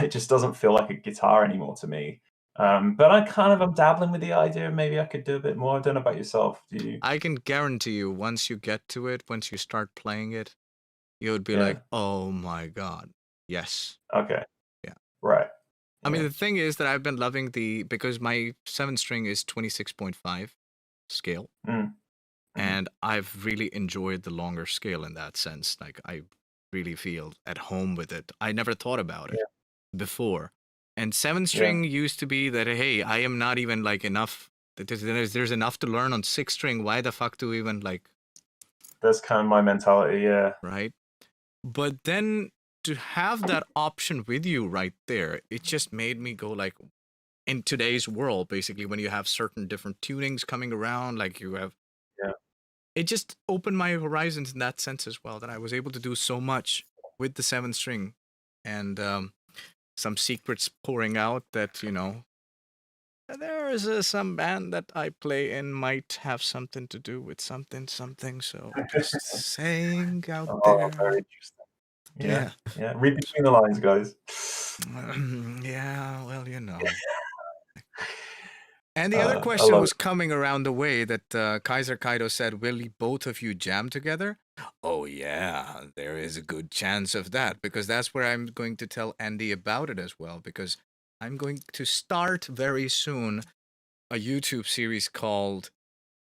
[SPEAKER 2] it just doesn't feel like a guitar anymore to me. But I'm dabbling with the idea of maybe I could do a bit more. I don't know about yourself. Do you?
[SPEAKER 1] I can guarantee you, once you get to it, once you start playing it, you would be like,
[SPEAKER 2] Yeah.
[SPEAKER 1] oh my God. Yes.
[SPEAKER 2] Okay.
[SPEAKER 1] Yeah.
[SPEAKER 2] Right.
[SPEAKER 1] I mean,
[SPEAKER 2] Yeah.
[SPEAKER 1] the thing is that I've been loving because my 7-string is 26.5 scale,
[SPEAKER 2] Mm. Mm.
[SPEAKER 1] and I've really enjoyed the longer scale in that sense. Like, I really feel at home with it. I never thought about it
[SPEAKER 2] Yeah.
[SPEAKER 1] before. And 7
[SPEAKER 2] Yeah.
[SPEAKER 1] string used to be that, hey, I am not even like enough. There's enough to learn on 6 string. Why the fuck do even like,
[SPEAKER 2] That's kind of my mentality. Yeah.
[SPEAKER 1] right? But then to have that option with you right there, it just made me go like, in today's world, basically, when you have certain different tunings coming around, like you have,
[SPEAKER 2] Yeah.
[SPEAKER 1] it just opened my horizons in that sense as well. That I was able to do so much with the 7-string, and some secrets pouring out that there is some band that I play in might have something to do with something. So just saying out
[SPEAKER 2] Oh,
[SPEAKER 1] there.
[SPEAKER 2] very interesting. Yeah.
[SPEAKER 1] Yeah.
[SPEAKER 2] Yeah. Read between the lines, guys.
[SPEAKER 1] Yeah, well, And the other
[SPEAKER 2] I
[SPEAKER 1] question
[SPEAKER 2] love
[SPEAKER 1] was
[SPEAKER 2] it.
[SPEAKER 1] coming around the way that Kaiser Kaido said, will both of you jam together? Oh, yeah, there is a good chance of that, because that's where I'm going to tell Andy about it as well, because I'm going to start very soon a YouTube series called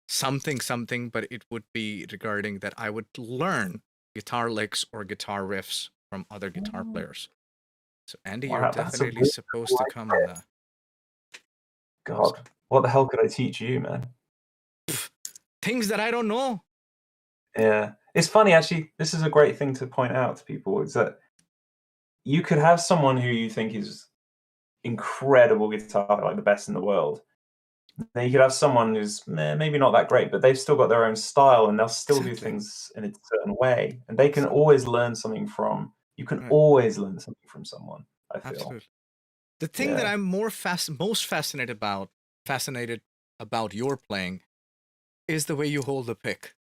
[SPEAKER 1] something something, but it would be regarding that I would learn guitar licks or guitar riffs from other guitar players. So, Andy, you're
[SPEAKER 2] Wow, that's a
[SPEAKER 1] definitely
[SPEAKER 2] really
[SPEAKER 1] supposed
[SPEAKER 2] cool
[SPEAKER 1] to come on
[SPEAKER 2] idea.
[SPEAKER 1] that.
[SPEAKER 2] God, what the hell could I teach you, man?
[SPEAKER 1] Things that I don't know.
[SPEAKER 2] Yeah. It's funny, actually. This is a great thing to point out to people is that you could have someone who you think is incredible guitar, like the best in the world. Then you could have someone who's maybe not that great, but they've still got their own style and they'll still do
[SPEAKER 1] Exactly.
[SPEAKER 2] things in a certain way. And they can always learn something from, you can
[SPEAKER 1] Right.
[SPEAKER 2] always learn something from someone, I feel.
[SPEAKER 1] Absolutely. The thing that
[SPEAKER 2] Yeah.
[SPEAKER 1] I'm most fascinated about your playing is the way you hold the pick.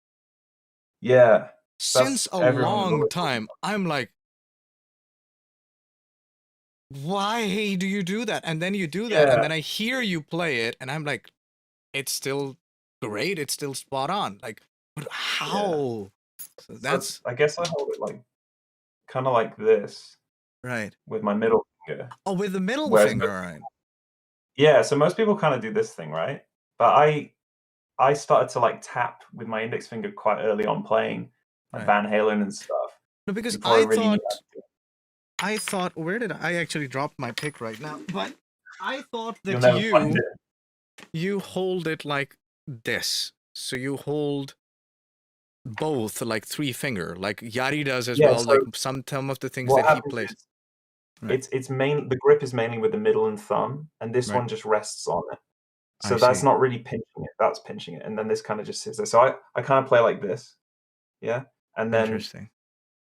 [SPEAKER 2] Yeah.
[SPEAKER 1] Since
[SPEAKER 2] That's
[SPEAKER 1] a
[SPEAKER 2] everyone is
[SPEAKER 1] long
[SPEAKER 2] always talking
[SPEAKER 1] time, I'm like, why do you do that? And then you do that, and
[SPEAKER 2] Yeah,
[SPEAKER 1] then I hear you play it, and I'm like, it's still great. It's still spot on. Like, but
[SPEAKER 2] yeah.
[SPEAKER 1] how? So
[SPEAKER 2] So
[SPEAKER 1] that's
[SPEAKER 2] I guess I hold it like kind of like this
[SPEAKER 1] right.
[SPEAKER 2] with my middle finger,
[SPEAKER 1] Oh, with the middle
[SPEAKER 2] whereas
[SPEAKER 1] finger, all right.
[SPEAKER 2] yeah, so most people kind of do this thing, right? But I started to like tap with my index finger quite early on playing like
[SPEAKER 1] Right.
[SPEAKER 2] Van Halen and stuff
[SPEAKER 1] No, because
[SPEAKER 2] before I really knew how to do it.
[SPEAKER 1] I thought, where did I actually dropped my pick right now? But I thought
[SPEAKER 2] You'll
[SPEAKER 1] that
[SPEAKER 2] never find
[SPEAKER 1] you hold it like this. So you hold both like three finger, like Yari does as
[SPEAKER 2] Yeah,
[SPEAKER 1] well. Like
[SPEAKER 2] so
[SPEAKER 1] some of the things
[SPEAKER 2] what
[SPEAKER 1] that he
[SPEAKER 2] happens
[SPEAKER 1] plays.
[SPEAKER 2] is
[SPEAKER 1] Right.
[SPEAKER 2] it's main the grip is mainly with the middle and thumb, and this
[SPEAKER 1] Right.
[SPEAKER 2] one just rests on it.
[SPEAKER 1] I
[SPEAKER 2] So that's
[SPEAKER 1] see.
[SPEAKER 2] not really pinching it, that's pinching it, and then this kind of just sits there. So I kind of play like this, yeah, and then
[SPEAKER 1] Interesting.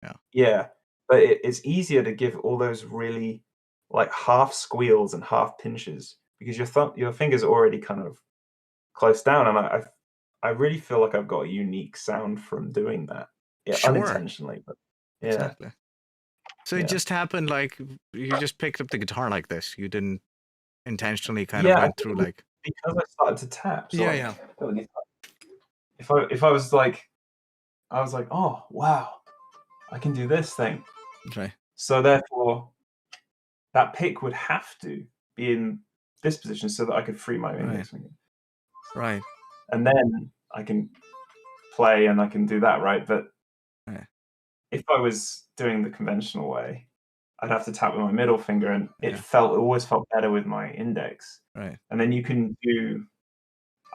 [SPEAKER 1] Yeah.
[SPEAKER 2] yeah, but it's easier to give all those really like half squeals and half pinches because your fingers are already kind of close down, and I really feel like I've got a unique sound from doing that. Yeah,
[SPEAKER 1] Sure.
[SPEAKER 2] unintentionally, but yeah,
[SPEAKER 1] Exactly. So it
[SPEAKER 2] yeah.
[SPEAKER 1] just happened like you just picked up the guitar like this. You didn't intentionally kind of
[SPEAKER 2] Yeah, I
[SPEAKER 1] went
[SPEAKER 2] think
[SPEAKER 1] through
[SPEAKER 2] it was
[SPEAKER 1] like
[SPEAKER 2] because I started to tap, so,
[SPEAKER 1] yeah,
[SPEAKER 2] like,
[SPEAKER 1] yeah.
[SPEAKER 2] if I was like I was like, "Oh, wow, I can do this thing."
[SPEAKER 1] Right.
[SPEAKER 2] So therefore, that pick would have to be in this position so that I could free my
[SPEAKER 1] Right.
[SPEAKER 2] index finger.
[SPEAKER 1] Right.
[SPEAKER 2] And then I can play and I can do that, right? But
[SPEAKER 1] Right.
[SPEAKER 2] if I was doing the conventional way, I'd have to tap with my middle finger, and
[SPEAKER 1] Yeah.
[SPEAKER 2] it always felt better with my index.
[SPEAKER 1] Right.
[SPEAKER 2] And then you can do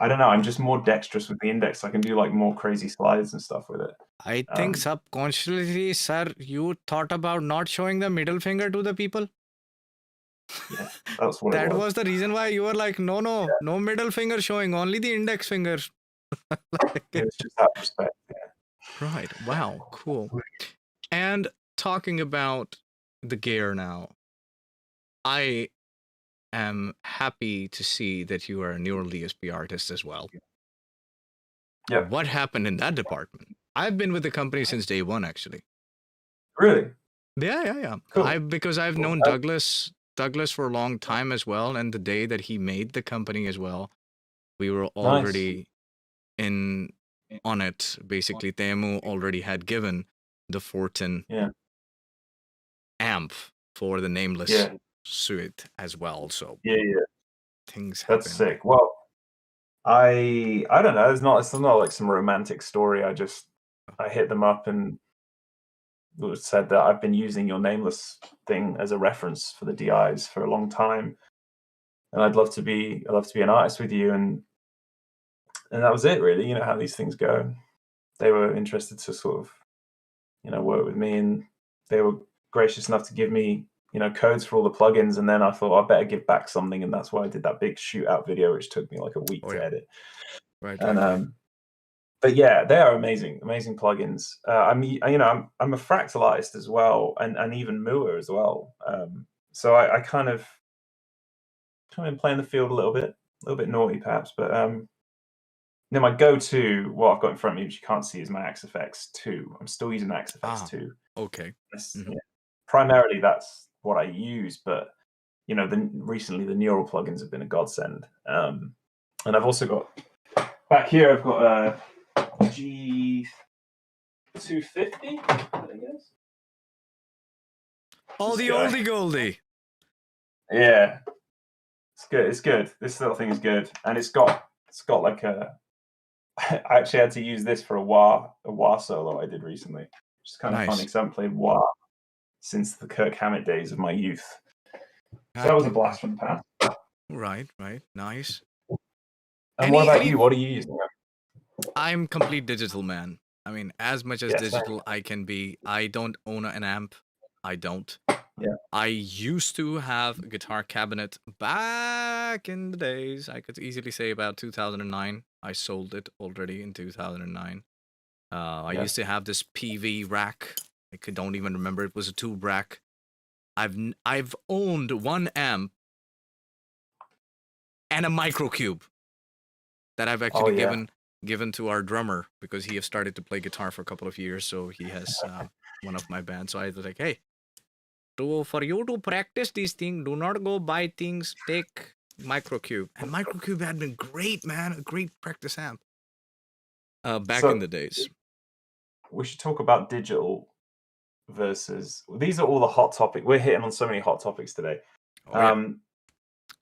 [SPEAKER 2] I don't know, I'm just more dexterous with the index. I can do, like, more crazy slides and stuff with it.
[SPEAKER 1] I think
[SPEAKER 2] Um,
[SPEAKER 1] subconsciously, sir, you thought about not showing the middle finger to the people.
[SPEAKER 2] yeah, that's what it
[SPEAKER 1] That
[SPEAKER 2] was.
[SPEAKER 1] was the reason why you were like, no, no, no middle finger showing, only the index finger.
[SPEAKER 2] It
[SPEAKER 1] Like,
[SPEAKER 2] was just that respect,
[SPEAKER 1] right. Wow. Cool.
[SPEAKER 2] yeah.
[SPEAKER 1] And talking about the gear now, I am happy to see that you are a neural DSP artist as well.
[SPEAKER 2] Yep.
[SPEAKER 1] What happened in that department? I've been with the company since day one, actually.
[SPEAKER 2] Really?
[SPEAKER 1] Yeah, yeah, yeah.
[SPEAKER 2] Cool,
[SPEAKER 1] Because I've
[SPEAKER 2] cool.
[SPEAKER 1] known Douglas for a long time as well, and the day that he made the company as well, we were
[SPEAKER 2] Nice.
[SPEAKER 1] already in on it. Basically, Temu already had given the Fortin
[SPEAKER 2] Yeah,
[SPEAKER 1] amp for the nameless
[SPEAKER 2] yeah,
[SPEAKER 1] suite as well. So
[SPEAKER 2] yeah, yeah.
[SPEAKER 1] things
[SPEAKER 2] That's
[SPEAKER 1] happened.
[SPEAKER 2] sick. Well, I don't know. It's not like some romantic story. I hit them up and said that I've been using your nameless thing as a reference for the DIs for a long time, and I'd love to be an artist with you, and that was it really. You know how these things go. They were interested to sort of work with me, and they were gracious enough to give me codes for all the plugins, and then I thought I better give back something, and that's why I did that big shootout video, which took me like a week
[SPEAKER 1] Oh
[SPEAKER 2] to
[SPEAKER 1] yeah,
[SPEAKER 2] edit.
[SPEAKER 1] right,
[SPEAKER 2] And
[SPEAKER 1] right, right.
[SPEAKER 2] but yeah, they are amazing, amazing plugins. I'm a fractal artist as well, and even Mua as well. So I kind of play in the field a little bit naughty perhaps, but my go-to, what I've got in front of me, which you can't see, is my Axe FX 2. I'm still using Axe FX
[SPEAKER 1] Ah,
[SPEAKER 2] 2.
[SPEAKER 1] okay.
[SPEAKER 2] Yeah, primarily that's what I use, but recently the neural plugins have been a godsend. And I've also got back here. I've got a G250, I guess.
[SPEAKER 1] Oh,
[SPEAKER 2] This
[SPEAKER 1] the
[SPEAKER 2] guy.
[SPEAKER 1] oldie goldie.
[SPEAKER 2] Yeah, it's good. It's good. This little thing is good, and it's got like a. I actually had to use this for a wah solo I did recently, which is kind of funny
[SPEAKER 1] Nice.
[SPEAKER 2] because I haven't played wah since the Kirk Hammett days of my youth. So that was a
[SPEAKER 1] Exactly.
[SPEAKER 2] blast from the past.
[SPEAKER 1] Right, right. Nice.
[SPEAKER 2] And what about
[SPEAKER 1] Any
[SPEAKER 2] you? What are you using?
[SPEAKER 1] I'm complete digital man. I mean, as much as
[SPEAKER 2] Yeah, same.
[SPEAKER 1] digital I can be, I don't own an amp. I don't.
[SPEAKER 2] Yeah.
[SPEAKER 1] I used to have a guitar cabinet back in the days. I could easily say about 2009. I sold it already in 2009. I
[SPEAKER 2] Yeah.
[SPEAKER 1] used to have this PV rack. Don't even remember. It was a tube rack. I've owned one amp and a microcube that I've
[SPEAKER 2] Oh
[SPEAKER 1] actually
[SPEAKER 2] yeah.
[SPEAKER 1] given to our drummer because he has started to play guitar for a couple of years. So he has one of my bands. So I was like, hey, for you to practice these things, do not go buy things. Take Microcube, and Microcube had been great, man, a great practice amp. Back in
[SPEAKER 2] So
[SPEAKER 1] the days.
[SPEAKER 2] we should talk about digital versus. These are all the hot topics. We're hitting on so many hot topics today.
[SPEAKER 1] Oh yeah.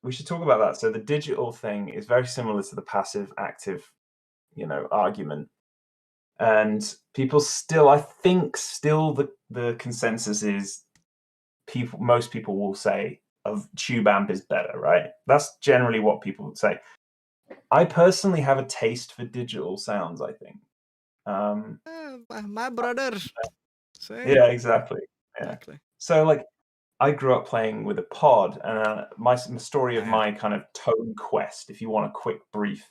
[SPEAKER 2] We should talk about that. So the digital thing is very similar to the passive active, argument. And people still, I think, the consensus is most people will say of tube amp is better, right? That's generally what people would say. I personally have a taste for digital sounds, I think.
[SPEAKER 1] My brother. Same.
[SPEAKER 2] Yeah, exactly. Yeah.
[SPEAKER 1] Exactly.
[SPEAKER 2] So, like, I grew up playing with a pod, and my story of
[SPEAKER 1] Yeah.
[SPEAKER 2] my kind of tone quest, if you want a quick brief,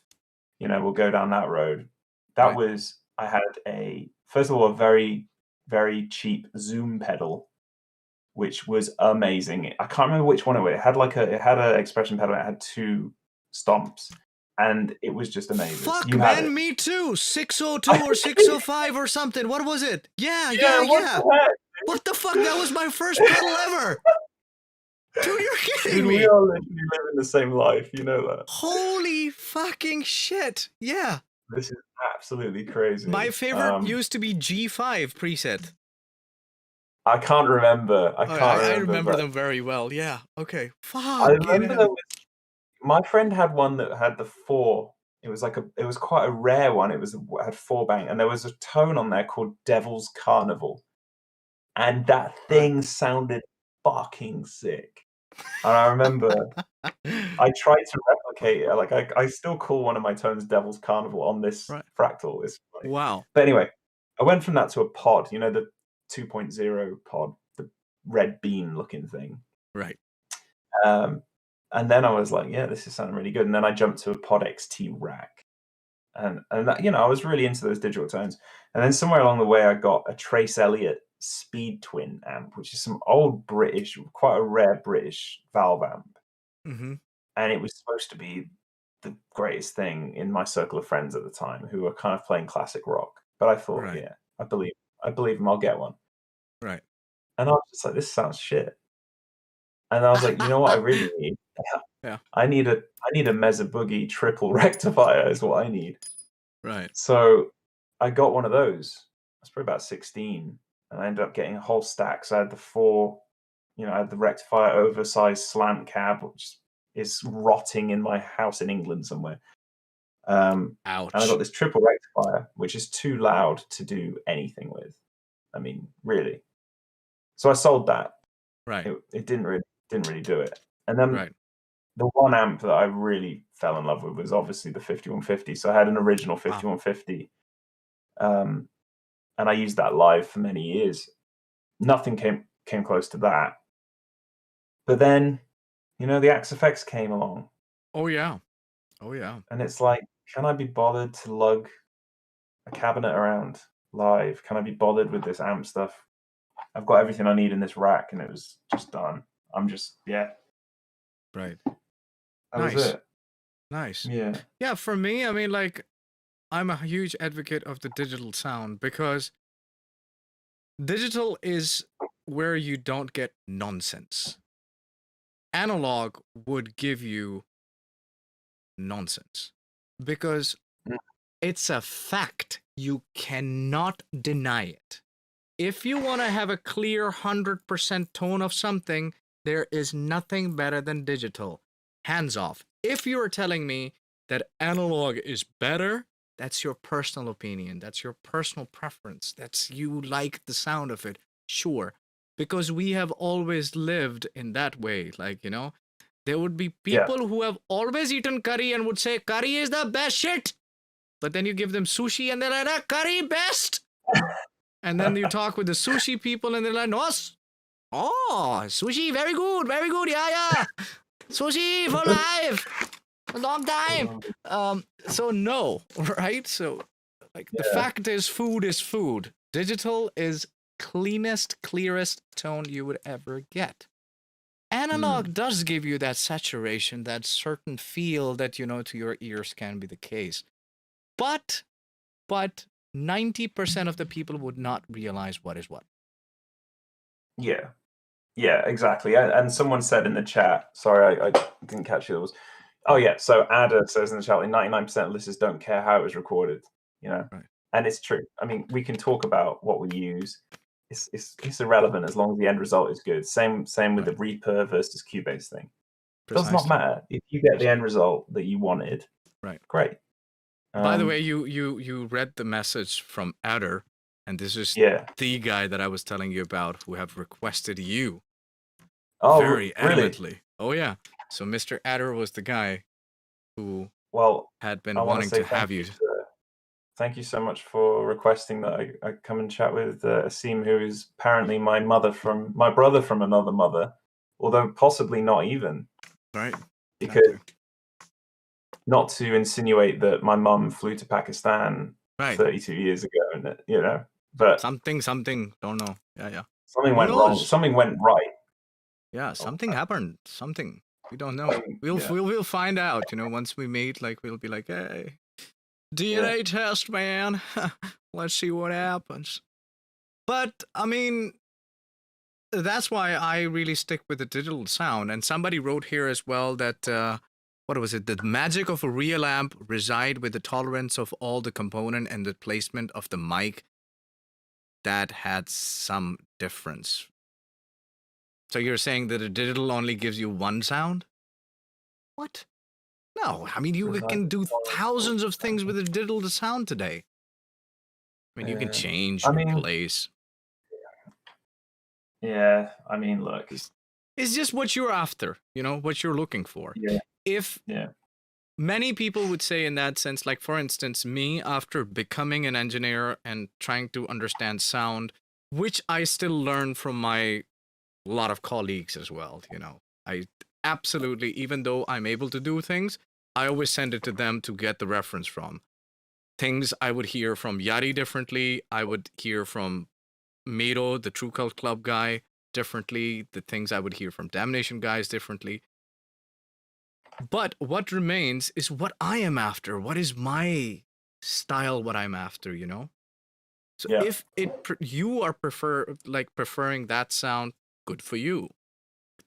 [SPEAKER 2] we'll go down that road. That
[SPEAKER 1] Right.
[SPEAKER 2] was, I had first of all, a very, very cheap Zoom pedal, which was amazing. I can't remember which one it was. It had an expression pedal. It had 2 stomps, and it was just amazing.
[SPEAKER 1] Fuck,
[SPEAKER 2] You had
[SPEAKER 1] man,
[SPEAKER 2] it.
[SPEAKER 1] me too. 602 or 605 or something. What was it? Yeah.
[SPEAKER 2] What the heck?
[SPEAKER 1] What the fuck? That was my first pedal ever. Dude, you're kidding
[SPEAKER 2] Dude,
[SPEAKER 1] me.
[SPEAKER 2] we are literally living the same life. You know that.
[SPEAKER 1] Holy fucking shit. Yeah.
[SPEAKER 2] This is absolutely crazy.
[SPEAKER 1] My favorite used to be G5 preset.
[SPEAKER 2] I can't remember.
[SPEAKER 1] I remember them very well. Yeah. Okay. Fuck.
[SPEAKER 2] I remember my friend had one that had the 4. It was quite a rare one. It had 4 bang, and there was a tone on there called Devil's Carnival, and that thing sounded fucking sick. And I remember I tried to replicate it. Like I still call one of my tones Devil's Carnival on this
[SPEAKER 1] Right.
[SPEAKER 2] fractal. It's funny.
[SPEAKER 1] Wow.
[SPEAKER 2] But anyway, I went from that to a pod. The 2.0 pod, the red bean looking thing.
[SPEAKER 1] Right.
[SPEAKER 2] And then I was like, yeah, this is sounding really good. And then I jumped to a Pod XT rack. And that, I was really into those digital tones. And then somewhere along the way, I got a Trace Elliot Speed Twin amp, which is some old British, quite a rare British valve amp.
[SPEAKER 1] Mm-hmm.
[SPEAKER 2] And it was supposed to be the greatest thing in my circle of friends at the time who were kind of playing classic rock. But I thought,
[SPEAKER 1] Right.
[SPEAKER 2] yeah, I believe him, I'll get one.
[SPEAKER 1] Right.
[SPEAKER 2] And I was just like, this sounds shit. And I was like, you know what I really need?
[SPEAKER 1] Yeah.
[SPEAKER 2] I need a Mesa Boogie triple rectifier is what I need.
[SPEAKER 1] Right.
[SPEAKER 2] So I got one of those. I was probably about 16, and I ended up getting a whole stack. So I had the 4, I had the rectifier oversized slant cab, which is rotting in my house in England somewhere.
[SPEAKER 1] Ouch.
[SPEAKER 2] And I got this triple rectifier, which is too loud to do anything with. I mean, really. So I sold that.
[SPEAKER 1] Right.
[SPEAKER 2] It didn't really do it. And then
[SPEAKER 1] Right.
[SPEAKER 2] the one amp that I really fell in love with was obviously the 5150. So I had an original 5150, and I used that live for many years. Nothing came close to that. But then, the Axe-Fx came along.
[SPEAKER 1] Oh yeah. Oh yeah.
[SPEAKER 2] And it's like, can I be bothered to lug a cabinet around live? Can I be bothered with this amp stuff? I've got everything I need in this rack, and it was just done. I'm just, yeah.
[SPEAKER 1] Right.
[SPEAKER 2] That was it.
[SPEAKER 1] Nice.
[SPEAKER 2] Yeah.
[SPEAKER 1] Yeah, for me, I mean, like, I'm a huge advocate of the digital sound because digital is where you don't get nonsense. Analog would give you nonsense because it's a fact. You cannot deny it. If you want to have a clear 100% tone of something, there is nothing better than digital. Hands off. If you're telling me that analog is better, that's your personal opinion. That's your personal preference. That's you like the sound of it. Sure. Because we have always lived in that way. Like, there would be people who have always eaten curry and would say, curry is the best shit. But then you give them sushi and they're like, curry best. And then you talk with the sushi people and they're like, no, sushi, very good, yeah. Sushi for life, a long time. So no, right? So the fact is food is food. Digital is cleanest, clearest tone you would ever get. Analog does give you that saturation, that certain feel that, to your ears can be the case. But 90% of the people would not realize what is what.
[SPEAKER 2] Yeah. Yeah, exactly. And someone said in the chat, sorry, I didn't catch who it was. Oh yeah, so Ada says in the chat, like 99% of listeners don't care how it was recorded, you know,
[SPEAKER 1] Right.
[SPEAKER 2] and it's true. I mean, we can talk about what we use. It's irrelevant as long as the end result is good. Same with
[SPEAKER 1] Right.
[SPEAKER 2] the Reaper versus Cubase thing. Does not
[SPEAKER 1] Precisely.
[SPEAKER 2] matter if you get the end result that you wanted.
[SPEAKER 1] Right.
[SPEAKER 2] Great.
[SPEAKER 1] By the way, you read the message from Adder, and this is
[SPEAKER 2] Yeah.
[SPEAKER 1] the guy that I was telling you about who have requested you
[SPEAKER 2] Oh,
[SPEAKER 1] very
[SPEAKER 2] really?
[SPEAKER 1] adamantly. Oh yeah. So Mr. Adder was the guy who
[SPEAKER 2] Well,
[SPEAKER 1] had
[SPEAKER 2] I
[SPEAKER 1] been
[SPEAKER 2] want to
[SPEAKER 1] wanting
[SPEAKER 2] say
[SPEAKER 1] to
[SPEAKER 2] thank
[SPEAKER 1] have
[SPEAKER 2] you.
[SPEAKER 1] you.
[SPEAKER 2] Thank you so much for requesting that I come and chat with Asim, who is apparently my brother from another mother, although possibly not even.
[SPEAKER 1] Right.
[SPEAKER 2] Because
[SPEAKER 1] Exactly.
[SPEAKER 2] not to insinuate that my mum flew to Pakistan
[SPEAKER 1] Right.
[SPEAKER 2] 32 years ago, and you know, but
[SPEAKER 1] Something. Don't know. Yeah.
[SPEAKER 2] something
[SPEAKER 1] Who
[SPEAKER 2] went wrong.
[SPEAKER 1] knows?
[SPEAKER 2] Something went right.
[SPEAKER 1] Yeah,
[SPEAKER 2] Oh,
[SPEAKER 1] something happened. Something. We don't know. We'll
[SPEAKER 2] yeah,
[SPEAKER 1] we'll find out. You know, once we meet, like we'll be like, hey,
[SPEAKER 2] yeah,
[SPEAKER 1] DNA test, man. Let's see what happens. But I mean, that's why I really stick with the digital sound. And somebody wrote here as well that what was it? The magic of a real amp reside with the tolerance of all the component and the placement of the mic. That had some difference. So you're saying that a digital only gives you one sound? What? No, I mean you
[SPEAKER 2] Reside
[SPEAKER 1] can
[SPEAKER 2] with
[SPEAKER 1] do
[SPEAKER 2] tolerance.
[SPEAKER 1] thousands of things with a digital sound today. I mean you can
[SPEAKER 2] Yeah,
[SPEAKER 1] change
[SPEAKER 2] I
[SPEAKER 1] your
[SPEAKER 2] mean,
[SPEAKER 1] place.
[SPEAKER 2] yeah, I mean, look,
[SPEAKER 1] It's just what you're after, you know, what you're looking for.
[SPEAKER 2] yeah,
[SPEAKER 1] If
[SPEAKER 2] yeah,
[SPEAKER 1] many people would say in that sense, like for instance, me after becoming an engineer and trying to understand sound, which I still learn from my lot of colleagues as well, you know. I absolutely, even though I'm able to do things, I always send it to them to get the reference from. Things I would hear from Yari differently, I would hear from Miro, the True Cult Club guy, differently, the things I would hear from Damnation guys differently. But what remains is what I am after. What is my style? What I'm after, you know. So
[SPEAKER 2] yeah,
[SPEAKER 1] if you are preferring that sound, good for you.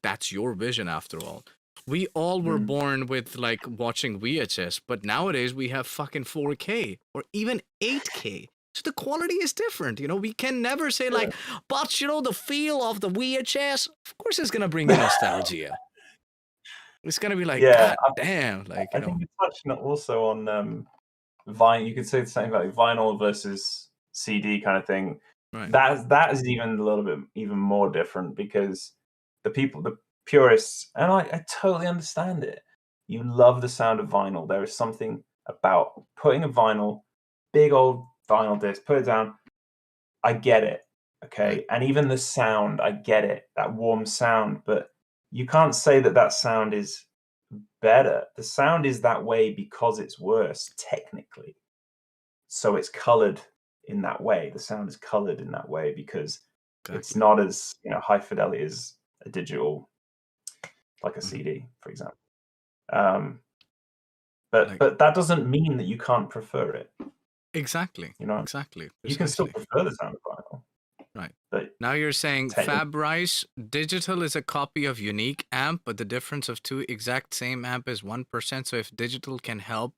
[SPEAKER 1] That's your vision after all. We all were
[SPEAKER 2] mm,
[SPEAKER 1] born with like watching VHS, but nowadays we have fucking 4K or even 8K. So the quality is different. You know, we can never say
[SPEAKER 2] yeah.
[SPEAKER 1] like, but you know, the feel of the VHS, of course, it's gonna bring you nostalgia. It's gonna be like,
[SPEAKER 2] Yeah,
[SPEAKER 1] God damn, like, you
[SPEAKER 2] I think
[SPEAKER 1] know,
[SPEAKER 2] you're touching also on vinyl. You could say the same about vinyl versus CD kind of thing.
[SPEAKER 1] right,
[SPEAKER 2] That is even a little bit even more different because the purists, and I totally understand it. You love the sound of vinyl. There is something about putting a vinyl, big old vinyl disc, put it down. I get it,
[SPEAKER 1] right,
[SPEAKER 2] okay, and even the sound, I get it, that warm sound, but you can't say that that sound is better. The sound is that way because it's worse, technically. So it's colored in that way. The sound is colored in that way because it's
[SPEAKER 1] exactly.
[SPEAKER 2] not as, high fidelity as a digital, like a
[SPEAKER 1] Mhm.
[SPEAKER 2] CD, for example. Um, but
[SPEAKER 1] Like,
[SPEAKER 2] that doesn't mean that you can't prefer it,
[SPEAKER 1] exactly,
[SPEAKER 2] you know?
[SPEAKER 1] exactly,
[SPEAKER 2] You can still
[SPEAKER 1] precisely.
[SPEAKER 2] prefer the sound of vinyl,
[SPEAKER 1] Right.
[SPEAKER 2] but
[SPEAKER 1] Now you're saying
[SPEAKER 2] technically,
[SPEAKER 1] Fab Rice digital is a copy of unique amp, but the difference of two exact same amp is 1%. So if digital can help,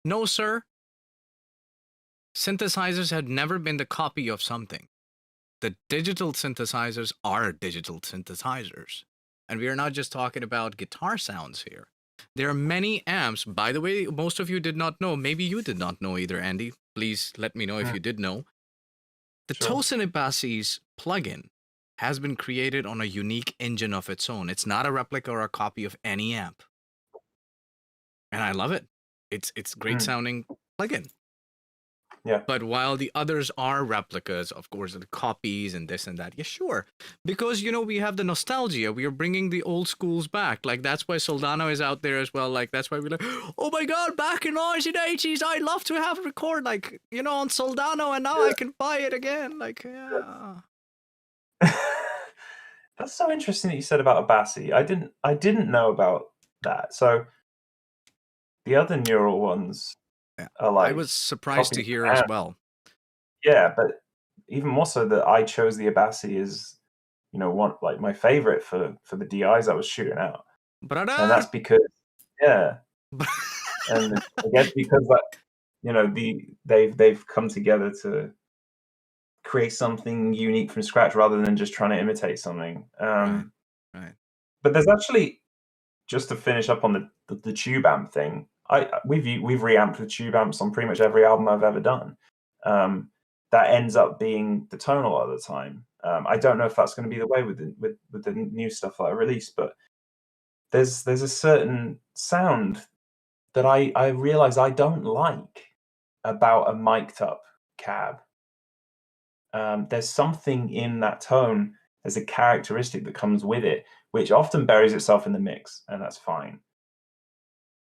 [SPEAKER 1] no, sir. Synthesizers had never been the copy of something. The digital synthesizers are digital synthesizers. And we are not just talking about guitar sounds here. There are many amps. By the way, most of you did not know. Maybe you did not know either, Andy. Please let me know if
[SPEAKER 2] mm,
[SPEAKER 1] you did know. The
[SPEAKER 2] sure.
[SPEAKER 1] Tosin Ibasi's plugin has been created on a unique engine of its own. It's not a replica or a copy of any amp. And I love it. It's great
[SPEAKER 2] Mm,
[SPEAKER 1] sounding plugin.
[SPEAKER 2] yeah.
[SPEAKER 1] But while the others are replicas, of course, the copies and this and that, yeah, sure. Because, you know, we have the nostalgia. We are bringing the old schools back. Like, that's why Soldano is out there as well. Like, that's why we're like, oh my God, back in 1980s, I'd love to have a record, like, you know, on Soldano, and now I can buy it again. Like, yeah.
[SPEAKER 2] Yeah. That's so interesting that you said about Abassi. I didn't know about that. So the other neural ones
[SPEAKER 1] Yeah.
[SPEAKER 2] are
[SPEAKER 1] I
[SPEAKER 2] like
[SPEAKER 1] was surprised to
[SPEAKER 2] copies
[SPEAKER 1] hear
[SPEAKER 2] of
[SPEAKER 1] as
[SPEAKER 2] amp.
[SPEAKER 1] well.
[SPEAKER 2] Yeah, but even more so that I chose the Abassi is one like my favorite for the DIs I was shooting out, and
[SPEAKER 1] Brother.
[SPEAKER 2] that's because yeah, and I guess because that they've come together to create something unique from scratch rather than just trying to imitate something.
[SPEAKER 1] Right. Right.
[SPEAKER 2] But there's actually, just to finish up on the tube amp thing, we've reamped with tube amps on pretty much every album I've ever done. That ends up being the tone a lot of the time. I don't know if that's going to be the way with the new stuff that I release, but there's a certain sound that I realize I don't like about a mic'd up cab. There's something in that tone, there's a characteristic that comes with it, which often buries itself in the mix, and that's fine.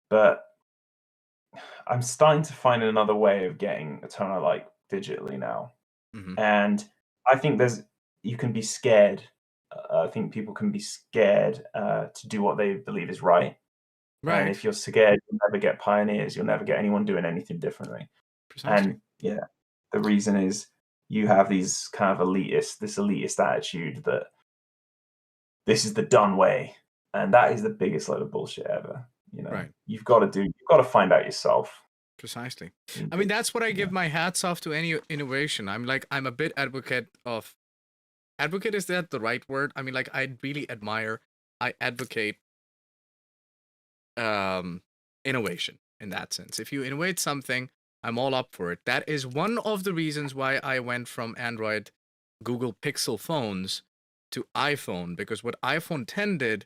[SPEAKER 2] But I'm starting to find another way of getting a tone I like digitally now.
[SPEAKER 1] Mm-hmm.
[SPEAKER 2] And I think you can be scared. I think people can be scared to do what they believe is right. And if you're scared, you'll never get pioneers. You'll never get anyone doing anything differently.
[SPEAKER 1] Precisely.
[SPEAKER 2] And yeah, the reason is you have this elitist attitude that this is the done way, and that is the biggest load of bullshit ever. You've got to find out yourself.
[SPEAKER 1] Precisely. I mean, that's what I give my hats off to any innovation. I'm a bit advocate is that the right word? I mean, like, I really I advocate innovation in that sense. If you innovate something, I'm all up for it. That is one of the reasons why I went from Android Google Pixel phones to iPhone, because what iPhone 10 did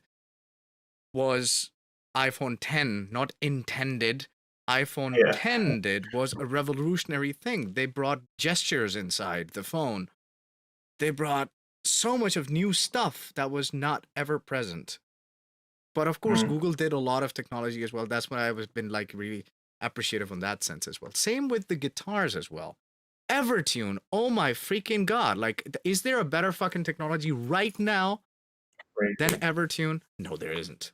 [SPEAKER 1] was iPhone 10, not intended. iPhone 10 did was a revolutionary thing. They brought gestures inside the phone. They brought so much of new stuff that was not ever present. But of course, Google did a lot of technology as well. That's why I've been like really appreciative in that sense as well. Same with the guitars as well. Evertune, oh my freaking god! Like, is there a better fucking technology right now than Evertune? No, there isn't.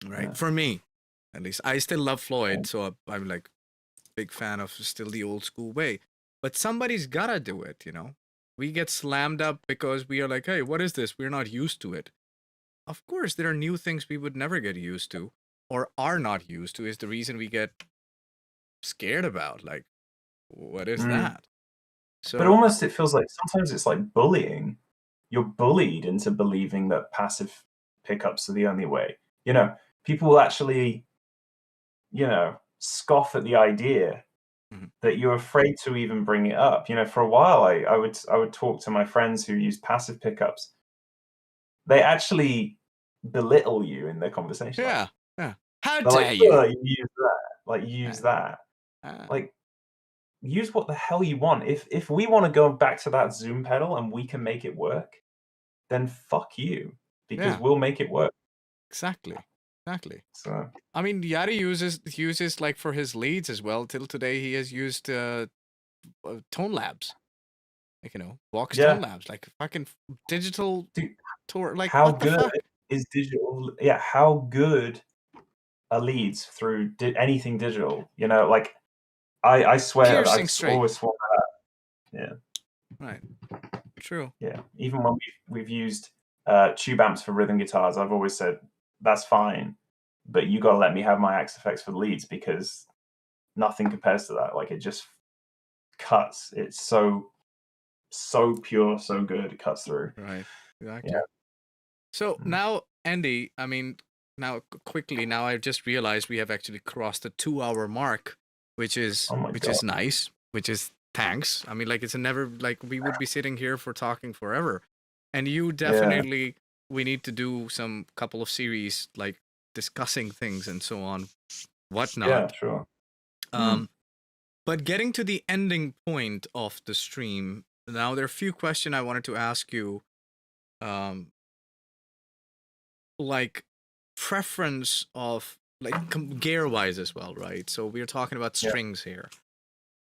[SPEAKER 1] Right? Yeah. For me, at least. I still love Floyd, so I'm like big fan of still the old school way. But somebody's gotta do it, you know? We get slammed up because we are like, hey, what is this? We're not used to it. Of course, there are new things we would never get used to or are not used to is the reason we get scared about. Like, what is that? So,
[SPEAKER 2] but almost it feels like sometimes it's like bullying. You're bullied into believing that passive pickups are the only way. People will actually, scoff at the idea that you're afraid to even bring it up. For a while, I would talk to my friends who use passive pickups. They actually belittle you in their conversation.
[SPEAKER 1] Yeah. How
[SPEAKER 2] dare
[SPEAKER 1] like, you?
[SPEAKER 2] You use that. Use that. Use what the hell you want. If we want to go back to that Zoom pedal and we can make it work, then fuck you, because we'll make it work.
[SPEAKER 1] Exactly.
[SPEAKER 2] So
[SPEAKER 1] I mean, Yari uses like for his leads as well. Till today, he has used Tone Labs. Like, Vox Tone Labs, like fucking digital tour. Like,
[SPEAKER 2] how
[SPEAKER 1] what the
[SPEAKER 2] good
[SPEAKER 1] fuck?
[SPEAKER 2] is digital? Yeah, how good are leads through anything digital? Like I swear, I've always sworn that. Yeah.
[SPEAKER 1] Right. True.
[SPEAKER 2] Yeah. Even when we've used tube amps for rhythm guitars, I've always said that's fine, but you gotta let me have my Axe effects for the leads, because nothing compares to that. Like, it just cuts. It's so pure, so good. It cuts through.
[SPEAKER 1] Right. Exactly. Yeah. So now, Andy, I mean, now I've just realized we have actually crossed the 2-hour mark, which is is nice. Which is thanks. I mean, like, it's we would be sitting here for talking forever, and you definitely we need to do some couple of series like discussing things and so on, whatnot.
[SPEAKER 2] Yeah, sure.
[SPEAKER 1] But getting to the ending point of the stream, now there are a few questions I wanted to ask you. Like preference of like gear wise as well, right? So we're talking about strings here.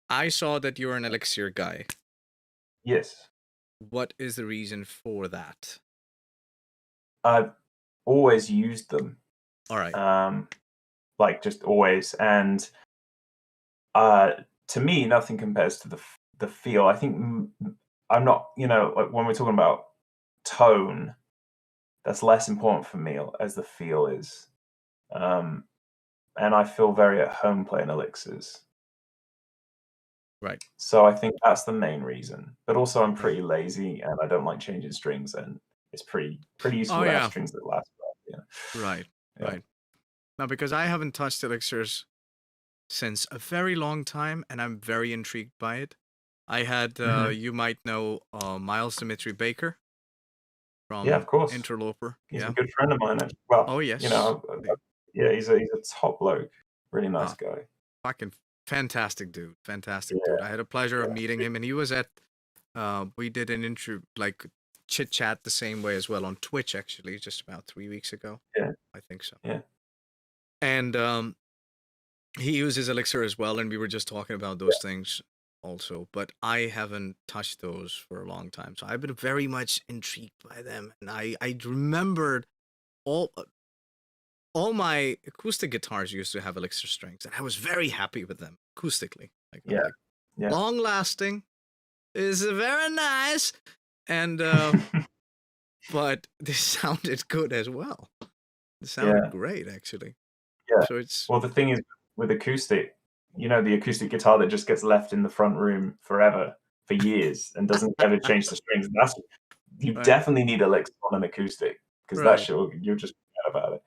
[SPEAKER 1] I saw that you're an Elixir guy.
[SPEAKER 2] Yes.
[SPEAKER 1] What is the reason for that?
[SPEAKER 2] I've always used them.
[SPEAKER 1] All right.
[SPEAKER 2] Like, just always. And to me, nothing compares to the feel. I think I'm not, like when we're talking about tone that's less important for me as the feel is. And I feel very at home playing elixirs.
[SPEAKER 1] Right.
[SPEAKER 2] So I think that's the main reason. But also I'm
[SPEAKER 1] Yeah.
[SPEAKER 2] pretty lazy and I don't like changing strings, and it's pretty useful
[SPEAKER 1] Oh
[SPEAKER 2] to have
[SPEAKER 1] yeah.
[SPEAKER 2] strings that last forever.
[SPEAKER 1] Right.
[SPEAKER 2] Yeah.
[SPEAKER 1] Right. Now, because I haven't touched elixirs since a very long time, and I'm very intrigued by it. I had,
[SPEAKER 2] Mhm.
[SPEAKER 1] you might know, Miles Dimitri Baker
[SPEAKER 2] Yeah,
[SPEAKER 1] from
[SPEAKER 2] of course.
[SPEAKER 1] Interloper.
[SPEAKER 2] He's a
[SPEAKER 1] Yeah.
[SPEAKER 2] good friend of mine. Well,
[SPEAKER 1] Oh
[SPEAKER 2] you
[SPEAKER 1] yes.
[SPEAKER 2] know, yeah, he's a top bloke. Really nice
[SPEAKER 1] Uh,
[SPEAKER 2] guy.
[SPEAKER 1] Fucking fantastic dude. Fantastic dude.
[SPEAKER 2] Yeah,
[SPEAKER 1] I had a pleasure of
[SPEAKER 2] yeah.
[SPEAKER 1] meeting him, and he was at, we did an intro, like chit chat the same way as well on Twitch, actually, just about 3 weeks ago.
[SPEAKER 2] Yeah,
[SPEAKER 1] I think so.
[SPEAKER 2] yeah.
[SPEAKER 1] And he uses Elixir as well, and we were just talking about those things also. But I haven't touched those for a long time, so I've been very much intrigued by them. And I remembered all my acoustic guitars used to have Elixir strings, and I was very happy with them acoustically. Like I'm
[SPEAKER 2] Yeah,
[SPEAKER 1] like
[SPEAKER 2] yeah.
[SPEAKER 1] long lasting is very nice, and but they sounded good as well. It sounded
[SPEAKER 2] Yeah,
[SPEAKER 1] great actually.
[SPEAKER 2] yeah.
[SPEAKER 1] So it's
[SPEAKER 2] Well, the thing is with acoustic, the acoustic guitar that just gets left in the front room forever, for years, and doesn't ever change the strings. You
[SPEAKER 1] right,
[SPEAKER 2] definitely need a lick on an acoustic, because that
[SPEAKER 1] right,
[SPEAKER 2] shit you'll just forget about it.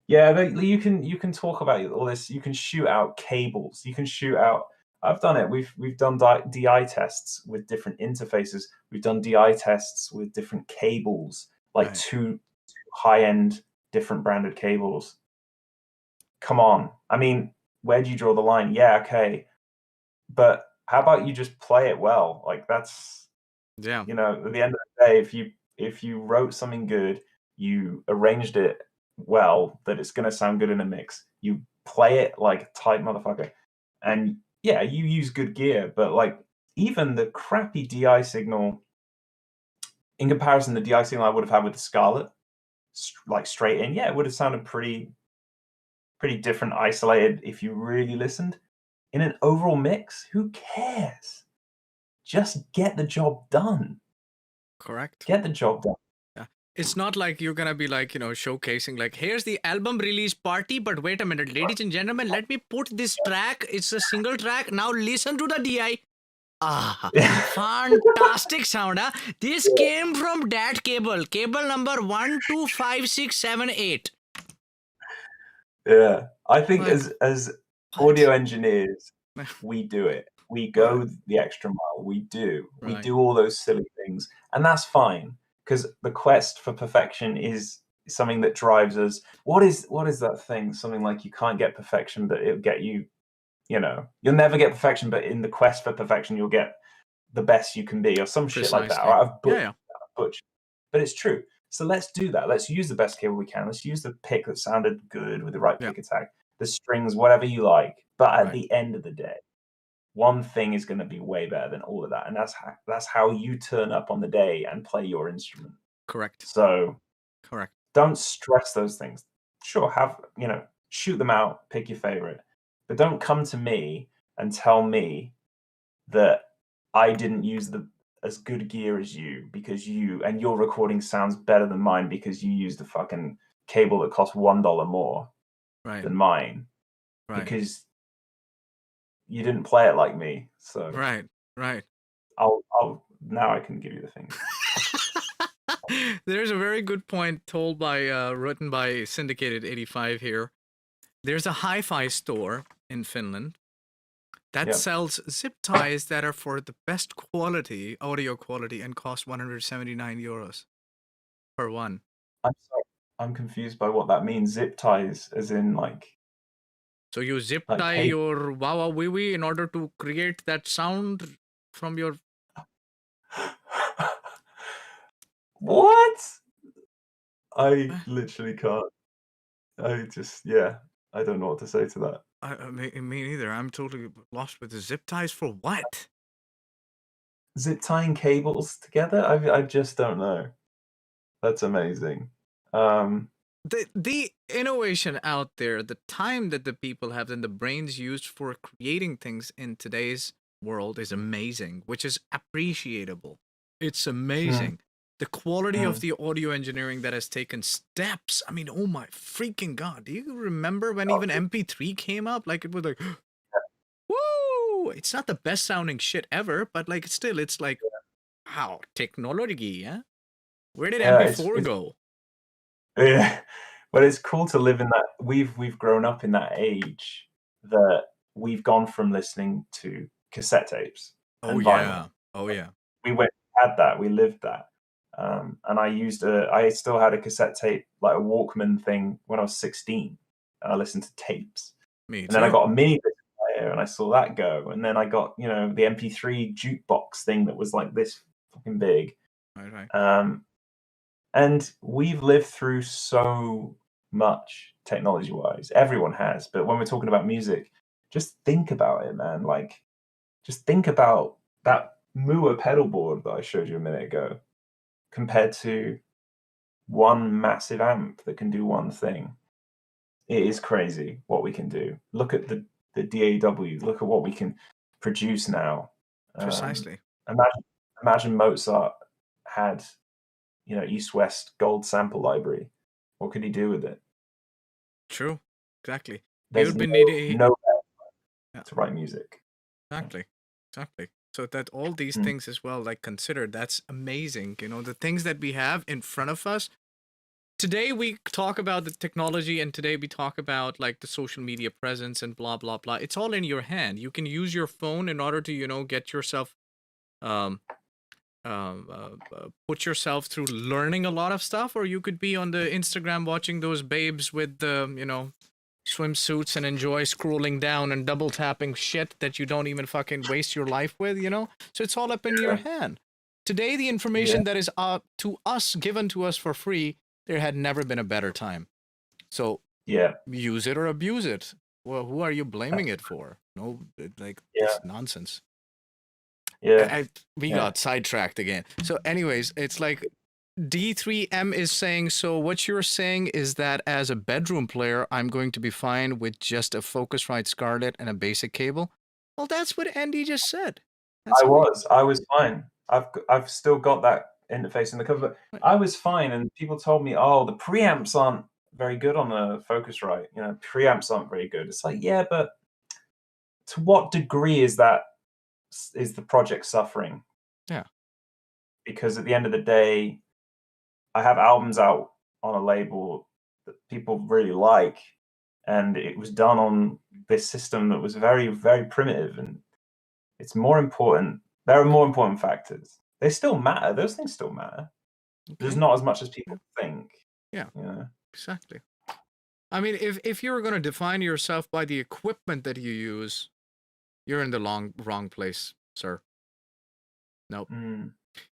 [SPEAKER 2] Yeah, you can talk about all this. You can shoot out cables. You can shoot out. I've done it. We've done DI tests with different interfaces. We've done DI tests with different cables, like
[SPEAKER 1] right.
[SPEAKER 2] two high-end different branded cables. Come on. I mean, where do you draw the line? Yeah, okay. But how about you just play it well? Like that's,
[SPEAKER 1] Yeah,
[SPEAKER 2] at the end of the day, if you wrote something good, you arranged it well, that it's gonna sound good in a mix. You play it like a tight motherfucker. And yeah, you use good gear, but like even the crappy DI signal in comparison to the DI signal I would have had with the Scarlett, like straight in, yeah, it would have sounded pretty different, isolated if you really listened. In an overall mix, who cares? Just get the job done.
[SPEAKER 1] correct.
[SPEAKER 2] Get the job done.
[SPEAKER 1] Yeah. It's not like you're gonna be like, showcasing like, here's the album release party, but wait a minute, ladies and gentlemen, let me put this track. It's a single track. Now listen to the DI. Ah,
[SPEAKER 2] Yeah.
[SPEAKER 1] fantastic sound, huh? This came from that cable number 125678.
[SPEAKER 2] Yeah. I think
[SPEAKER 1] Like,
[SPEAKER 2] as
[SPEAKER 1] what?
[SPEAKER 2] audio engineers, we do it. We
[SPEAKER 1] Right,
[SPEAKER 2] go the extra mile. We do. We
[SPEAKER 1] right.
[SPEAKER 2] do all those silly things, and that's fine, because the quest for perfection is something that drives us. What is that thing? Something like you can't get perfection, but it'll get you. You'll never get perfection, but in the quest for perfection, you'll get the best you can be, or some shit like that.
[SPEAKER 1] Precisely.
[SPEAKER 2] Or I've
[SPEAKER 1] Yeah, yeah,
[SPEAKER 2] butchered, but it's true. So let's do that. Let's use the best cable we can. Let's use the pick that sounded good with the right
[SPEAKER 1] yeah.
[SPEAKER 2] pick attack, the strings, whatever you like. But at
[SPEAKER 1] Right.
[SPEAKER 2] the end of the day, one thing is going to be way better than all of that, and that's how you turn up on the day and play your instrument.
[SPEAKER 1] Correct.
[SPEAKER 2] So
[SPEAKER 1] Correct.
[SPEAKER 2] don't stress those things. Sure, shoot them out, pick your favorite, but don't come to me and tell me that I didn't use as good gear as you, because your recording sounds better than mine because you used a fucking cable that cost $1 more
[SPEAKER 1] Right.
[SPEAKER 2] than mine,
[SPEAKER 1] Right.
[SPEAKER 2] because you didn't play it like me. So
[SPEAKER 1] Right. Right.
[SPEAKER 2] I'll now I can give you the things.
[SPEAKER 1] There's a very good point told by written by Syndicated 85 here. There's a hi-fi store in Finland that
[SPEAKER 2] Yeah.
[SPEAKER 1] sells zip ties that are for the best quality, audio quality, and cost 179 euros per one.
[SPEAKER 2] I'm sorry. I'm confused by what that means. Zip ties, as in
[SPEAKER 1] So you zip
[SPEAKER 2] like
[SPEAKER 1] tie
[SPEAKER 2] cable.
[SPEAKER 1] your wah wee wee in order to create that sound from your.
[SPEAKER 2] What? I literally can't. Yeah. I don't know what to say to that.
[SPEAKER 1] Me neither. I'm totally lost with the zip ties for what?
[SPEAKER 2] Zip tying cables together? I just don't know. That's amazing.
[SPEAKER 1] The innovation out there, the time that the people have and the brains used for creating things in today's world is amazing, which is appreciable. It's
[SPEAKER 2] Mm,
[SPEAKER 1] amazing. the quality of
[SPEAKER 2] Mm.
[SPEAKER 1] the audio engineering that has taken steps. I mean, oh my freaking God. Do you remember when
[SPEAKER 2] Oh,
[SPEAKER 1] even MP3 came up? Like, it was like, woo! It's not the best sounding shit ever, but like, still, it's like, wow, technology, yeah? Where did
[SPEAKER 2] yeah,
[SPEAKER 1] MP4
[SPEAKER 2] it's
[SPEAKER 1] go?
[SPEAKER 2] yeah, but it's cool to live in that. We've grown up in that age that we've gone from listening to cassette tapes
[SPEAKER 1] Oh,
[SPEAKER 2] and vinyl.
[SPEAKER 1] yeah. Oh, yeah.
[SPEAKER 2] We had that, we lived that. And I still had a cassette tape, like a Walkman thing when I was 16, and I listened to tapes.
[SPEAKER 1] Me
[SPEAKER 2] And then I
[SPEAKER 1] too.
[SPEAKER 2] got a mini disc player and I saw that go. And then I got, the MP3 jukebox thing that was like this fucking big.
[SPEAKER 1] Right.
[SPEAKER 2] Um, and we've lived through so much technology-wise. Everyone has, but when we're talking about music, just think about it, man. Like, just think about that Mua pedal board that I showed you a minute ago compared to one massive amp that can do one thing. It is crazy what we can do. Look at the DAW. Look at what we can produce now. Um,
[SPEAKER 1] Precisely.
[SPEAKER 2] imagine Mozart had, East-West gold sample library. What could he do with it?
[SPEAKER 1] True. Exactly. He
[SPEAKER 2] There's
[SPEAKER 1] would be needing.
[SPEAKER 2] no
[SPEAKER 1] Yeah,
[SPEAKER 2] to write music.
[SPEAKER 1] exactly. Exactly. So that all these
[SPEAKER 2] Mm.
[SPEAKER 1] things as well, like considered, that's amazing. The things that we have in front of us. Today we talk about the technology, and today we talk about like the social media presence and blah blah blah. It's all in your hand. You can use your phone in order to get yourself um put yourself through learning a lot of stuff, or you could be on the Instagram watching those babes with the swimsuits and enjoy scrolling down and double tapping shit that you don't even fucking waste your life with. So it's all up in your
[SPEAKER 2] Yeah.
[SPEAKER 1] hand. Today, the
[SPEAKER 2] Yeah.
[SPEAKER 1] information that is to us, given to us for free, there had never been a better time. So
[SPEAKER 2] Yeah.
[SPEAKER 1] use it or abuse it. Well, who are you blaming it for? No, like,
[SPEAKER 2] Yeah.
[SPEAKER 1] it's nonsense.
[SPEAKER 2] Yeah.
[SPEAKER 1] We
[SPEAKER 2] Yeah.
[SPEAKER 1] got sidetracked again. So, anyways, it's like D3M is saying, so what you're saying is that as a bedroom player, I'm going to be fine with just a Focusrite Scarlett and a basic cable. Well, that's what Andy just said. That's how
[SPEAKER 2] I was fine. I've still got that interface in the cover, but I was fine. And people told me, "Oh, the preamps aren't very good on the Focusrite. Preamps aren't very good." It's like, yeah, but to what degree is the project suffering?
[SPEAKER 1] Yeah.
[SPEAKER 2] Because at the end of the day, I have albums out on a label that people really like, and it was done on this system that was very, very primitive, and it's more important. There are more important factors. They still matter. Those things still matter. There's
[SPEAKER 1] Okay.
[SPEAKER 2] not as much as
[SPEAKER 1] Yeah.
[SPEAKER 2] people think.
[SPEAKER 1] Yeah.
[SPEAKER 2] Yeah.
[SPEAKER 1] Exactly. I mean, if you're going to define yourself by the equipment that you use, you're in the wrong place, sir. Nope.
[SPEAKER 2] Mm.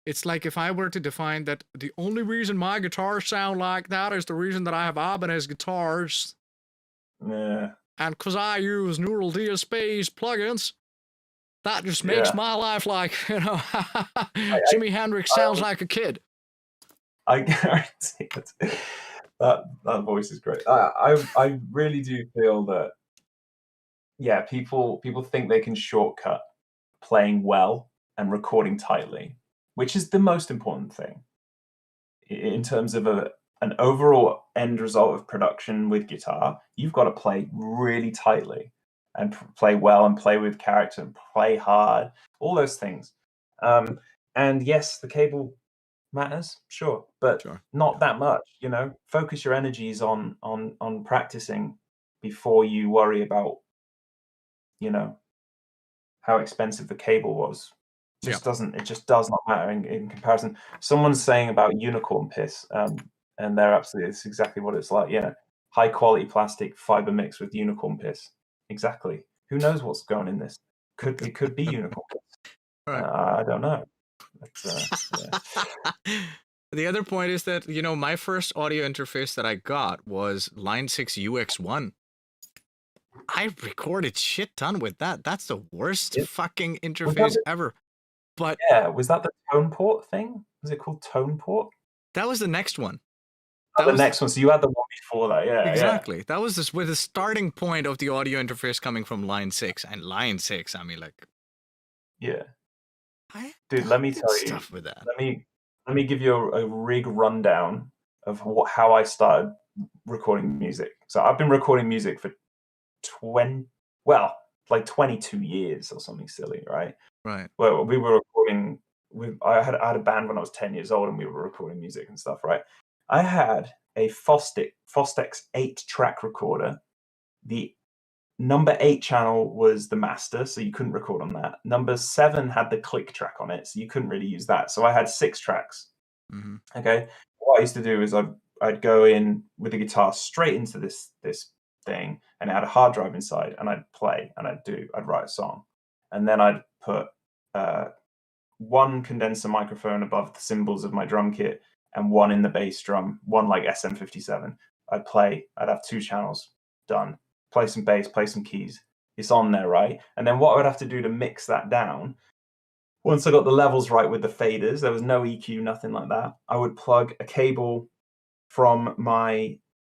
[SPEAKER 1] It's like if I were to define that the only reason my guitars sound like that is the reason that I have Ibanez guitars,
[SPEAKER 2] Yeah.
[SPEAKER 1] and because I use Neural DSP's plugins, that just makes
[SPEAKER 2] Yeah.
[SPEAKER 1] my life like,
[SPEAKER 2] I
[SPEAKER 1] Jimi Hendrix sounds like a kid.
[SPEAKER 2] I guarantee it. That voice is great. I really do feel that, yeah, people think they can shortcut playing well and recording tightly, which is the most important thing in terms of an overall end result of production with guitar. You've got to play really tightly and play well and play with character and play hard, all those things. And yes, the cable matters, sure, but
[SPEAKER 1] Sure.
[SPEAKER 2] not that much. Focus your energies on practicing before you worry about how expensive the cable was.
[SPEAKER 1] Yeah.
[SPEAKER 2] It just does not matter in comparison. Someone's saying about unicorn piss, and it's exactly what it's like. Yeah, high quality plastic fiber mixed with unicorn piss. Exactly. Who knows what's going in this? It could be unicorn piss.
[SPEAKER 1] All right.
[SPEAKER 2] I don't know. But, yeah.
[SPEAKER 1] The other point is that, my first audio interface that I got was Line 6 UX1. I recorded shit ton with that. That's the worst
[SPEAKER 2] Yeah.
[SPEAKER 1] fucking
[SPEAKER 2] Was
[SPEAKER 1] interface ever. But
[SPEAKER 2] was that the tone port thing? Was it called tone port?
[SPEAKER 1] that was the next one.
[SPEAKER 2] Oh,
[SPEAKER 1] That
[SPEAKER 2] the
[SPEAKER 1] was
[SPEAKER 2] next one. So you had the one before that. Yeah, yeah.
[SPEAKER 1] exactly. That was this with the starting point of the audio interface coming from Line 6. And Line 6, I mean, like,
[SPEAKER 2] Yeah.
[SPEAKER 1] I
[SPEAKER 2] Dude, let me
[SPEAKER 1] did
[SPEAKER 2] tell you.
[SPEAKER 1] stuff with that.
[SPEAKER 2] let me give you a rig rundown of how I started recording music. So I've been recording music for 22 years or something silly, right?
[SPEAKER 1] Right.
[SPEAKER 2] Well, we were recording. I had a band when I was 10 years old, and we were recording music and stuff, right? I had a Fostex 8-track recorder. The number 8 channel was the master, so you couldn't record on that. Number 7 had the click track on it, so you couldn't really use that. So I had 6 tracks.
[SPEAKER 1] Mm-hmm.
[SPEAKER 2] Okay. What I used to do is I'd go in with the guitar straight into this thing, and it had a hard drive inside, and I'd play and I'd write a song, and then I'd put one condenser microphone above the cymbals of my drum kit and one in the bass drum, one like SM57. I'd have 2 channels done, play some bass, play some keys. It's on there, right? And then what I would have to do to mix that down, once I got the levels right with the faders, there was no EQ, nothing like that. I would plug a cable from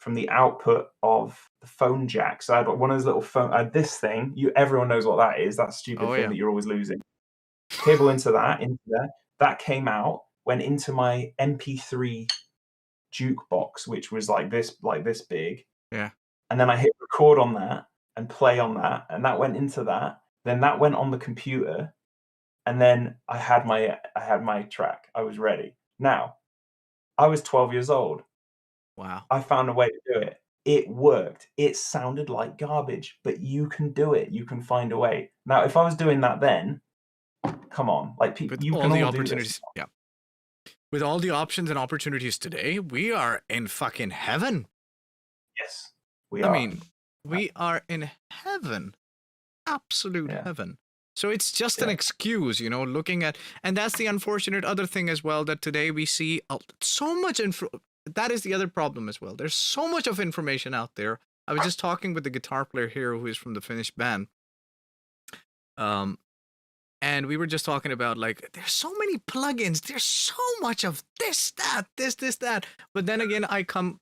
[SPEAKER 2] the output of the phone jack. So I had one of those little I had this thing. Everyone knows what that is. That stupid thing that you're always losing. Cable into there. That came out, went into my MP3 jukebox, which was like this big.
[SPEAKER 1] Yeah.
[SPEAKER 2] And then I hit record on that and play on that, and that went into that. Then that went on the computer, and then I had my track. I was ready. Now, I was 12 years old.
[SPEAKER 1] Wow.
[SPEAKER 2] I found a way to do it. It worked. It sounded like garbage, but you can do it. You can find a way. Now, if I was doing that then, come on, like
[SPEAKER 1] With
[SPEAKER 2] you
[SPEAKER 1] all
[SPEAKER 2] can
[SPEAKER 1] the
[SPEAKER 2] all do this.
[SPEAKER 1] opportunities, yeah. With all the options and opportunities today, we are in fucking heaven.
[SPEAKER 2] Yes, we are.
[SPEAKER 1] I mean, we are in heaven. Absolute heaven. So it's just an excuse, looking at, and that's the unfortunate other thing as well, that today we see so much that is the other problem as well. There's so much of information out there. I was just talking with the guitar player here who is from the Finnish band. And we were just talking about, like, there's so many plugins. There's so much of this, that. But then again, I come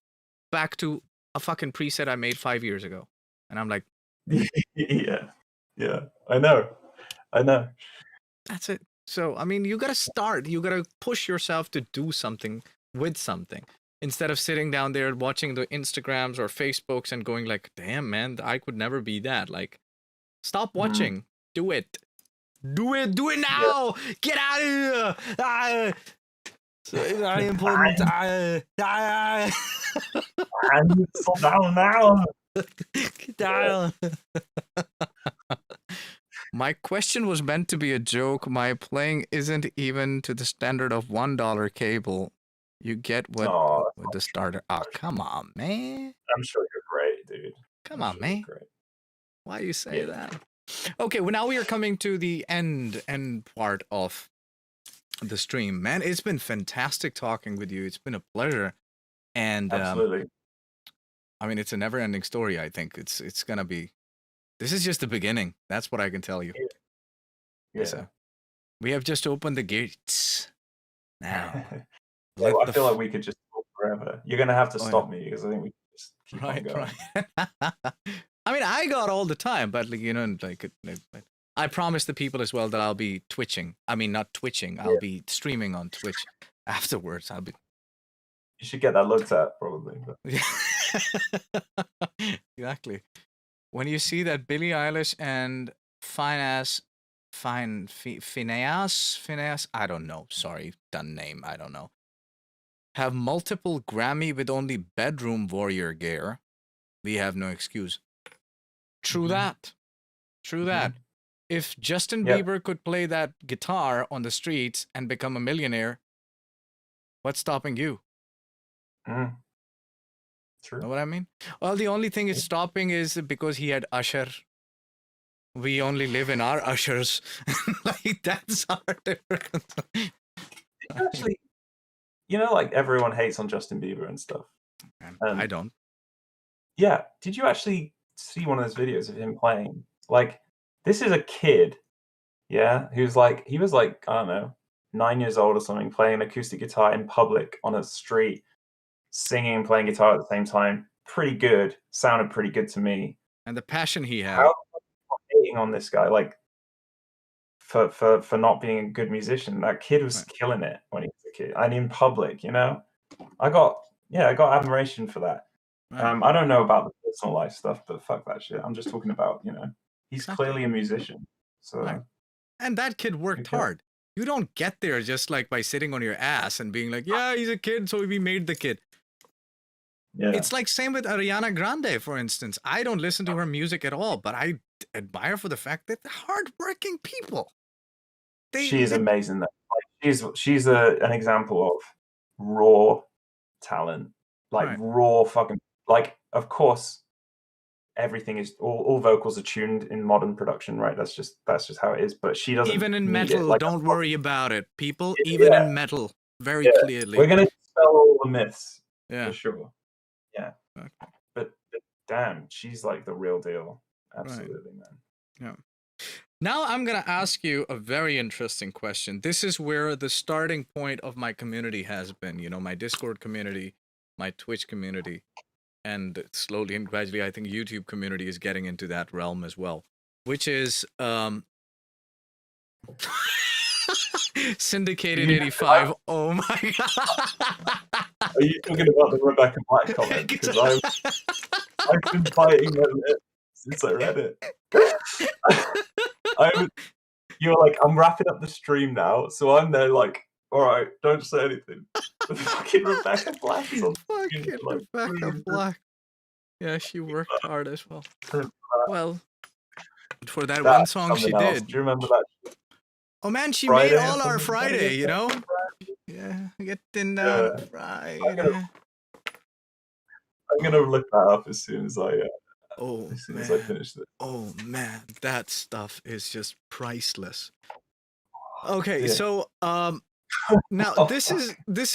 [SPEAKER 1] back to a fucking preset I made 5 years ago. And I'm like,
[SPEAKER 2] yeah, I know.
[SPEAKER 1] That's it. So, I mean, you got to start. You got to push yourself to do something with something, instead of sitting down there watching the Instagrams or Facebooks and going like, damn, man, I could never be that. Like, stop watching. Do it. Do it now. Get out of here. So it's very important.
[SPEAKER 2] And slow down now.
[SPEAKER 1] Get down. My question was meant to be a joke. My playing isn't even to the standard of $1 cable. You get what with the starter. Oh, come on, man.
[SPEAKER 2] I'm sure you're great, dude.
[SPEAKER 1] Come on, man. Why you say that? Okay, well, now we are coming to the end part of the stream. Man, it's been fantastic talking with you. It's been a pleasure. And
[SPEAKER 2] absolutely.
[SPEAKER 1] I mean, it's a never-ending story, I think. It's gonna be. This is just the beginning. That's what I can tell you.
[SPEAKER 2] Yeah.
[SPEAKER 1] So, we have just opened the gates. Now.
[SPEAKER 2] Well, I feel like we could just talk forever. You're going to have to stop me, because I think we can just keep on going.
[SPEAKER 1] Right. I mean, I got all the time, but I promise the people as well that I'll be twitching. I mean, not twitching. I'll be streaming on Twitch afterwards.
[SPEAKER 2] You should get that looked at, probably.
[SPEAKER 1] Exactly. When you see that Billie Eilish and Phineas, I don't know. Sorry, done name. I don't know. Have multiple Grammy with only bedroom warrior gear. We have no excuse. True that. If Justin Bieber could play that guitar on the streets and become a millionaire, what's stopping you?
[SPEAKER 2] True.
[SPEAKER 1] Know what I mean? Well, the only thing is stopping is because he had Usher. We only live in our Ushers. Like, that's our difference.
[SPEAKER 2] Actually, like, everyone hates on Justin Bieber and stuff.
[SPEAKER 1] I don't.
[SPEAKER 2] Yeah. Did you actually see one of those videos of him playing? Like, this is a kid, who's like, he was like, I don't know, 9 years old or something, playing an acoustic guitar in public on a street, singing and playing guitar at the same time. Pretty good. Sounded pretty good to me.
[SPEAKER 1] And the passion he had.
[SPEAKER 2] How hating on this guy? Like, for not being a good musician. That kid was
[SPEAKER 1] Right.
[SPEAKER 2] killing it when he was a kid, and in public, you know. I got admiration for that.
[SPEAKER 1] Right.
[SPEAKER 2] I don't know about the personal life stuff, but fuck that shit. I'm just talking about, you know, he's
[SPEAKER 1] Exactly.
[SPEAKER 2] clearly a musician.
[SPEAKER 1] Right.
[SPEAKER 2] So
[SPEAKER 1] And that kid worked
[SPEAKER 2] okay.
[SPEAKER 1] hard. You don't get there just like by sitting on your ass and being like, yeah, he's a kid, so we made the kid.
[SPEAKER 2] Yeah.
[SPEAKER 1] It's like same with Ariana Grande, for instance. I don't listen to her music at all, but I admire for the fact that they're hardworking people.
[SPEAKER 2] She is
[SPEAKER 1] They
[SPEAKER 2] amazing though. Like she's an example of raw talent. Like
[SPEAKER 1] right.
[SPEAKER 2] raw fucking, like, of course everything is, all vocals are tuned in modern production, right? That's just how it is. But she doesn't
[SPEAKER 1] Even in
[SPEAKER 2] need it.
[SPEAKER 1] metal,
[SPEAKER 2] Like,
[SPEAKER 1] don't worry about it, people. Even
[SPEAKER 2] yeah,
[SPEAKER 1] in metal, very
[SPEAKER 2] yeah.
[SPEAKER 1] clearly.
[SPEAKER 2] We're gonna dispel all the myths for
[SPEAKER 1] Yeah.
[SPEAKER 2] sure. Yeah.
[SPEAKER 1] Okay.
[SPEAKER 2] But damn, she's like the real deal.
[SPEAKER 1] Right.
[SPEAKER 2] Absolutely, man.
[SPEAKER 1] Yeah. Now I'm going to ask you a very interesting question. This is where the starting point of my community has been, you know, my Discord community, my Twitch community, and slowly and gradually I think YouTube community is getting into that realm as well, which is Syndicated
[SPEAKER 2] You,
[SPEAKER 1] 85. Oh my god.
[SPEAKER 2] are you talking about the Rebecca Black comment? Because I've been biting my lip since I read it. You were like, I'm wrapping up the stream now, so I'm there like, all right, don't say anything. The fucking Rebecca Black's on the screen,
[SPEAKER 1] Fucking
[SPEAKER 2] like,
[SPEAKER 1] Rebecca
[SPEAKER 2] please,
[SPEAKER 1] Black. Yeah, she worked hard as well.
[SPEAKER 2] just-
[SPEAKER 1] Well, for that one
[SPEAKER 2] that's
[SPEAKER 1] song she
[SPEAKER 2] something else.
[SPEAKER 1] did.
[SPEAKER 2] Do you remember that
[SPEAKER 1] Oh man, she
[SPEAKER 2] Friday
[SPEAKER 1] made
[SPEAKER 2] or
[SPEAKER 1] all our
[SPEAKER 2] something?
[SPEAKER 1] Friday, you know? Yeah, getting down
[SPEAKER 2] Yeah.
[SPEAKER 1] Friday.
[SPEAKER 2] I'm gonna look that up as soon as I
[SPEAKER 1] Oh man.
[SPEAKER 2] finish this.
[SPEAKER 1] Oh man, that stuff is just priceless. Okay,
[SPEAKER 2] Yeah.
[SPEAKER 1] so now
[SPEAKER 2] Oh,
[SPEAKER 1] this
[SPEAKER 2] fuck.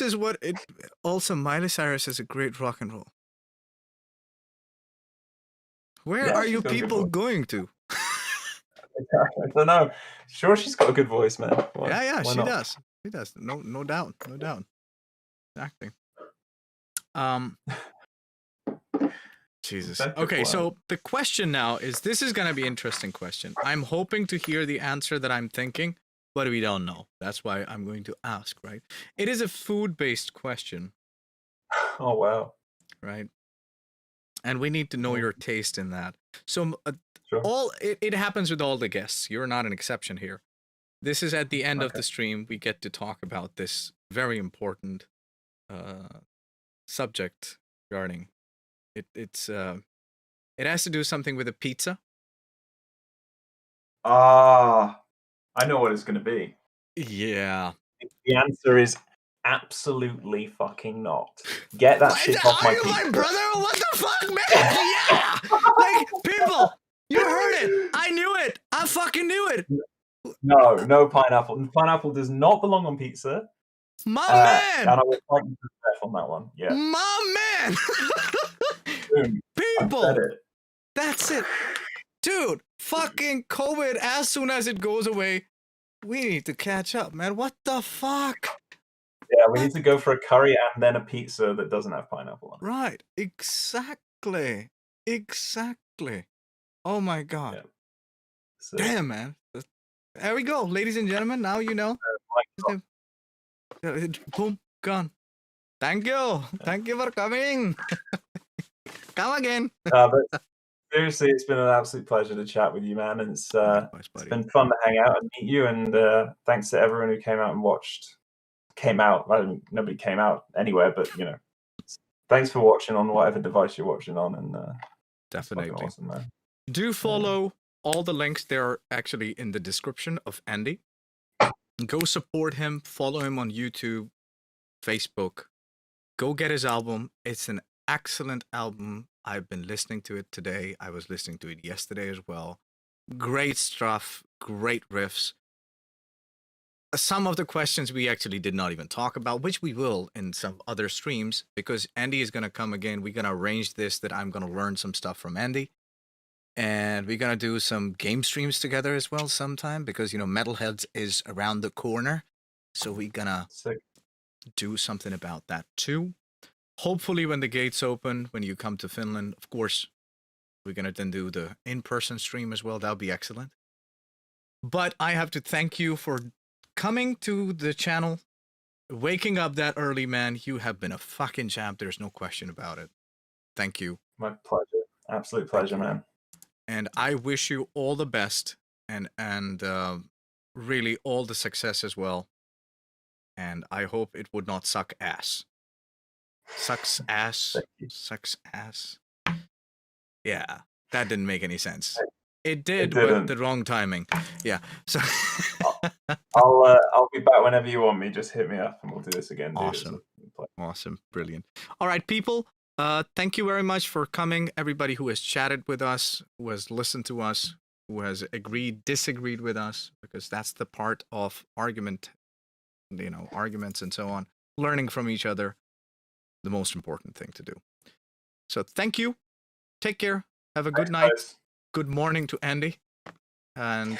[SPEAKER 1] is what it also Miley Cyrus is a great rock and roll. Where
[SPEAKER 2] Yeah,
[SPEAKER 1] are
[SPEAKER 2] she's
[SPEAKER 1] you
[SPEAKER 2] got a good
[SPEAKER 1] people
[SPEAKER 2] voice.
[SPEAKER 1] going to?
[SPEAKER 2] I don't know. Sure, she's got a good voice, man.
[SPEAKER 1] Yeah,
[SPEAKER 2] Why
[SPEAKER 1] she
[SPEAKER 2] not?
[SPEAKER 1] does. She does. No doubt. No doubt. Exactly. Jesus.
[SPEAKER 2] Rebecca
[SPEAKER 1] Okay,
[SPEAKER 2] Black.
[SPEAKER 1] so the question now is, this is going to be an interesting question. I'm hoping to hear the answer that I'm thinking, but we don't know. That's why I'm going to ask, right? It is a food-based question,
[SPEAKER 2] Oh wow.
[SPEAKER 1] right? And we need to know your taste in that. So
[SPEAKER 2] Sure.
[SPEAKER 1] it happens with all the guests. You're not an exception here. This is at the end of
[SPEAKER 2] Okay.
[SPEAKER 1] the stream. We get to talk about this very important subject regarding it. It has to do something with a pizza.
[SPEAKER 2] Ah, I know what it's gonna be.
[SPEAKER 1] Yeah.
[SPEAKER 2] The answer is absolutely fucking not. Get that
[SPEAKER 1] What?
[SPEAKER 2] shit off
[SPEAKER 1] Are
[SPEAKER 2] my
[SPEAKER 1] you my
[SPEAKER 2] pizza.
[SPEAKER 1] brother? What the fuck, man? Yeah! Like, people, you heard it. I knew it. I fucking knew it.
[SPEAKER 2] No pineapple. Pineapple does not belong on pizza.
[SPEAKER 1] My
[SPEAKER 2] And I
[SPEAKER 1] man.
[SPEAKER 2] will fight you to death on that one. Yeah.
[SPEAKER 1] My man.
[SPEAKER 2] Boom. I've said
[SPEAKER 1] People,
[SPEAKER 2] it.
[SPEAKER 1] that's it. Dude, fucking COVID, as soon as it goes away, we need to catch up, man. What the fuck?
[SPEAKER 2] Yeah, we need to go for a curry and then a pizza that doesn't have pineapple on it.
[SPEAKER 1] Right. Exactly. Exactly. Oh my god.
[SPEAKER 2] Yeah. So,
[SPEAKER 1] Damn, man. There we go, ladies and gentlemen. Now you know. Boom, gone. Thank you. Thank you for coming. Come again.
[SPEAKER 2] but seriously, it's been an absolute pleasure to chat with you, man. And it's been fun to hang out and meet you. And thanks to everyone who came out and watched. Came out. Nobody came out anywhere, but you know. Thanks for watching on whatever device you're watching on. And
[SPEAKER 1] Definitely.
[SPEAKER 2] Awesome, man.
[SPEAKER 1] Do follow all the links. They're actually in the description of Andy. Go support him. Follow him on YouTube, Facebook. Go get his album. It's an excellent album. I've been listening to it today. I was listening to it yesterday as well. Great stuff. Great riffs. Some of the questions we actually did not even talk about, which we will in some other streams, because Andy is going to come again. We're going to arrange this, that I'm going to learn some stuff from Andy. And we're going to do some game streams together as well sometime, because, you know, Metalheads is around the corner. So we're going to do something about that too. Hopefully when the gates open, when you come to Finland, of course, we're going to then do the in-person stream as well. That'll be excellent. But I have to thank you for coming to the channel, waking up that early, man. You have been a fucking champ. There's no question about it. Thank you.
[SPEAKER 2] My pleasure. Absolute
[SPEAKER 1] Thank
[SPEAKER 2] pleasure,
[SPEAKER 1] you.
[SPEAKER 2] man.
[SPEAKER 1] And I wish you all the best and really all the success as well. And I hope it would not suck ass. Sucks ass.
[SPEAKER 2] Thank you.
[SPEAKER 1] Sucks ass. Yeah, that didn't make any sense. It
[SPEAKER 2] It
[SPEAKER 1] did, but
[SPEAKER 2] didn't.
[SPEAKER 1] the wrong timing. Yeah. So
[SPEAKER 2] I'll be back whenever you want me. Just hit me up and we'll do this again, dude.
[SPEAKER 1] Awesome. Awesome. Brilliant. All right, people. Thank you very much for coming. Everybody who has chatted with us, who has listened to us, who has agreed, disagreed with us, because that's the part of argument, arguments and so on. Learning from each other, the most important thing to do. So thank you. Take care. Have a good night.
[SPEAKER 2] Guys.
[SPEAKER 1] Good morning to Andy. And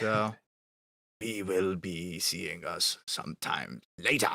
[SPEAKER 1] we will be seeing us sometime later.